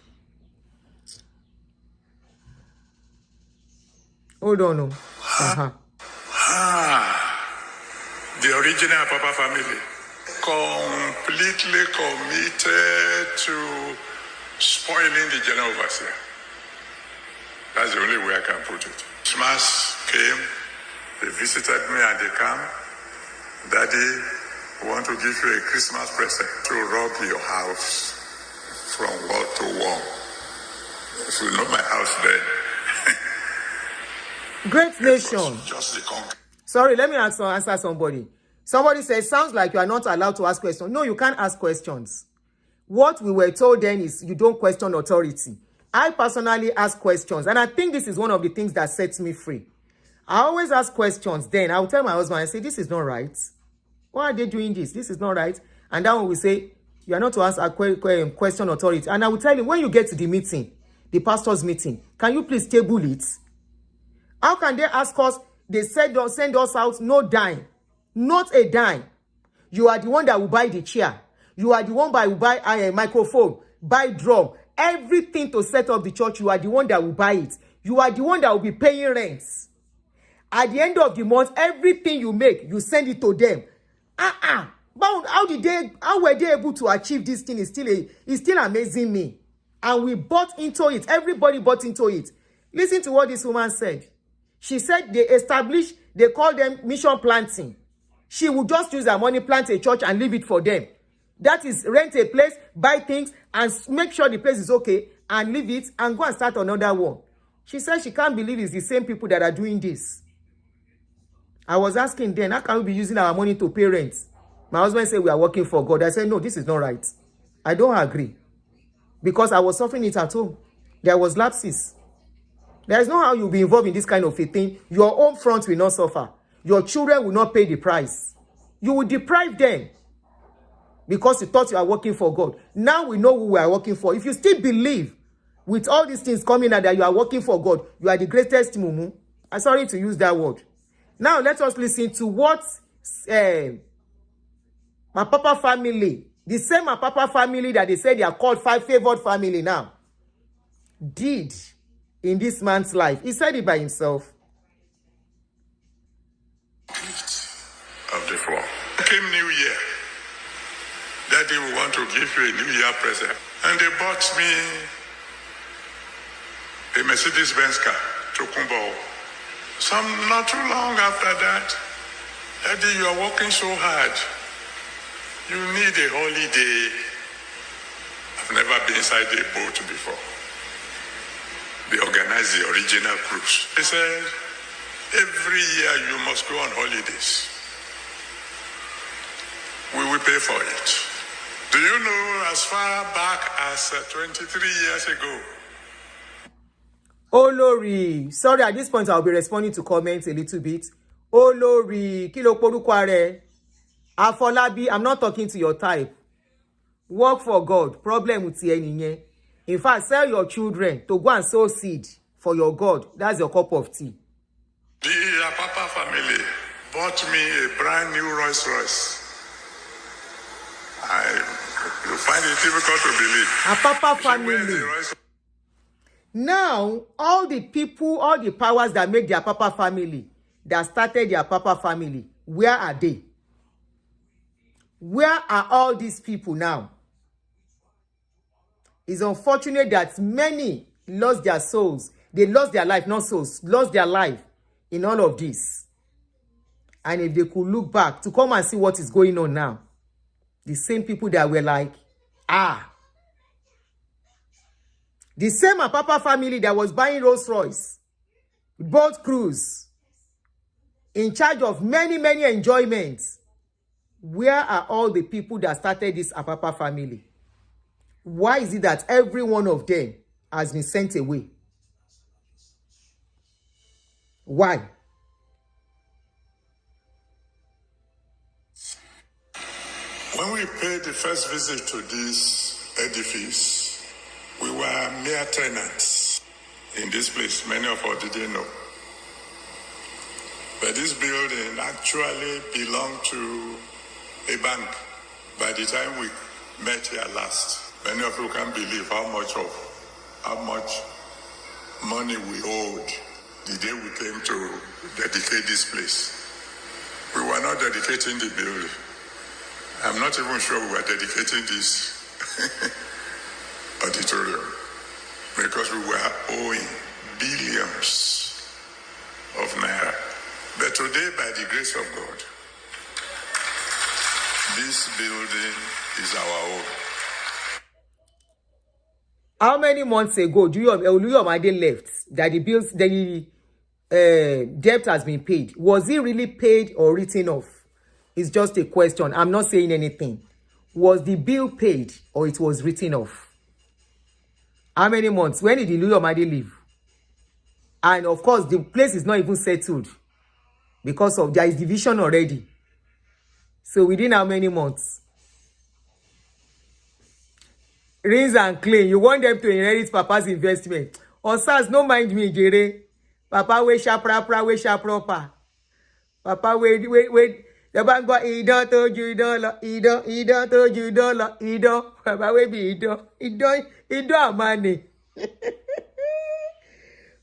Hold on. No. The original Papa family. Completely committed to spoiling the general overseer. That's the only way I can put it. Christmas came, they visited me at the camp. Daddy, we want to give you a Christmas present to rob your house from wall to wall. If you know my house then. Great nation. Just the conquer. Sorry, let me answer somebody. Somebody says, sounds like you are not allowed to ask questions. No, you can't ask questions. What we were told then is you don't question authority. I personally ask questions. And I think this is one of the things that sets me free. I always ask questions. Then I will tell my husband, I say, this is not right. Why are they doing this? This is not right. And then when we say, you are not to ask a question authority. And I will tell him, when you get to the meeting, the pastor's meeting, can you please table it? How can they ask us? They send us out, no dime. Not a dime. You are the one that will buy the chair. You are the one that will buy a microphone, buy drum, everything to set up the church. You are the one that will buy it. You are the one that will be paying rents. At the end of the month, everything you make, you send it to them. But how were they able to achieve this thing? It's still amazing me. And we bought into it. Everybody bought into it. Listen to what this woman said. She said they call them mission planting. She would just use her money, plant a church and leave it for them. That is, rent a place, buy things, and make sure the place is okay, and leave it, and go and start another one. She said she can't believe it's the same people that are doing this. I was asking then, how can we be using our money to pay rent? My husband said we are working for God. I said, no, this is not right. I don't agree. Because I was suffering it at home. There was lapses. There is no how you'll be involved in this kind of a thing. Your home front will not suffer. Your children will not pay the price. You will deprive them because you thought you are working for God. Now we know who we are working for. If you still believe with all these things coming out that you are working for God, you are the greatest mumu. I'm sorry to use that word. Now let us listen to what my Papa family, the same my Papa family that they said they are called 5 favored family now, did in this man's life. He said it by himself. Of the floor. Came New Year. That day we want to give you a New Year present. And they bought me a Mercedes-Benz car to Kumbo. Not too long after that, Daddy, you are working so hard. You need a holiday. I've never been inside a boat before. They organized the original cruise. They said, Every year you must go on holidays. We will pay for it. Do you know, as far back as 23 years ago? Olori, sorry, at this point I'll be responding to comments a little bit. Olori, kí ló porúkọ rẹ̀? Afolabi, I'm not talking to your type. Work for God. Problem with nìyẹn. In fact, sell your children to go and sow seed for your God. That's your cup of tea. The Apapa family bought me a brand new Rolls Royce. You find it difficult to believe. Apapa family. Now, all the people, all the powers that make the Apapa family, that started the Apapa family, where are they? Where are all these people now? It's unfortunate that many lost their souls. They lost their life, not souls, lost their life in all of this. And if they could look back to come and see what is going on now, the same people that were like, the same Apapa family that was buying Rolls Royce, boat cruise, in charge of many, many enjoyments. Where are all the people that started this Apapa family? Why is it that every one of them has been sent away? Why? When we paid the first visit to this edifice, we were mere tenants in this place. Many of us didn't know. But this building actually belonged to a bank by the time we met here last. Many of you can't believe how much money we owed the day we came to dedicate this place. We were not dedicating the building. I'm not even sure we were dedicating this auditorium because we were owing billions of naira. But today, by the grace of God, this building is our own. How many months ago do Iluyomade left that the bills, the debt has been paid? Was it really paid or written off? It's just a question. I'm not saying anything. Was the bill paid or it was written off? How many months? When did Iluyomade leave? And of course, the place is not even settled because of there is division already. So within how many months? Rinse and clean. You want them to inherit Papa's investment. On SARS, no mind me, Jere. Papa, we sharp proper. Papa, wait. The bank got Ido told you dollar. Ido told you dollar. Ido. Papa, we be Ido. Ido money.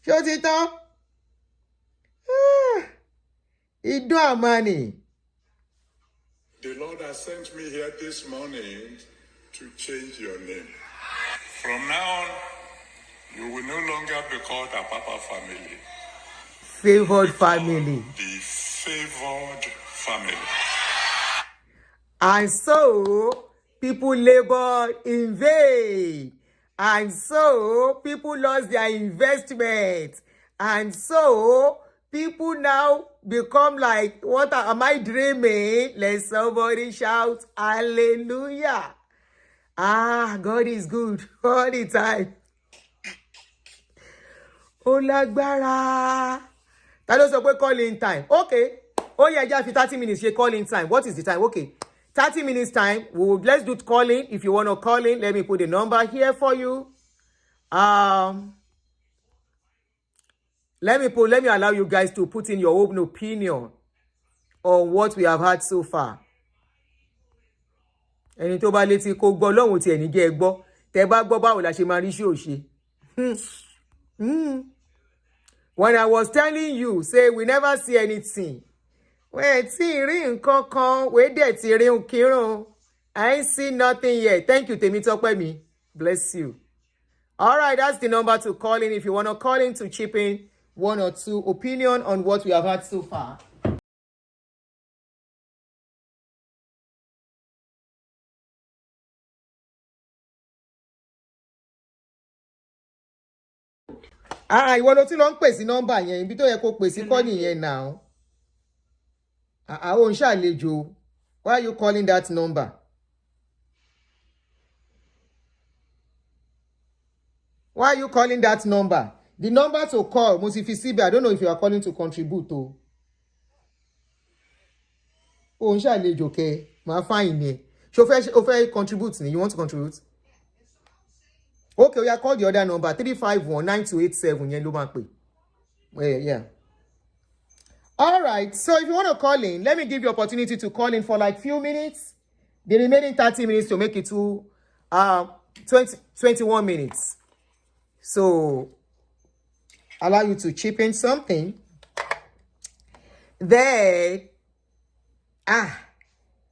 Shut it up. Ido money. The Lord has sent me here this morning to change your name. From now on, you will no longer be called a Papa family. Favored family. The favored family. And so, people labored in vain. And so, people lost their investment. And so, people now become like, what am I dreaming? Let somebody shout, hallelujah. God is good all the time. Ó lágbára. Ta ló sọ pé calling time? Okay. Oh yeah, just 30 minutes. She calling time. What is the time? Okay. 30 minutes time. Let's do calling. If you want to call in, let me put the number here for you. Let me allow you guys to put in your own opinion on what we have had so far. Ẹni tó bá létí kó gbọ́ lọ́hùn tí ẹni jẹ́ gbọ́. Tẹ́ bá gbọ́ báwo la ṣe máa rí ṣòṣe. When I was telling you, say we never see anything. Wait, see rí nǹkan kan, we dẹ̀ ti rí nkírun. I ain't see nothing yet. Thank you, Temitope. Bless you. All right, that's the number to call in if you want to call in to chip in one or two opinion on what we have had so far. Ìwọ ló ti lọ ń pè sí nọ́mbà yẹn, ibi tó yẹ kó pè sí kọ́ nìyẹn now. Ó ń ṣàlejò. Why are you calling that number? Why are you calling that number? The number to call, Musifisibe, I don't know if you are calling to contribute to. Ó ń ṣàlejò kẹ́, máa fine ni. Ṣó fẹ́ contribute ni? You want to contribute? Okay, we are call the other number 351-9287 yẹn ló máa pè. Yeah. All right. So if you want to call in, let me give you opportunity to call in for like few minutes. The remaining 30 minutes to make it to 21 minutes. So allow you to chip in something. Then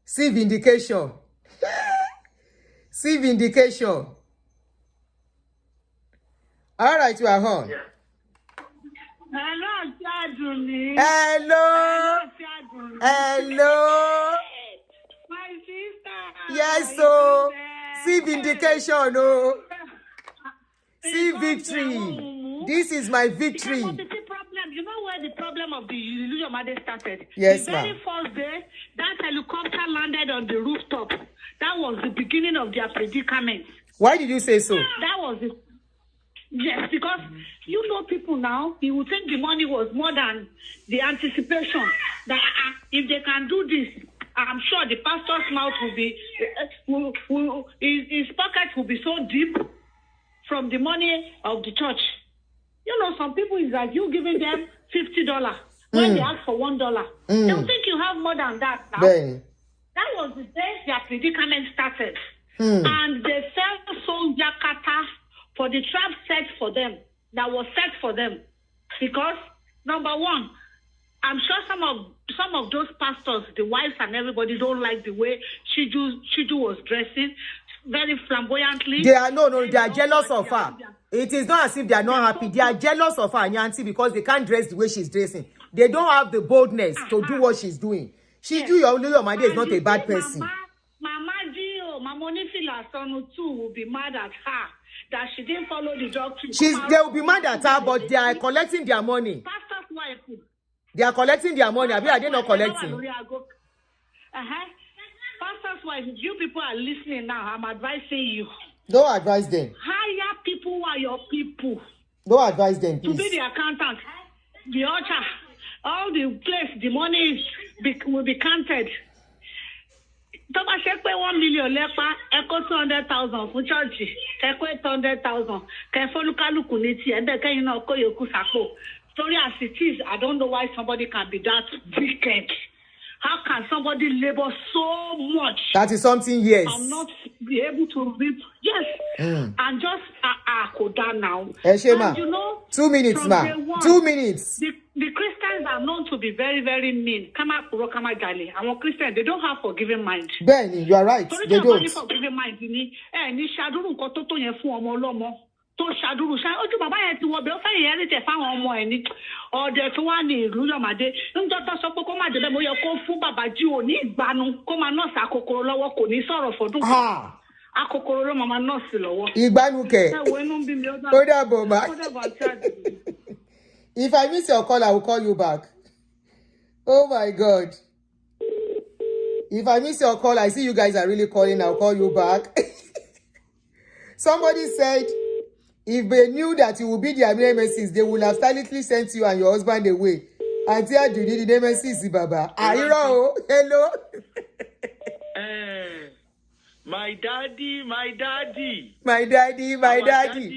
see vindication. See vindication. All right, you are on. Yeah. Hello, Chaduni. Hello. My sister. Yes, so see vindication, oh. See victory. This is my victory. You know where the problem of the Iluyomade started? Yes, the very first day, that helicopter landed on the rooftop. That was the beginning of their predicament. Why did you say so? That was it. Yes, because you know people now, you would think the money was more than the anticipation. That if they can do this, I'm sure the pastor's mouth will be, his pocket will be so deep from the money of the church. You know, some people is like you giving them $50 when they ask for $1. They'll think you have more than that now. That was the day their predicament started. And they fell so yakata for the trap set for them, that was set for them. Because, number one, I'm sure some of those pastors, the wives and everybody don't like the way Shiju was dressing, very flamboyantly. They are jealous of her. It is not as if they are not happy. They are jealous of her, Nyanti, because they can't dress the way she's dressing. They don't have the boldness to do what she's doing. Iluyomade is not a bad person. Mama Gio, Mama Nifila Sonu too will be mad at her that she didn't follow the doctrine. They will be mad at her, but they are collecting their money. Pastor's wife. They are collecting their money. Are they not collecting? Pastor's wife, you people are listening now. I'm advising you. Don't advise them. Hire people who are your people. Don't advise them, please. To be the accountant, the usher, all the place, the money will be counted. Tọ́ba ṣe pé 1 million lẹ́pa ẹ̀kọ́ 200,000 fún chọ́ọ̀chì ẹ̀kọ́ 800,000 kẹfọ́lùkálùkù ní tiẹ̀ ẹ̀dẹ̀ kẹ́yìn náà kó yòókù sápò. Sorry, as it is, I don't know why somebody can be that wicked. How can somebody labor so much? That is something, yes. And not be able to reap. Yes. And just go down now. And you know, 2 minutes, ma. 2 minutes. The Christians are known to be very, very mean. Kama Gali. Our Christians, they don't have forgiving mind. Benny, you are right. They don't. Forgiving mind. Ni shaduru nkoto to yen fún ọmọ ọlọ́mọ. To shaduru sha ojú bàbá yẹn ti wo be o fe inherit fáwọn ọmọ ẹ̀ ni. Ode tó wà ní Iluyomade. Njo to sọ pé kó má dé be mo yẹ kó fún bàbá jí o ní ìgbanu kó má nọ́ọ̀sì akokoro lọ́wọ́ kò ní sọ̀rọ̀ fọdún. Akokoro ló máa nọ́ọ̀sì lọ́wọ́. Ìgbanu kẹ̀. Ẹ wo inú bí mi ó dá. Ó dàbọ̀ ma. If I miss your call, I will call you back. Oh my God. If I miss your call, I see you guys are really calling, I'll call you back. Somebody said, if they knew that you would be their nemesis, they would have silently sent you and your husband away. Auntie Adudi, the nemesis, Baba. Hello. My daddy. My daddy.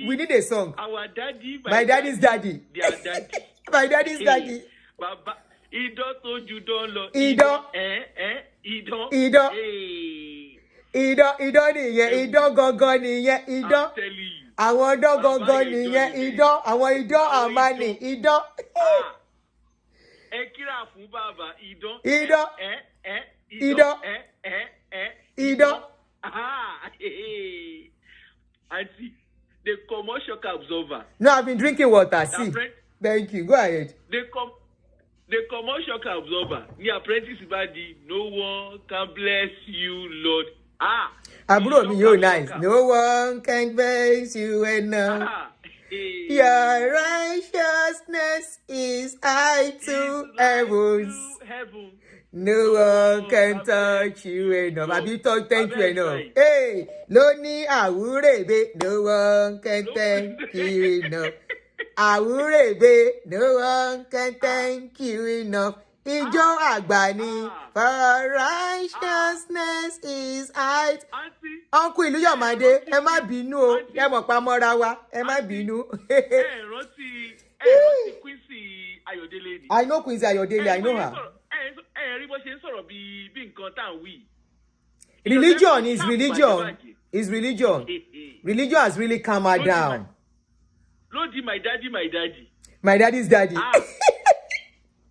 We need a song. Our daddy. My daddy's daddy. Their daddy. My daddy's daddy. Baba. Ido told you don't lo. Ido. Ido. Ido nìyẹn. Ido gangan nìyẹn. Ido. I'm telling you. Àwọn idán gangan nìyẹn. Ido. Àwọn idán àmàlì. Ido. Ẹ kíra fún bàbá. Ido. Ido. Ido. Auntie, the commercial absorber. No, I've been drinking water. See. Thank you. Go ahead. The commercial absorber. The apprentice body. No one can bless you, Lord. Àbúrò mi yóò nice. No one can bless you enough. Your righteousness is high to heavens. No one can touch you enough. Have you talked thank you enough? Hey, Loni Awurebe, no one can thank you enough. Awurebe, no one can thank you enough. Ijo Agbani, for righteousness is high. Uncle Iluyomade, ẹ má bínú o, ẹ mọ̀ pa mọ́ra wa, ẹ má bínú. rántí Quincy Ayodele ni. I know Quincy Ayodele, I know her. Rí bó ṣe ń sọ̀rọ̀ bí nǹkan tá à ń wí. Religion is religion. Is religion. Religion has really calmed her down. Lodi, my daddy. My daddy's daddy.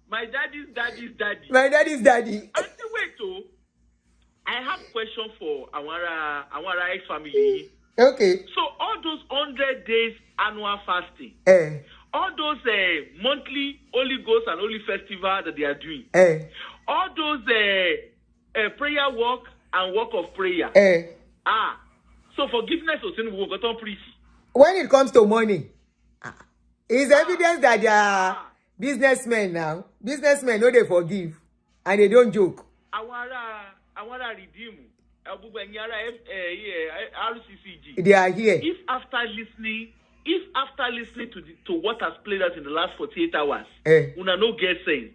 My daddy's daddy. My daddy's daddy. Auntie, wait, oh. I have a question for our family. Okay. So all those 100 days annual fasting, all those monthly Holy Ghost and Holy Festival that they are doing, all those prayer walk and walk of prayer. So forgiveness of sin will go on priest. When it comes to money, it's evidence that they are businessmen now. Businessmen know they forgive and they don't joke. I want to redeem. RCCG. They are here. If after listening to what has played out in the last 48 hours, una no get sense.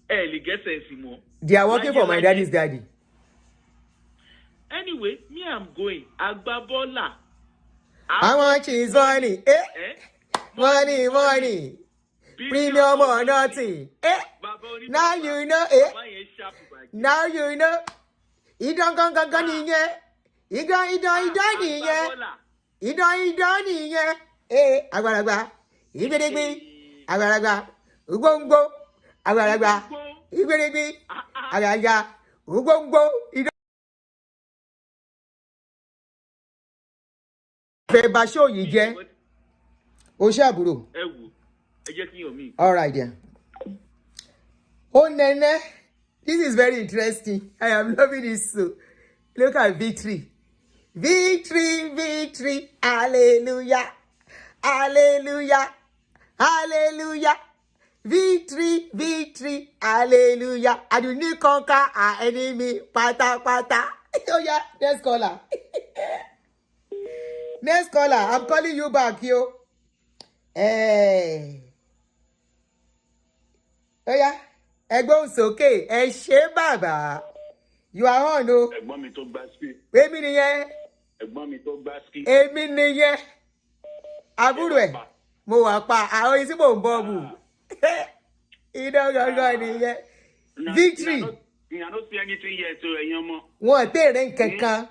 Get sense more. They are working for my daddy's daddy. Anyway, me I'm going. Agbabola. How much is money? Money. Premium or nothing. Now you know. Now you know. Idon niye. Agbaragba. Igberegbe. Agbaragba. Ugbongbo. Agbaragba. Igberegbe. Agbaragba. Ugbongbo. Fẹ́ bá show yìí jẹ́. O ṣe àbúrò. All right then. Oh Nene, this is very interesting. I am loving this so. Look at victory. Victory. Hallelujah. Victory. Hallelujah. And you need conquer our enemy. Pata. Oh yeah, next caller. Next caller, I'm calling you back, yo. Hey. Oh yeah. Ẹgbọ́n sókè, ẹ ṣé bàbá. You are on, o. Ẹ̀gbọ́n mi tó gbá ski. Èmi nìyẹn. Ẹ̀gbọ́n mi tó gbá ski. Èmi nìyẹn. Àbúrò ẹ̀. Mo wà pa àwọn tí mò ń bọ̀ bù. Iná gangan nìyẹn. Victory. I don't see anything here to ẹ̀yin ọmọ. Wọ́n tèrè nkankan.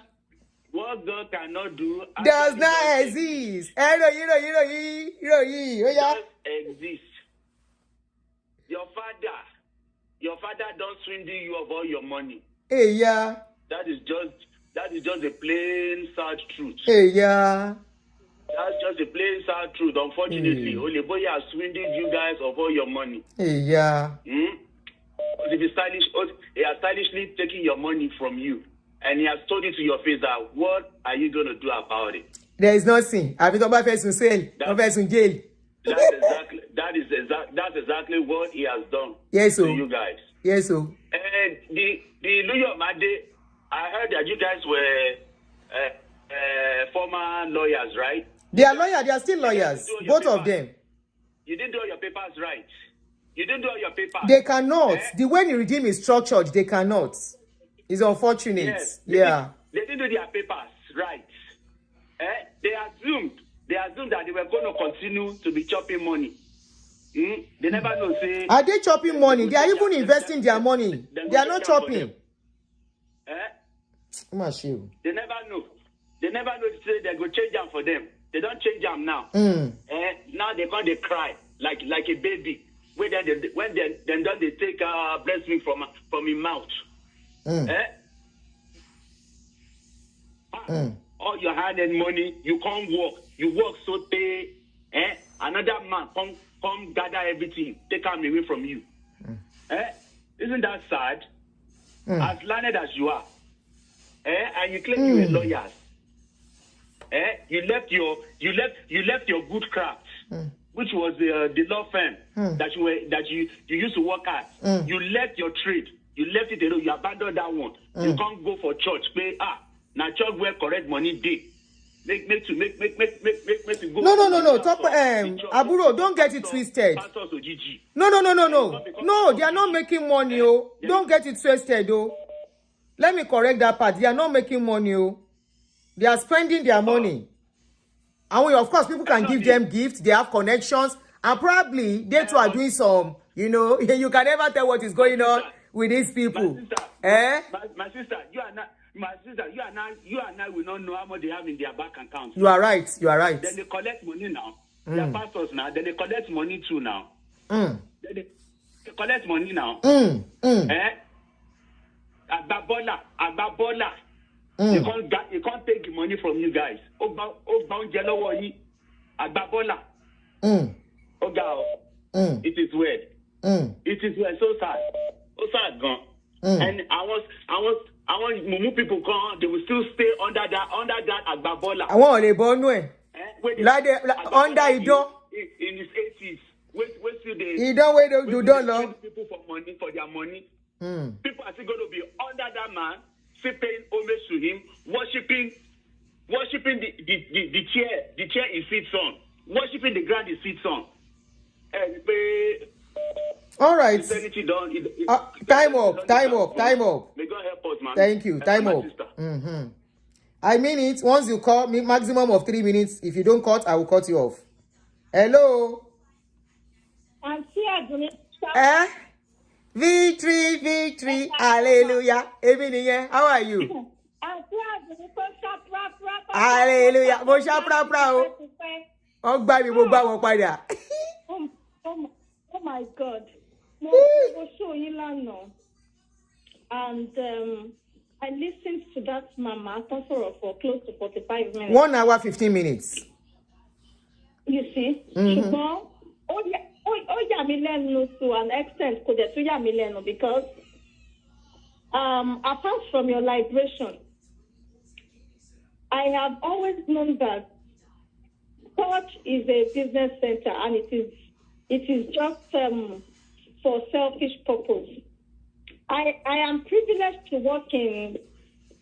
What God cannot do does not exist. Ìròyìn. Ó yá. Does exist. Your father don't swindle you of all your money. Yeah. That is just a plain sad truth. Yeah. That's just a plain sad truth. Unfortunately, Adeboye has swindled you guys of all your money. Yeah. If he has stylishly taken your money from you, and he has told you to your face that what are you going to do about it? There is nothing. Àbí tó bá fẹ́ sùn sẹ́ẹ̀lì, tó fẹ́ sùn jail. That's exactly what he has done to you guys. Yes, so. And the Iluyomade, I heard that you guys were former lawyers, right? They are lawyers. They are still lawyers. Both of them. You didn't do all your papers right. You didn't do all your papers. They cannot. The way the regime is structured, they cannot. It's unfortunate. Yes, they didn't do their papers right. They assumed that they were going to continue to be chopping money. They never know. Say, are they chopping money? They are even investing their money. They are not chopping. They never know. They never know to say they go change them for them. They don't change them now. Now they cry like a baby. When they take breast milk from his mouth. All your hard earned money, you can't work. You work so pay. Another man come gather everything, take them away from you. Isn't that sad? As learned as you are, and you claim you are lawyers. You left your good craft, which was the law firm that you used to work at. You left your trade. You left it alone. You abandoned that one. You can't go for church. Pay now church where correct money day. Make to go. No. Top Aburo, don't get it twisted. No. No, they are not making money. Oh, don't get it twisted. Oh, let me correct that part. They are not making money. Oh, they are spending their money. And of course, people can give them gifts. They have connections, and probably they too are doing some. You know, you can never tell what is going on with these people. My sister, you are not. My sister, you are now will not know how much they have in their bank account. You are right. Then they collect money now. They are pastors now. Then they collect money too now. Then they collect money now. Agbabola. You can't take the money from you guys. Agbabola. It is weird. It is weird. So sad. So sad gone. And I want Mumu people come. They will still stay under that Agbabola. I want to born way. Under Ido. In his 80s. Wait till they. Ido wait do don't know. People for their money. People are still going to be under that man, still paying homage to him, worshiping the chair he sits on, worshiping the ground he sits on. All right. Time up. May God help us, man. Thank you. Time up. I mean it. Once you call me, maximum of 3 minutes. If you don't cut, I will cut you off. Hello. Victory, hallelujah. Evening, how are you? Hallelujah. Mo sha pra o. O gba mi mo gba won padà. Oh my God. And I listened to that mama for close to 45 minutes. 1 hour, 15 minutes. You see? To an extent, because apart from your liberation, I have always known that church is a business center, and it is just for selfish purpose. I am privileged to work in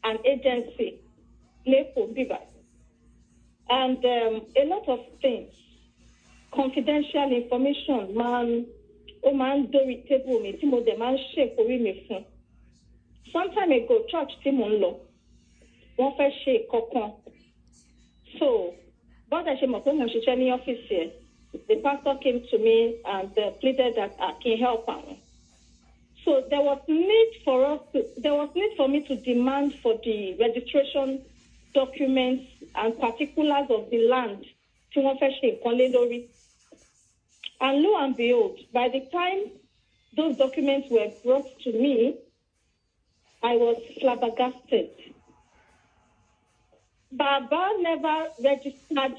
an agency, and a lot of things, confidential information, man do it table me, Timo the man shake for me. Some time ago, church Timon law, one first shake kokon. So, but I should office here. The pastor came to me and pleaded that I can help him. So there was need for me to demand for the registration documents and particulars of the land. And lo and behold, by the time those documents were brought to me, I was flabbergasted. Baba never registered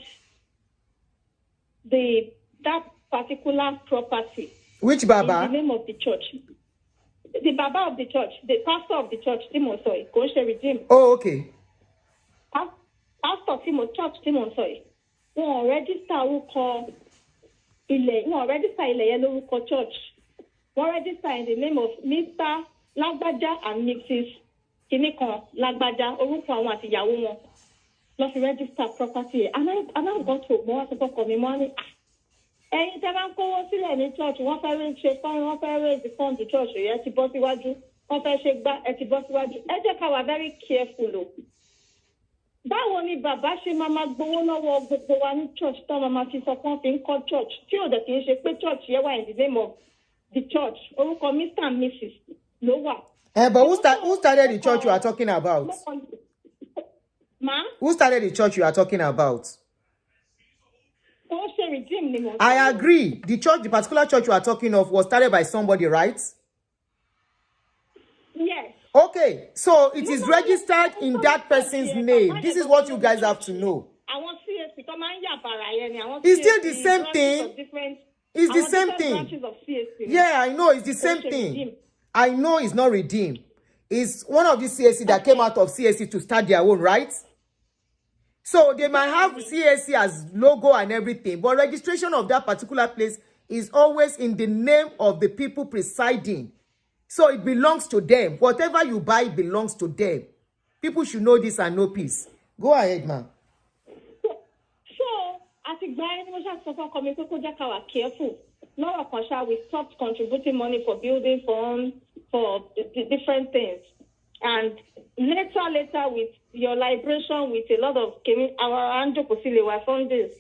that particular property. Which Baba? In the name of the church. The Baba of the church, the pastor of the church, Timon Soy, go share with him. Oh, okay. Pastor Timon Soy. Wọ́n register orúkọ ilẹ̀, wọ́n register ilẹ̀ yẹn lórúkọ church. Wọ́n register in the name of Mr. Lagbaja and Mrs. Kinikan Lagbaja, orúkọ àwọn àti ìyàwó wọn. Lọ fi register property. And I got to more support for money. Ẹ̀yin tẹ́ bá ń kówó sílẹ̀ ní church, wọ́n fẹ́ ṣe fún wọn fẹ́ raise the fund the church yẹn ti bọ́ síwájú. Wọ́n fẹ́ ṣe gbá ẹ ti bọ́ síwájú. Ẹ jẹ́ ká wà very careful o. Báwo ni bàbá ṣe máa gbowó lọ́wọ́ gbogbo wa ní church tán máa fi sọ pé wọ́n fi ń kọ́ church tí ò dẹ̀ kì í ṣe pé church yẹn wà in the name of the church. Orúkọ Mr. and Mrs. ló wà. But who started the church you are talking about? Ma? Who started the church you are talking about? Redeem, I agree. The particular church you are talking of was started by somebody, right? Yes. Okay, so it is registered in that person's name. This is what you guys have to know. It's still the same thing. It's the same thing. Yeah, I know it's the same thing. I know it's not redeemed. It's one of the CSC that came out of CSC to start their own, right? So they might have CAC as logo and everything, but registration of that particular place is always in the name of the people presiding. So it belongs to them. Whatever you buy belongs to them. People should know this and know peace. Go ahead, ma. So as a guy, careful. Now, we stopped contributing money for building funds, for different things. And later, with your liberation, with a lot of our Anjo from this,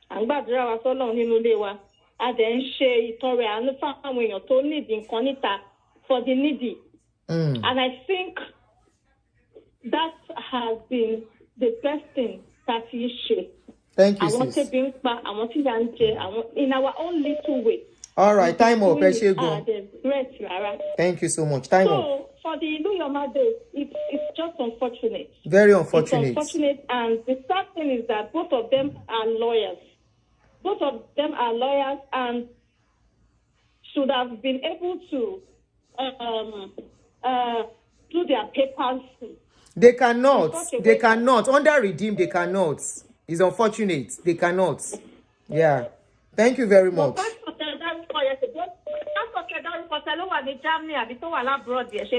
and Badra was all on Hinulewa, and then she Tori and the family to need in Conita for the needy. And I think that has been the best thing that he should. Thank you, I want to bring back, I want to in our own little way. All right, time up. Great, thank you so much. Time up. So, for the Iluyomade, it's just unfortunate. Very unfortunate. It's unfortunate, and the sad thing is that both of them are lawyers. Both of them are lawyers and should have been able to do their papers. They cannot. They cannot. Under redeem, they cannot. It's unfortunate. They cannot. Yeah. Thank you very much.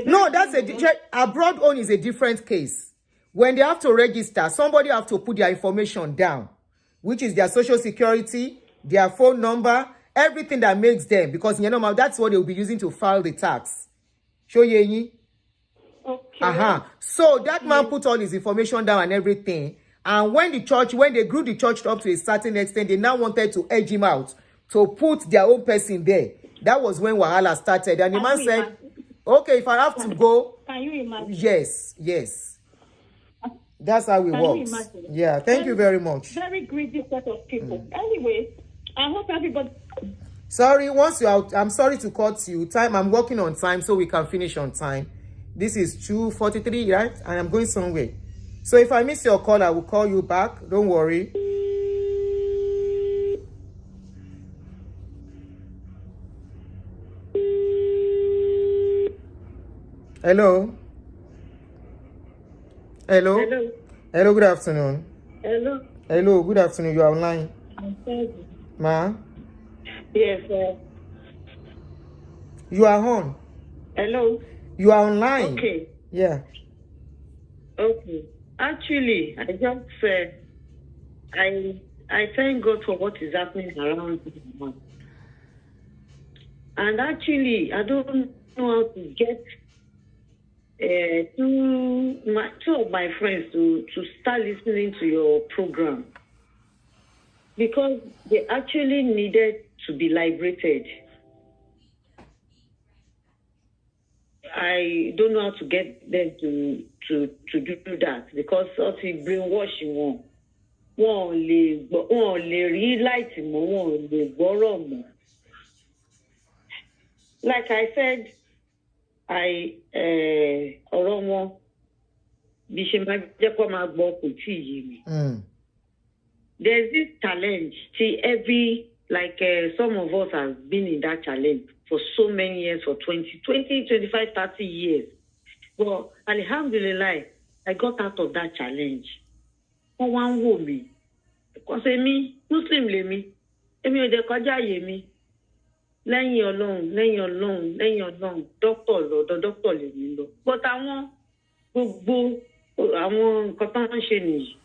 No, that's abroad own is a different case. When they have to register, somebody have to put their information down, which is their social security, their phone number, everything that makes them, because you know that's what they will be using to file the tax. Show ye. Okay. So that man put all his information down and everything. And when they grew the church up to a certain extent, they now wanted to edge him out to put their own person there. That was when Wahala started. And the man said, okay, if I have to go. Can you imagine? Yes. That's how it works. Yeah, thank you very much. Very greedy set of people. Anyway, I hope everybody. Sorry, once you're out, I'm sorry to cut you. I'm working on time so we can finish on time. This is 2:43, right? And I'm going somewhere. So if I miss your call, I will call you back. Don't worry. Hello. Good afternoon. Hello, good afternoon. You are online. Ma? Yes, sir. You are on. Hello. You are online. Okay. Yeah. Okay. Actually, I just said I thank God for what is happening around me. And actually, I don't know how to get two of my friends to start listening to your program, because they actually needed to be liberated. I don't know how to get them to do that, because of the brainwashing won't read light more, won't borrow more. Like I said, Oromo there's this challenge. See, some of us have been in that challenge for so many years, for 20, 25, 30 years. But alhamdulillah, I got out of that challenge. One woman, because me, Muslim me, de koja me. Lẹ́yìn Ọlọ́run, doctor lè mí lọ. But àwọn gbogbo àwọn nǹkan tó ń ṣe nìyí.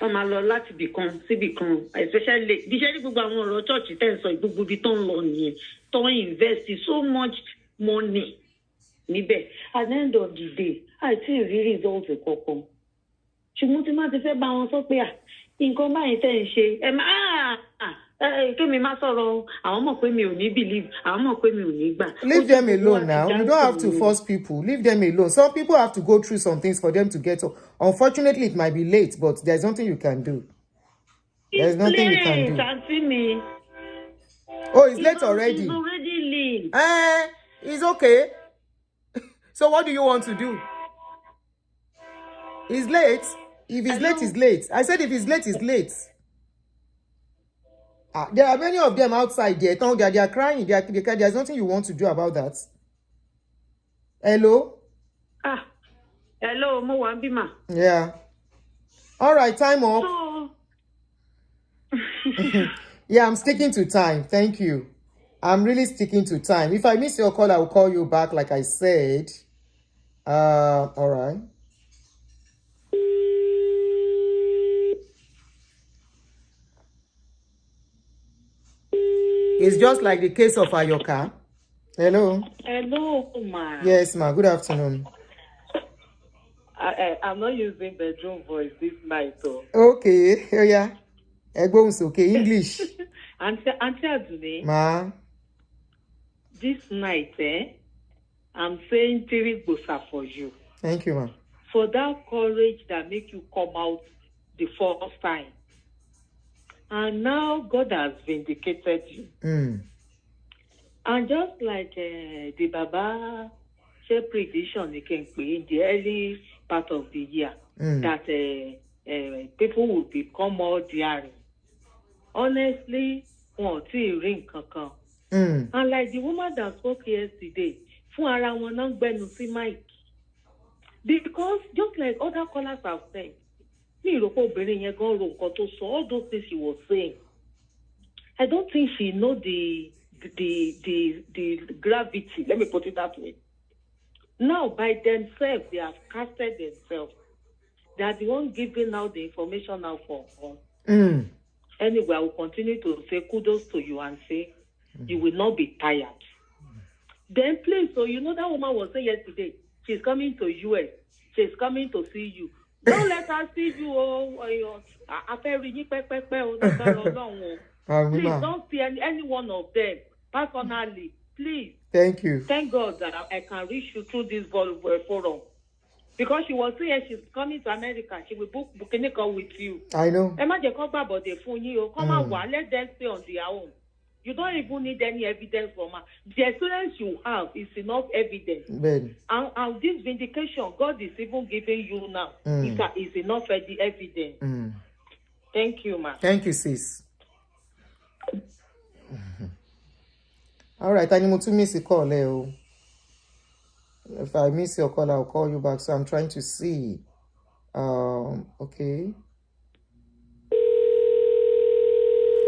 Wọ́n máa lọ láti ibìkan síbìkan, especially bí ṣe ní gbogbo àwọn ọ̀rọ̀ church tẹ́ ń sọ gbogbo ibi tó ń lọ nìyẹn, tó ń invest so much money níbẹ̀. At the end of the day, àìtí rí result kankan. Ṣùgbọ́n tí má ti fẹ́ bá wọn sọ pé nǹkan báyìí tẹ́ ń ṣe, ẹ máa leave them alone now. You don't have to force people. Leave them alone. Some people have to go through some things for them to get up. Unfortunately, it might be late, but there's nothing you can do. There's nothing you can do. Oh, it's late already. It's already late. It's okay. So what do you want to do? It's late. If it's late, it's late. I said if it's late, it's late. There are many of them outside there. They are crying. There's nothing you want to do about that. Hello? Hello, Mo Wambima. Yeah. All right, time up. So, yeah, I'm sticking to time. Thank you. I'm really sticking to time. If I miss your call, I will call you back, like I said. All right. It's just like the case of Ayoka. Hello. hello, ma. Yes, ma. Good afternoon. I'm not using bedroom voice this night, though. Okay. Oh, yeah. Okay. English. Auntie Adune, Ma. this night, I'm saying three bosa for you. Thank you, ma. For that courage that make you come out the first time. And now God has vindicated you. And just like the Baba said prediction in the early part of the year, that people will become more daring. Honestly, ring kankan. And like the woman that spoke yesterday, because just like other callers have said, all those things she was saying, I don't think she know the gravity. Let me put it that way. Now, by themselves, they have casted themselves. They are the one giving out the information now for us. Anyway, I will continue to say kudos to you and say you will not be tired. Then please, so you know that woman was saying yesterday, she's coming to US. She's coming to see you. Don't let her see you. Please don't see any one of them personally. Please. Thank you. Thank God that I can reach you through this forum. Because she was saying she's coming to America. She will book a call with you. I know. Come on, let them stay on their own. You don't even need any evidence from her. The experience you have is enough evidence. And this vindication God is even giving you now is enough evidence. Thank you, ma. Thank you, sis. All right, I need to miss a call, Leo. If I miss your call, I'll call you back. So I'm trying to see. Okay.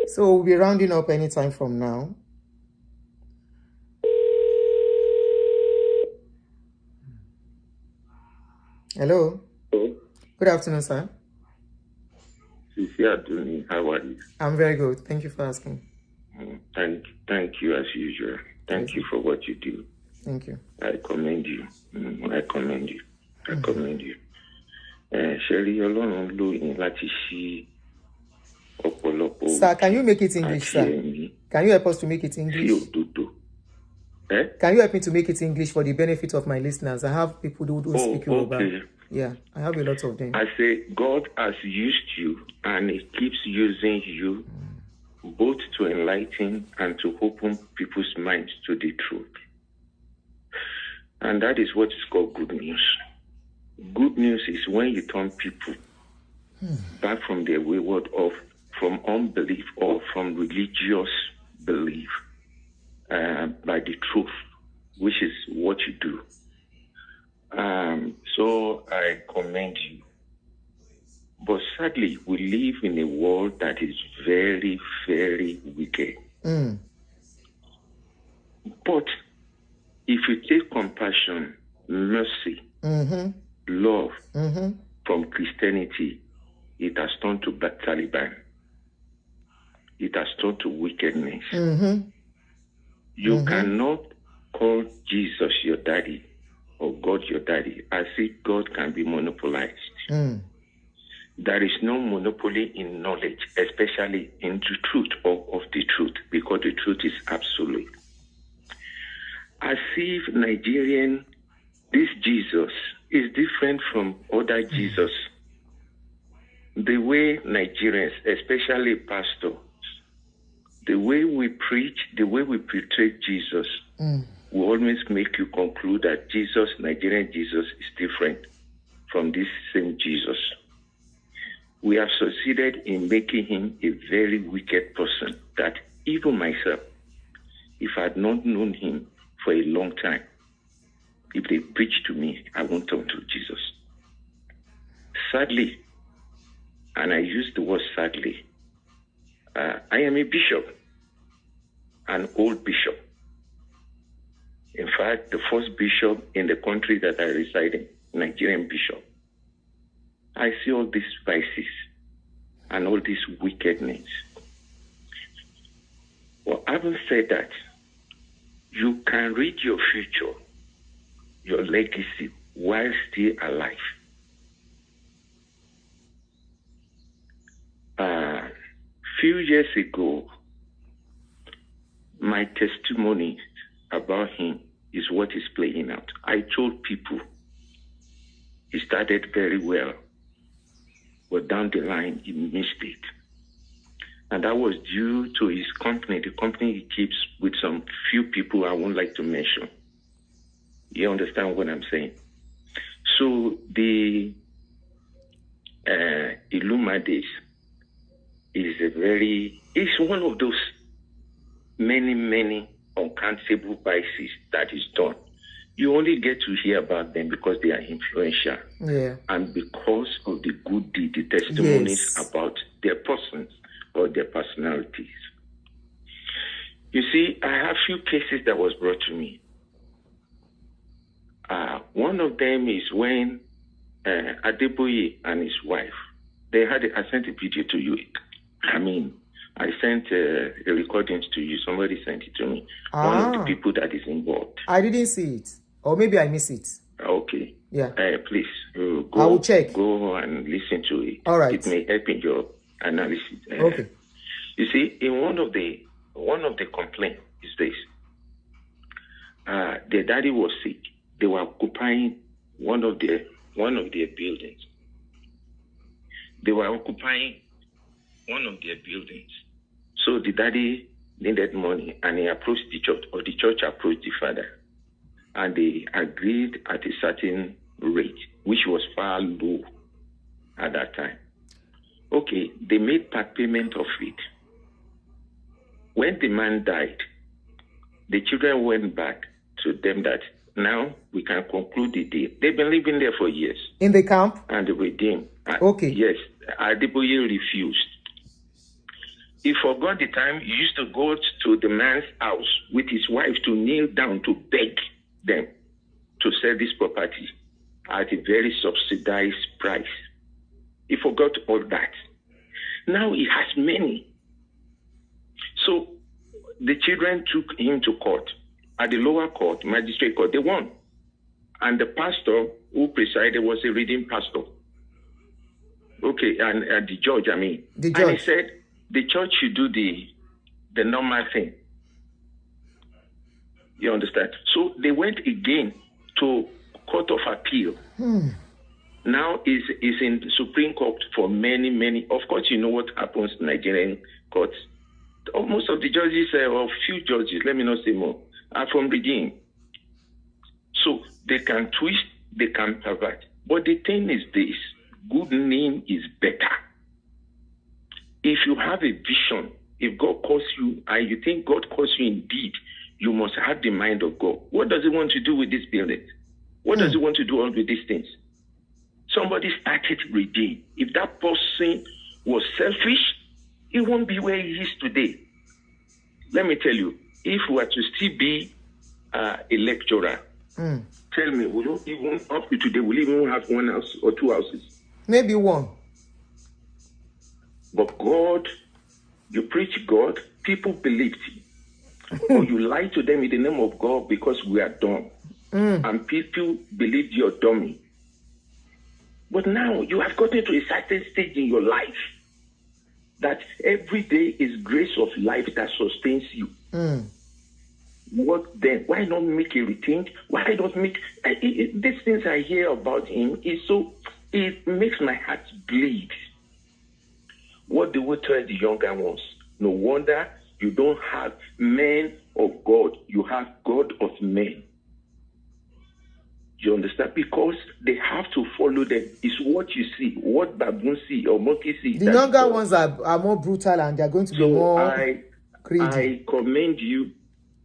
So we'll be rounding up anytime from now. Hello. Hello. Good afternoon, sir. Quincy Ayodele, how are you? I'm very good. Thank you for asking. Thank you as usual. Thank you for what you do. Thank you. I commend you. I commend you. I commend you. Sherry, Ọlọ́run ló yín láti ṣí ọ̀pọ̀lọpọ̀. Sir, can you make it English, sir? Can you help us to make it English? Can you help me to make it English for the benefit of my listeners? I have people who don't speak Yoruba. Okay. Yeah, I have a lot of them. I say God has used you and He keeps using you both to enlighten and to open people's minds to the truth. And that is what is called good news. Good news is when you turn people back from their wayward from unbelief or from religious belief by the truth, which is what you do. So I commend you. But sadly, we live in a world that is very, very wicked. But if you take compassion, mercy, love from Christianity, it has turned to Taliban. It has turned to wickedness. You cannot call Jesus your daddy or God your daddy as if God can be monopolized. There is no monopoly in knowledge, especially in the truth or of the truth, because the truth is absolute. As if this Jesus is different from other Jesus. The way Nigerians, especially pastors, the way we preach, the way we portray Jesus, will always make you conclude that Nigerian Jesus is different from this same Jesus. We have succeeded in making him a very wicked person that even myself, if I had not known him for a long time, if they preach to me, I won't turn to Jesus. Sadly, and I use the word sadly, I am a bishop, an old bishop. In fact, the first bishop in the country that I reside in, Nigerian bishop. I see all these vices and all this wickedness. Well, having said that, you can read your future, your legacy, while still alive. Few years ago, my testimony about him is what is playing out. I told people he started very well, but down the line he missed it. And that was due to his company, the company he keeps with some few people I won't like to mention. You understand what I'm saying? So the Iluyomades it's one of those many uncountable vices that is done. You only get to hear about them because they are influential. Yeah. And because of the good deed, the testimonies about their persons or their personalities. You see, I have few cases that was brought to me. One of them is when Adeboye and his wife, I sent a video to you. I sent a recordings to you. Somebody sent it to me. One of the people that is involved. I didn't see it. Or maybe I missed it. Okay. Yeah. Please, go. I will check. Go and listen to it. All right. It may help in your analysis. Okay. You see, in one of the complaints is this. Their daddy was sick. They were occupying one of their buildings. So the daddy needed money, and he approached the church, or the church approached the father, and they agreed at a certain rate, which was far low at that time. Okay, they made part payment of it. When the man died, the children went back to them that now we can conclude the deal. They've been living there for years. In the camp? And they redeemed. Okay. Yes, Adeboye refused. He forgot the time he used to go to the man's house with his wife to kneel down to beg them to sell this property at a very subsidized price. He forgot all that. Now he has many. So the children took him to court. At the lower court, magistrate court, they won. And the pastor who presided was a reading pastor. Okay, and the judge, The judge. And he said the church should do the normal thing. You understand? So they went again to Court of Appeal. Now is in the Supreme Court for many. Of course, you know what happens in Nigerian courts. Most of the judges, or few judges, let me not say more, are from Redeem. So they can twist, they can pervert. But the thing is this, good name is better. If you have a vision, if God calls you, and you think God calls you indeed, you must have the mind of God. What does he want to do with this building? What does he want to do all with these things? Somebody started Redeem. If that person was selfish, he won't be where he is today. Let me tell you, if we were to still be a lecturer, tell me, we don't even, up to today, we'll even have one house or two houses. Maybe one. But God, you preach God, people believed you. Or you lie to them in the name of God because we are dumb. And people believe you're dummy. But now you have gotten to a certain stage in your life that every day is grace of life that sustains you. What then? Why not make a rethink? Why not make these things I hear about him it makes my heart bleed. What do we tell the younger ones? No wonder you don't have men of God, you have God of men. You understand? Because they have to follow them. It's what you see, what baboons see or monkeys see. The younger ones are more brutal and they're going to be more greedy. I commend you.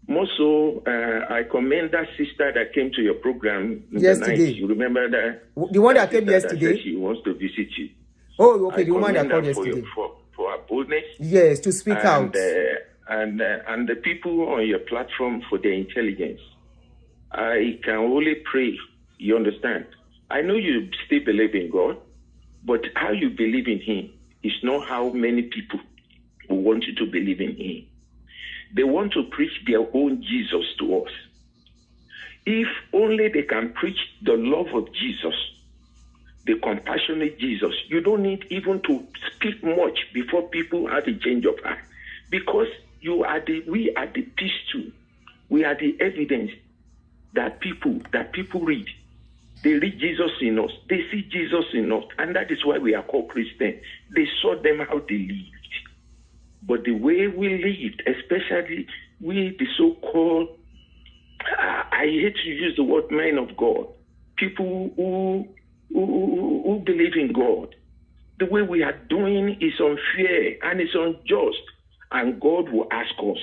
More so, I commend that sister that came to your program yesterday. You remember that? The one that came yesterday? That she wants to visit you. Oh, okay, the woman that called yesterday. For her boldness. Yes, to speak out. And the people on your platform for their intelligence. I can only pray, you understand. I know you still believe in God, but how you believe in Him is not how many people who want you to believe in Him. They want to preach their own Jesus to us. If only they can preach the love of Jesus, the compassionate Jesus, you don't need even to speak much before people have a change of heart. Because we are the piece too. We are the evidence that people read. They read Jesus in us. They see Jesus in us. And that is why we are called Christians. They saw them how they lived. But the way we lived, especially we, the so-called, I hate to use the word men of God, people who believe in God, the way we are doing is unfair and it's unjust. And God will ask us.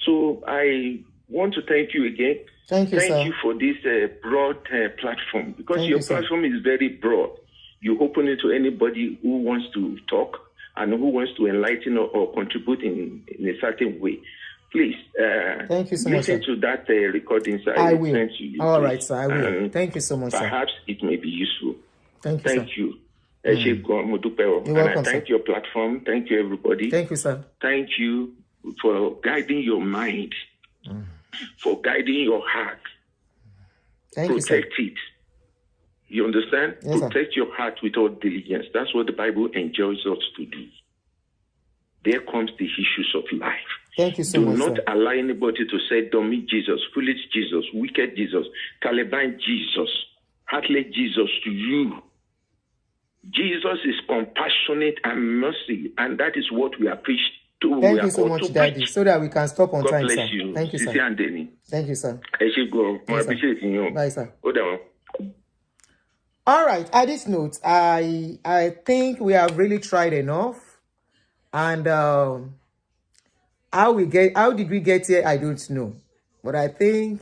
So I want to thank you again. Thank you for this broad platform, because your platform is very broad. You open it to anybody who wants to talk and who wants to enlighten or contribute in a certain way. Please, thank you so much, listen to that recording. Sir. I will. Thank you. All right, sir. I will. Thank you so much, perhaps it may be useful. Thank you, Thank you. You're welcome, thank your platform. Thank you, everybody. Thank you, sir. Thank you for guiding your mind, for guiding your heart. Protect it. You understand? Yes, protect your heart with all diligence. That's what the Bible enjoins us to do. There comes the issues of life. Thank you so much. Do not allow anybody to say dummy Jesus, foolish Jesus, wicked Jesus, Taliban Jesus, heartless Jesus to you. Jesus is compassionate and mercy, and that is what we are preached to. Thank you so much, Daddy, so that we can stop on God time, bless sir. you. Thank you, sir. Thank you, sir. Bye, sir. All right. At this note, I think we have really tried enough, and how did we get here? I don't know, but I think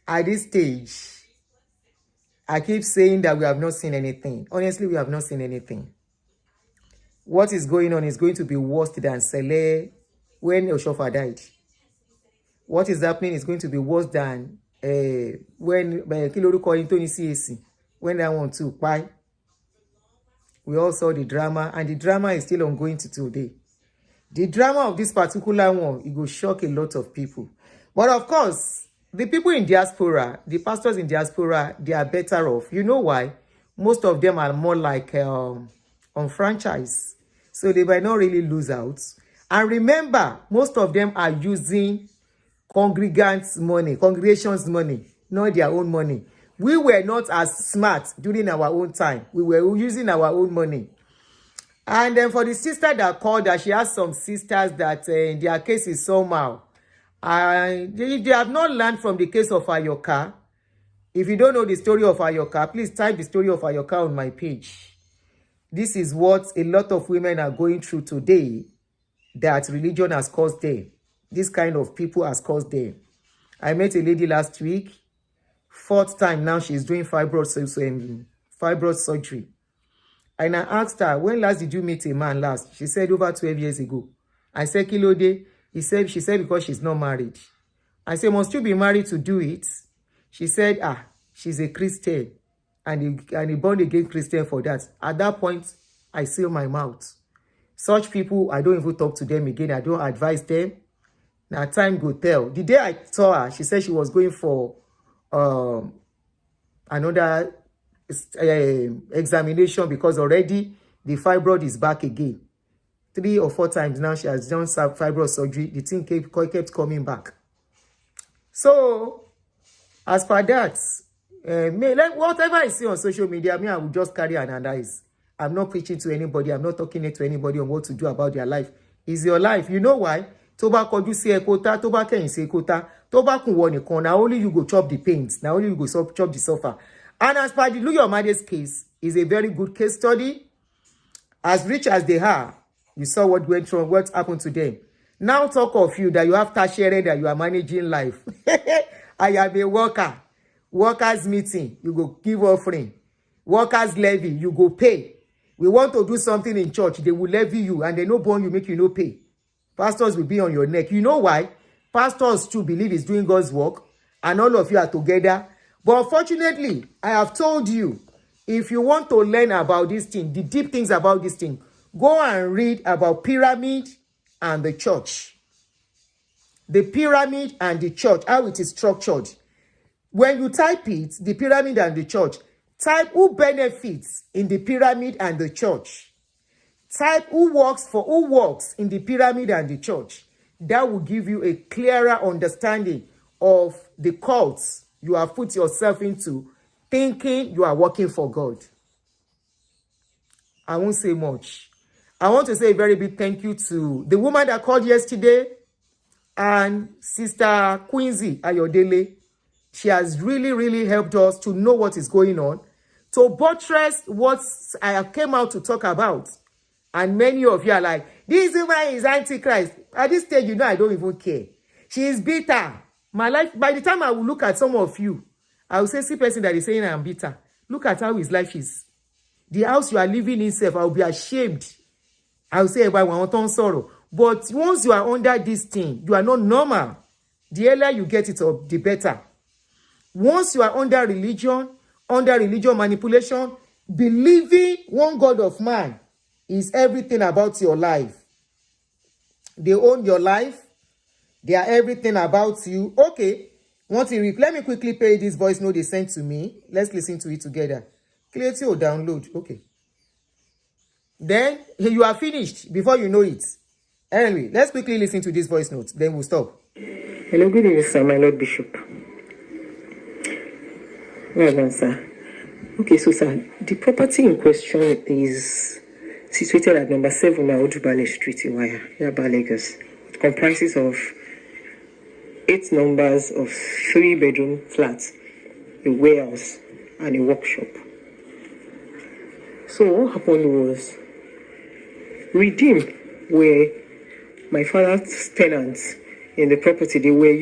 at this stage, I keep saying that we have not seen anything. Honestly, we have not seen anything. What is going on is going to be worse than Sele when Oshofa died. What is happening is going to be worse than when Kiloruko Intoni CAC, when that one too. Why? We all saw the drama, and the drama is still ongoing to today. The drama of this particular one, it will shock a lot of people. But of course, the people in diaspora, the pastors in diaspora, they are better off. You know why? Most of them are more like on franchise. So they might not really lose out. And remember, most of them are using congregations' money, not their own money. We were not as smart during our own time. We were using our own money. And then for the sister that called her, she has some sisters that their case is somehow. If they have not learned from the case of Ayoka, if you don't know the story of Ayoka, please type the story of Ayoka on my page. This is what a lot of women are going through today, that religion has caused them. This kind of people has caused them. I met a lady last week, 4th time now she's doing fibroid surgery. And I asked her, when last did you meet a man last? She said over 12 years ago. I said, Kilode? She said because she's not married. I said, must you be married to do it? She said, she's a Christian. And a born-again Christian for that. At that point, I seal my mouth. Such people, I don't even talk to them again. I don't advise them. Now time go tell. The day I saw her, she said she was going for another examination because already the fibroid is back again. 3 or 4 times now she has done fibroid surgery. The thing kept coming back. So, as for that, like whatever I see on social media, I will just carry and analyze. I'm not preaching to anybody. I'm not talking to anybody on what to do about their life. It's your life. You know why? Toba koju se ekota, toba ken se ekota, toba kun woni kon. Now only you go chop the pains. Now only you go chop the suffer. And as per the Iluyomades case, is a very good case study. As rich as they are, you saw what went wrong, what happened to them. Now talk of you that you have tertiary, that you are managing life. I am a worker. Workers meeting, you go give offering. Workers levy, you go pay. We want to do something in church. They will levy you and they no born you, make you no pay. Pastors will be on your neck. You know why? Pastors too believe it's doing God's work and all of you are together. But unfortunately, I have told you, if you want to learn about this thing, the deep things about this thing, go and read about pyramid and the church. The pyramid and the church, how it is structured. When you type it, the pyramid and the church, type who benefits in the pyramid and the church. Type who works in the pyramid and the church. That will give you a clearer understanding of the cults you have put yourself into, thinking you are working for God. I won't say much. I want to say a very big thank you to the woman that called yesterday and Sister Quincy Ayodele. She has really, really helped us to know what is going on, to buttress what I came out to talk about. And many of you are like, this woman is Antichrist. At this stage, you know, I don't even care. She is bitter. My life, by the time I will look at some of you, I will say, see person that is saying I am bitter. Look at how his life is. The house you are living in self, I will be ashamed. I will say, everyone want on sorrow. But once you are under this thing, you are not normal. The earlier you get it up, the better. Once you are under religion manipulation, believing one God of man is everything about your life. They own your life. They are everything about you. Okay. Let me quickly play this voice note they sent to me. Let's listen to it together. Clarity or download. Okay. Then you are finished before you know it. Anyway, let's quickly listen to this voice note. Then we'll stop. Hello, good evening, sir, my Lord Bishop. Well done, sir. Okay, so sir, the property in question is situated at number 7 Aodubale Street, Iwaya, Yaba, Lagos. It comprises of 8 numbers of 3-bedroom flats, a warehouse, and a workshop. So what happened was, Redeem, where my father's tenants in the property, they were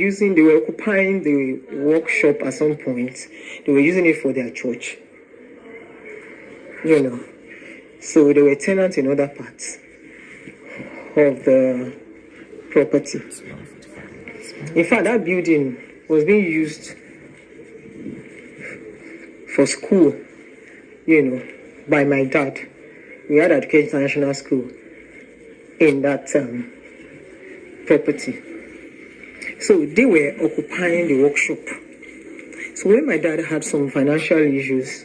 occupying the workshop at some point. They were using it for their church. You know. So they were tenants in other parts of the property. In fact, that building was being used for school, you know, by my dad. We had Adeboye International School in that property. So they were occupying the workshop. So when my dad had some financial issues,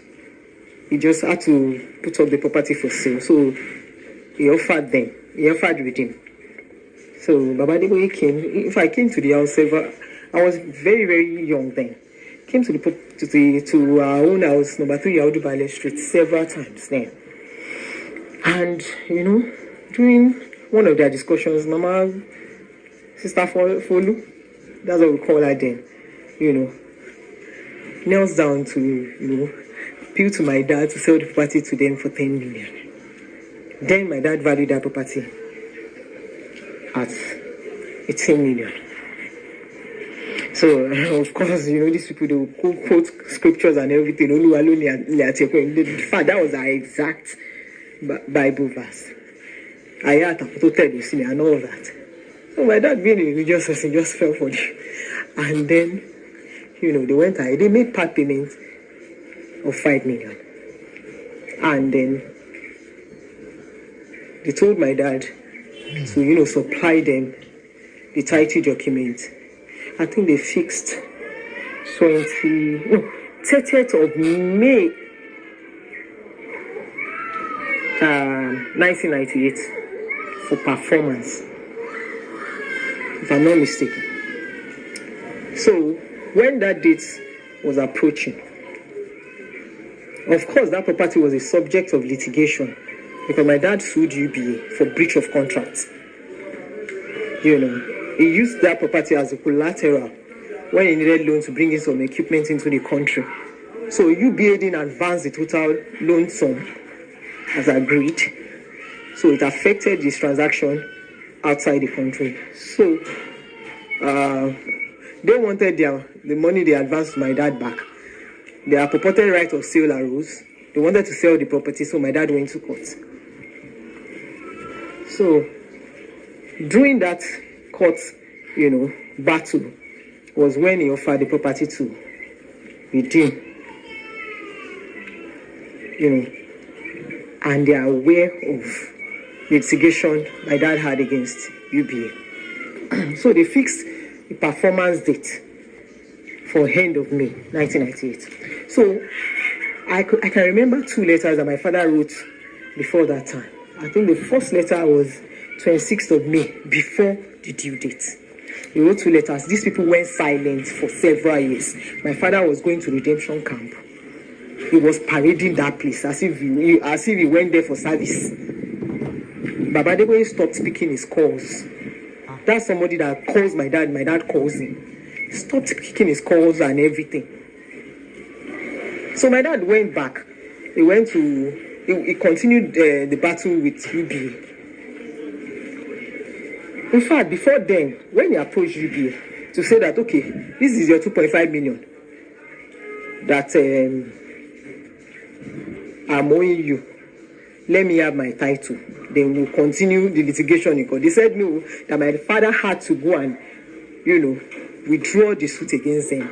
he just had to put up the property for sale. So he offered with him. So Baba Adeboye came. If I came to the house, I was very, very young then. Came to our own house, number 3 Aodubale Street, several times then. And you know, during one of their discussions, Mama, Sister Folu, that's what we call her then, you know, kneels down to, you know, appeal to my dad to sell the property to them for 10 million. Then my dad valued that property at 18 million. So, of course, you know, these people, they will quote scriptures and everything. In fact, that was our exact Bible verse. And all of that. So my dad, being a religious person, just fell for it. And then, you know, they went ahead. They made part payment of 5 million. And then they told my dad to, you know, supply them the title document. I think they fixed 30th of May 1998 for performance, if I'm not mistaken. So when that date was approaching, of course that property was a subject of litigation because my dad sued UBA for breach of contract. You know, he used that property as a collateral when he needed loan to bring in some equipment into the country. So UBA didn't advance the total loan sum as agreed. So it affected this transaction outside the country. So they wanted the money they advanced to my dad back. Their purported right of sale arose. They wanted to sell the property, so my dad went to court. So during that court, battle was when he offered the property to redeem. And they are aware of the litigation my dad had against UBA. So they fixed the performance date for end of May 1998. So I can remember 2 letters that my father wrote before that time. I think the first letter was 26th of May, before the due date. He wrote 2 letters. These people went silent for several years. My father was going to redemption camp. He was parading that place as if he went there for service. Baba Adeboye stopped picking his calls. That's somebody that calls my dad calls him. He stopped picking his calls and everything. So my dad went back. He continued the battle with UBA. In fact, before then, when he approached UBA to say that, okay, this is your 2.5 million that I'm owing you, let me have my title, then we'll continue the litigation in court. They said no, that my father had to go and, withdraw the suit against them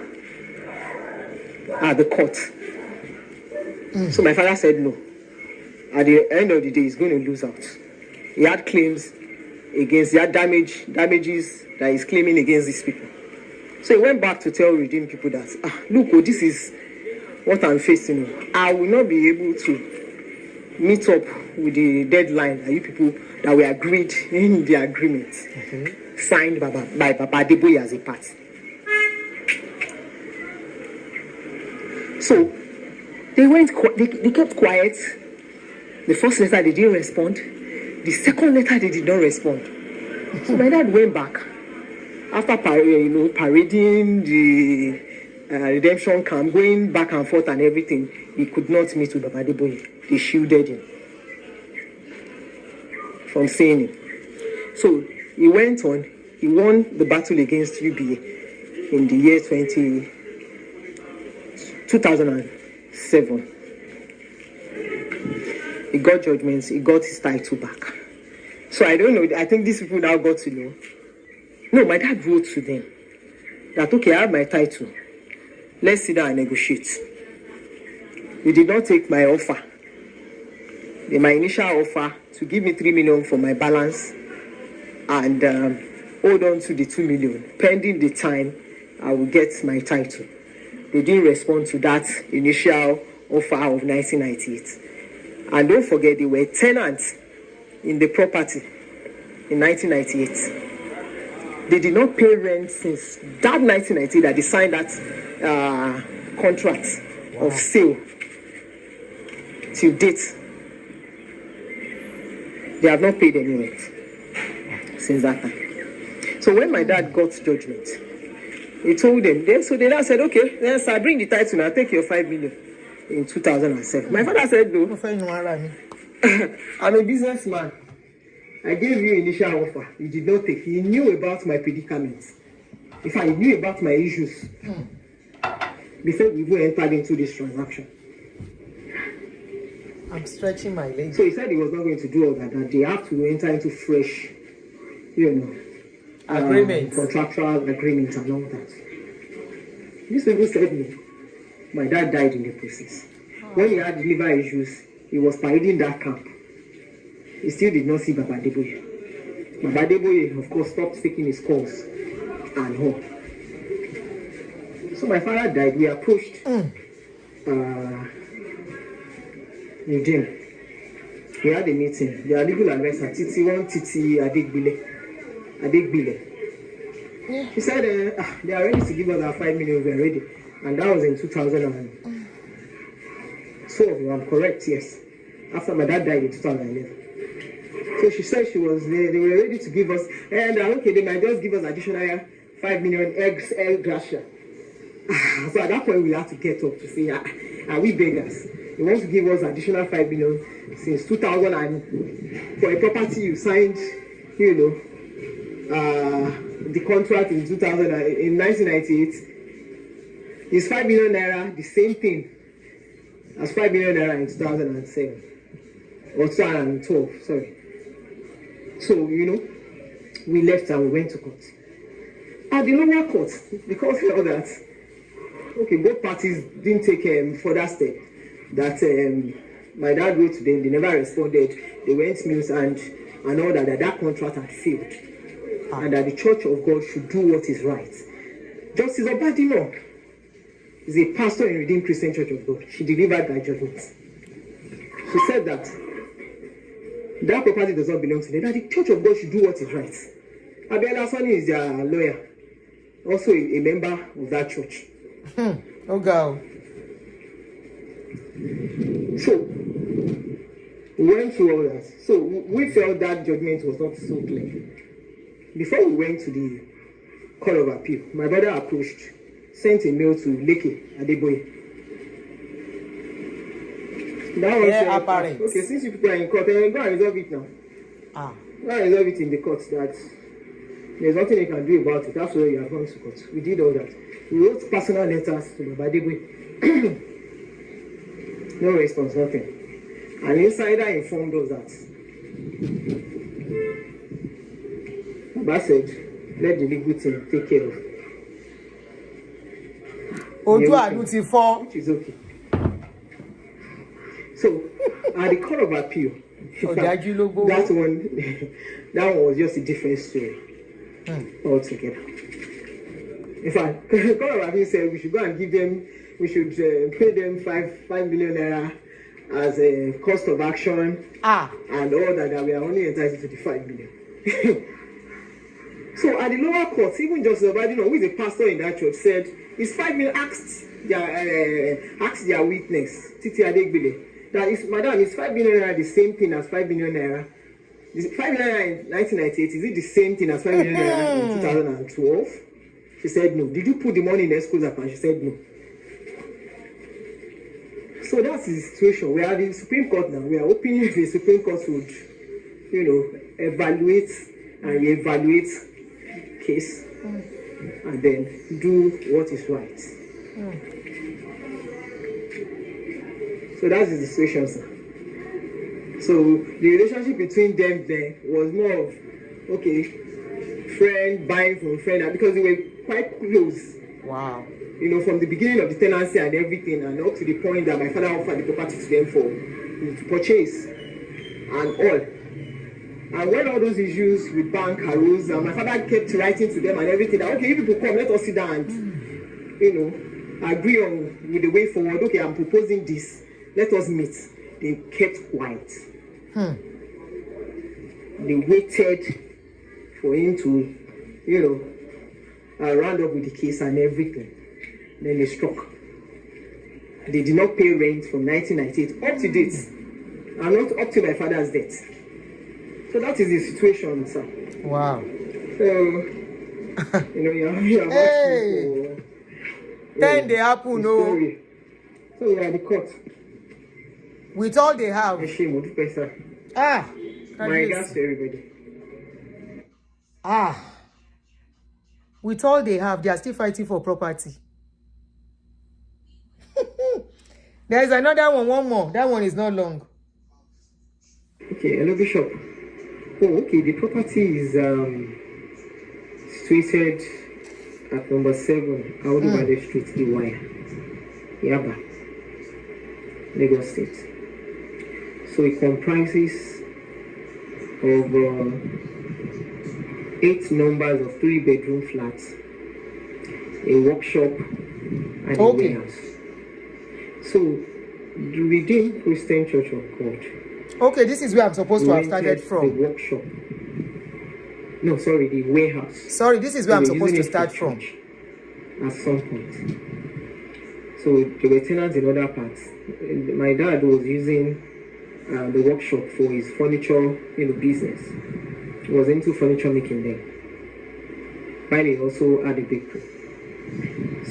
at the court. So my father said no. At the end of the day, he's going to lose out. He had claims he had damages that he's claiming against these people. So he went back to tell redeemed people that, look, this is what I'm facing. I will not be able to meet up with the deadline that you people that we agreed in the agreement signed by Papa Adeboye as a party. So they kept quiet. The first letter they didn't respond. The second letter they did not respond. So my dad went back after parading the redemption camp, going back and forth and everything. He could not meet with Papa Adeboye. They shielded him from saying it. So he went on. He won the battle against UBA in the year 2007. He got judgments. He got his title back. So I don't know. I think these people now got to know. No, my dad wrote to them that, okay, I have my title. Let's sit down and negotiate. They did not take my offer. My initial offer to give me 3 million for my balance and hold on to the 2 million. Pending the time, I will get my title. They didn't respond to that initial offer of 1998. And don't forget, they were tenants in the property in 1998. They did not pay rent since that 1998 that they signed that contract of sale till date. They have not paid any rent since that time. So when my dad got judgment, he told them, so they now said, okay, yes, I bring the title and I'll take your 5 million in 2007. My father said, no, I'm a businessman. I gave you initial offer. You did not take. He knew about my predicaments. In fact, he knew about my issues before we even entered into this transaction. I'm stretching my legs. So he said he was not going to do all that they have to enter into fresh, agreements, contractual agreements and all that. These people said no. My dad died in the process. When he had liver issues, he was parading that camp. He still did not see Baba Adeboye. Baba Adeboye, of course, stopped taking his calls and all. So my father died. We approached Eugene. We had a meeting. The legal advisor, Titi Adeboye. He said they are ready to give us our 5 million. We are ready. And that was in 2012. I'm correct, yes. After my dad died in 2011. So she said they were ready to give us, and okay, they might just give us additional 5 million eggs, gratia. So at that point, we had to get up to say, are we beggars? They want to give us additional 5 million since 2000, and for a property you signed, the contract in 1998. It's 5 million naira, the same thing. as 5 million naira in 2007 or 2012. Sorry. So we left and we went to court. At the lower court, because we all that, okay, both parties didn't take further step. That my dad wrote to them, they never responded. They went mute and all that contract had failed, and that the Church of God should do what is right. Justice Obadino is a pastor in Redeemed Christian Church of God. She delivered that judgment. She said that property does not belong to them, that the Church of God should do what is right. Abiola Sani is their lawyer, also a member of that church. Oh, God. So, we went through all that. So, we felt that judgment was not so clear. Before we went to the Court of Appeal, my brother approached, sent a mail to Leke Adeboye. That was apparent. Okay, since you people are in court, go and resolve it now. Go and resolve it in the court that there's nothing you can do about it. That's why you are going to court. We did all that. We wrote personal letters to Adeboye. No response, nothing. An insider informed us that Baba said, let the legal team take care of it. Which is okay. So, at the Court of Appeal, that one was just a different story altogether. In fact, the Court of Appeal said we should go and give them, we should pay them 5 million naira as a cost of action and all that we are only entitled to the 5 million. So at the lower court, even Justice Obadino, who is a pastor in that church, said, "Is 5 million asked their witness, Titi Adeboye, that is, madam, is 5 million naira the same thing as 5 million naira? Is 5 million naira in 1998, is it the same thing as 5 million naira in 2012? She said no. Did you put the money in the school's account? She said no. So that's the situation. We are in the Supreme Court now. We are hoping the Supreme Court would, evaluate and reevaluate the case and then do what is right. So that's the situation, sir. So the relationship between them then was more of, friend buying from friend, because they were quite close. Wow. From the beginning of the tenancy and everything, and up to the point that my father offered the property to them to purchase and all. And when all those issues with bank arose, and my father kept writing to them and everything, that, you people come, let us sit down and, agree on with the way forward. Okay, I'm proposing this. Let us meet. They kept quiet. They waited for him to, round up with the case and everything. Then they struck. They did not pay rent from 1998 up to date, and not up to my father's death. So that is the situation, sir. Wow. So, you're hey! Then they happen, no. So we are the court. With all they have. My regards to everybody. With all they have, they are still fighting for property. There is another one more. That one is not long. Okay, hello, Bishop. The property is situated at number 7, Iluyomade Street, Yaba, Lagos State. So it comprises of 8 numbers of 3-bedroom flats, a workshop, and a warehouse. So, the Redeemed Christian Church of God. Okay, this is where I'm supposed to have started from. The workshop. No, sorry, the warehouse. Sorry, this is where I'm supposed to start from. At some point. So, there were tenants in other parts. My dad was using the workshop for his furniture, business. He was into furniture making then. While he also had a bakery.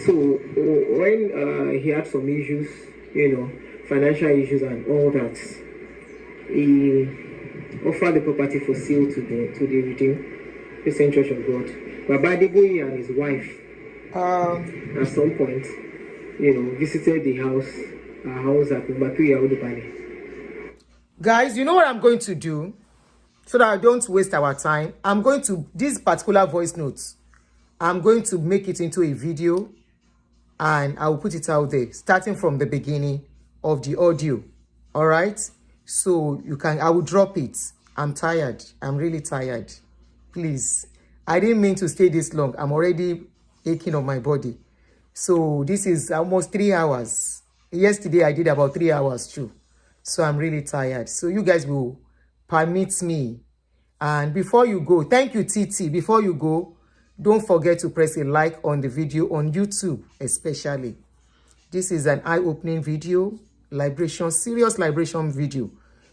So when he had some issues, financial issues and all that, he offered the property for sale to the Redeemed Christian Church of God. But Adeboye and his wife, at some point, visited the house Guys, you know what I'm going to do? So that I don't waste our time, I'm going to, this particular voice notes, I'm going to make it into a video and I will put it out there, starting from the beginning of the audio. All right? So you can, I will drop it. I'm tired. I'm really tired. Please. I didn't mean to stay this long. I'm already aching on my body. So this is almost 3 hours. Yesterday I did about 3 hours too. So I'm really tired. So you guys will permit me. And before you go, thank you, TT. Before you go, don't forget to press a like on the video on YouTube, especially. This is an eye-opening video, liberation, serious liberation video.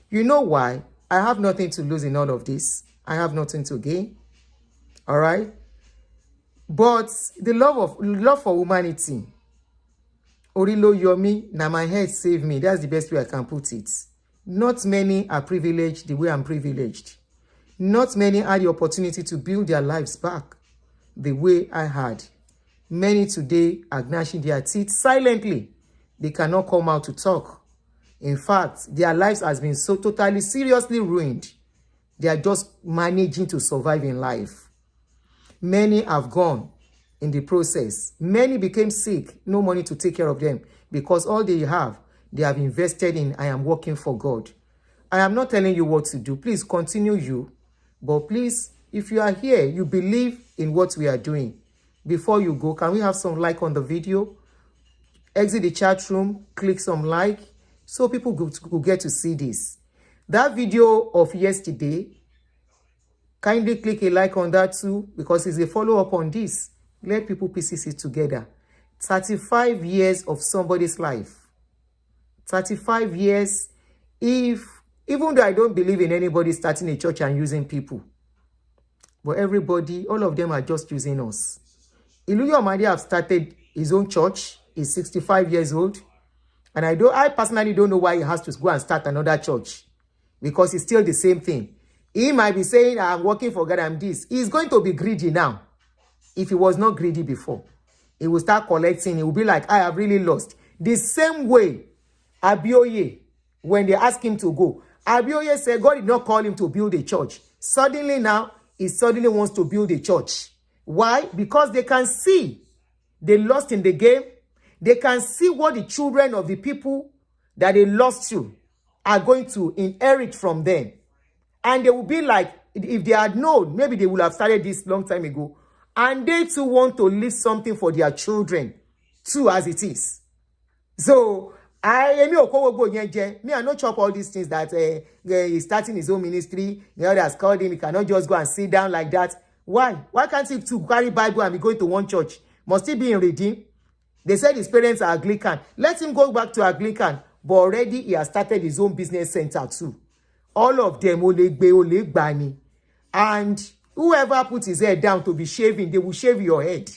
You know why? I have nothing to lose in all of this. I have nothing to gain. All right? But the love for humanity, Iluyomade, now my head save me. That's the best way I can put it. Not many are privileged the way I'm privileged. Not many had the opportunity to build their lives back the way I had. Many today are gnashing their teeth silently. They cannot come out to talk. In fact, their lives has been so totally, seriously ruined. They are just managing to survive in life. Many have gone in the process. Many became sick, no money to take care of them because all they have invested in, I am working for God. I am not telling you what to do. Please continue you. But please, if you are here, you believe in what we are doing. Before you go, can we have some like on the video? Exit the chat room, click some like, so people could get to see this. That video of yesterday, kindly click a like on that too, because it's a follow-up on this. Let people pieces it together. 35 years of somebody's life. 35 years, even though I don't believe in anybody starting a church and using people. But everybody, all of them are just using us. Iluyomade have started his own church. He's 65 years old. And I personally don't know why he has to go and start another church. Because it's still the same thing. He might be saying, I'm working for God, I'm this. He's going to be greedy now. If he was not greedy before, he will start collecting. He will be like, I have really lost. The same way Adeboye, when they asked him to go, Adeboye said God did not call him to build a church. Suddenly now, he suddenly wants to build a church. Why? Because they can see they lost in the game. They can see what the children of the people that they lost to are going to inherit from them. And they will be like, if they had known, maybe they would have started this long time ago. And they too want to leave something for their children, too, as it is. So, me, I not chop all these things that he's starting his own ministry. The others called him. He cannot just go and sit down like that. Why? Why can't he to carry Bible and be going to one church? Must he be in Redeem? They said his parents are Anglican. Let him go back to Anglican. But already he has started his own business center too. All of them, Bani. And whoever put his head down to be shaving, they will shave your head.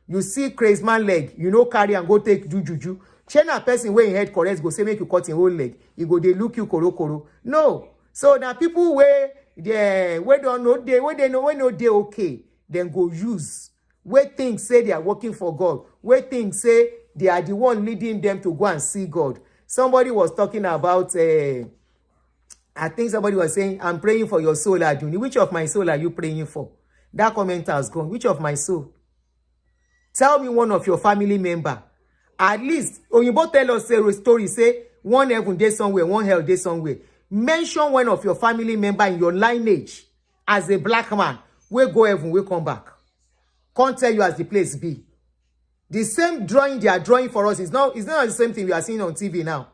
You see crazy man leg, you know, carry and go take juju. Chena person where head correct go say make you cut in whole leg. You go they look you koro. No. So now people where don't know they know they okay, then go use. Where things say they are working for God. Where things say they are the one leading them to go and see God. Somebody was talking about I think somebody was saying, I'm praying for your soul, Aduni. Which of my soul are you praying for? That comment has gone. Which of my soul? Tell me one of your family member. At least, when you both tell us a story, say, one heaven day somewhere, one hell day somewhere. Mention one of your family member in your lineage as a black man. We go heaven, we come back. Can't tell you as the place be. The same drawing they are drawing for us is not the same thing we are seeing on TV now.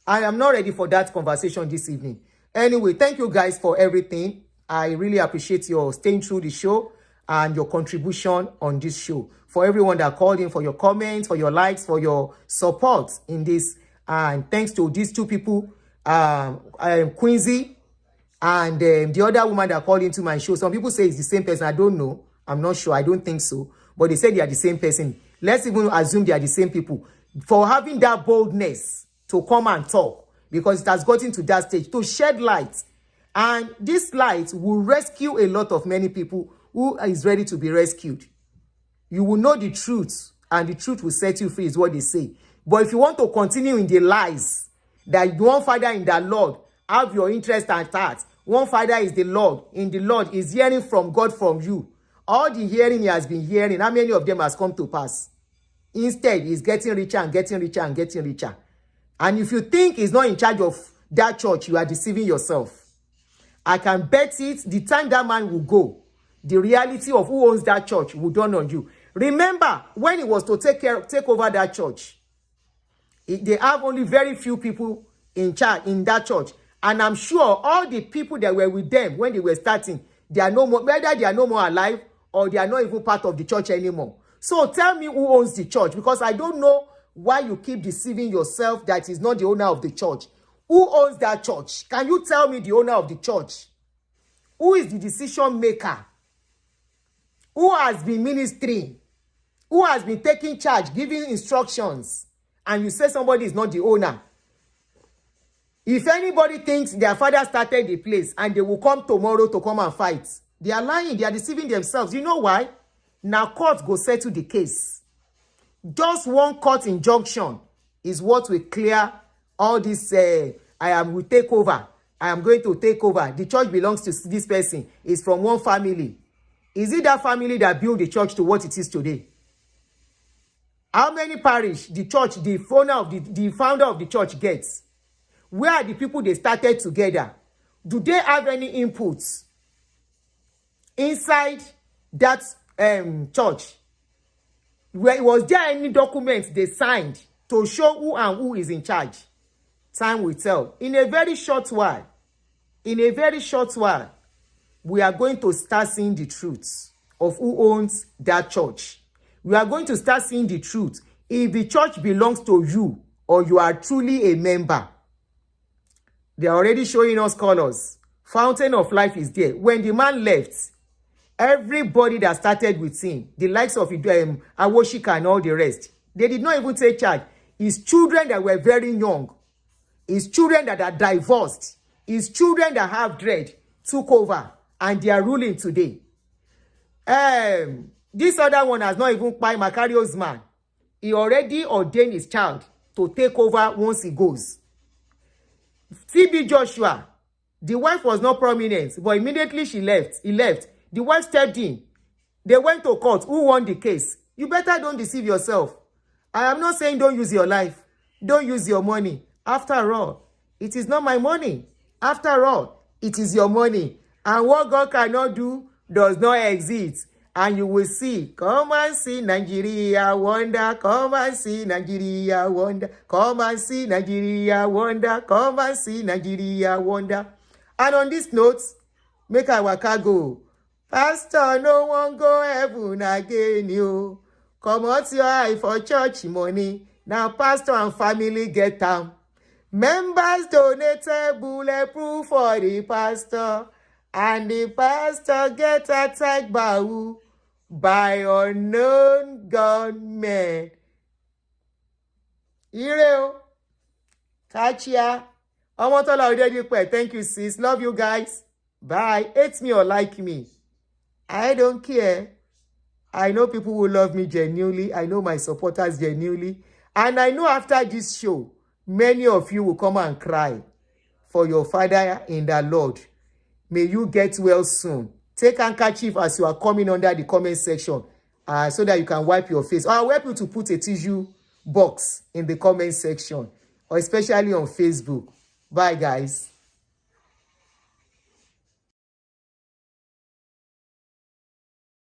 I am not ready for that conversation this evening. Anyway, thank you guys for everything. I really appreciate your staying through the show and your contribution on this show. For everyone that called in, for your comments, for your likes, for your support in this. And thanks to these two people, Quincy and the other woman that called into my show. Some people say it's the same person. I don't know. I'm not sure. I don't think so. But they said they are the same person. Let's even assume they are the same people. For having that boldness to come and talk, because it has gotten to that stage, to shed light. And this light will rescue a lot of many people who is ready to be rescued. You will know the truth and the truth will set you free, is what they say. But if you want to continue in the lies, that one Father in the Lord, have your interest at heart. One Father is the Lord. In the Lord is hearing from God from you. All the hearing he has been hearing, how many of them has come to pass? Instead, he's getting richer and getting richer and getting richer. And if you think he's not in charge of that church, you are deceiving yourself. I can bet it, the time that man will go, the reality of who owns that church will dawn on you. Remember, when he was to take over that church, they have only very few people in charge in that church. And I'm sure all the people that were with them when they were starting, they are no more, whether they are no more alive or they are not even part of the church anymore. So tell me who owns the church, because I don't know why you keep deceiving yourself that is not the owner of the church. Who owns that church? Can you tell me the owner of the church? Who is the decision maker? Who has been ministering? Who has been taking charge, giving instructions? And you say somebody is not the owner. If anybody thinks their father started the place and they will come tomorrow to come and fight, they are lying. They are deceiving themselves. You know why? Now court go settle the case. Just one court injunction is what will clear all this. I will take over. I am going to take over. The church belongs to this person. It's from one family. Is it that family that built the church to what it is today? How many parish the church, the founder of the church gets? Where are the people they started together? Do they have any inputs inside that church? Was there any documents they signed to show who and who is in charge? Time will tell. In a very short while, we are going to start seeing the truth of who owns that church. We are going to start seeing the truth if the church belongs to you or you are truly a member. They are already showing us colors. Fountain of life is there. When the man left, everybody that started with him, the likes of Awoshika and all the rest, they did not even take charge. His children that were very young, his children that are divorced, his children that have dread took over and they are ruling today. This other one has not even quite Macario's man. He already ordained his child to take over once he goes. TB Joshua, the wife was not prominent, but immediately he left. The wife stepped in. They went to court. Who won the case? You better don't deceive yourself. I am not saying don't use your life. Don't use your money. After all, it is not my money. After all, it is your money. And what God cannot do does not exist. And you will see. Come and see Nigeria wonder. Come and see Nigeria wonder. Come and see Nigeria wonder. Come and see Nigeria wonder. And on this note, make our cargo. Pastor, no one go heaven again, you. Come out your eye for church money. Now pastor and family get them. Members donated bulletproof for the pastor. And the pastor get attacked by unknown gunmen. Ire catch ya. Omotola Odedipe, thank you sis. Love you guys. Bye. Hate me or like me, I don't care. I know people who love me genuinely. I know my supporters genuinely. And I know after this show, many of you will come and cry for your father in the Lord. May you get well soon. Take handkerchief as you are coming under the comment section so that you can wipe your face. Or I'll help you to put a tissue box in the comment section, or especially on Facebook. Bye, guys.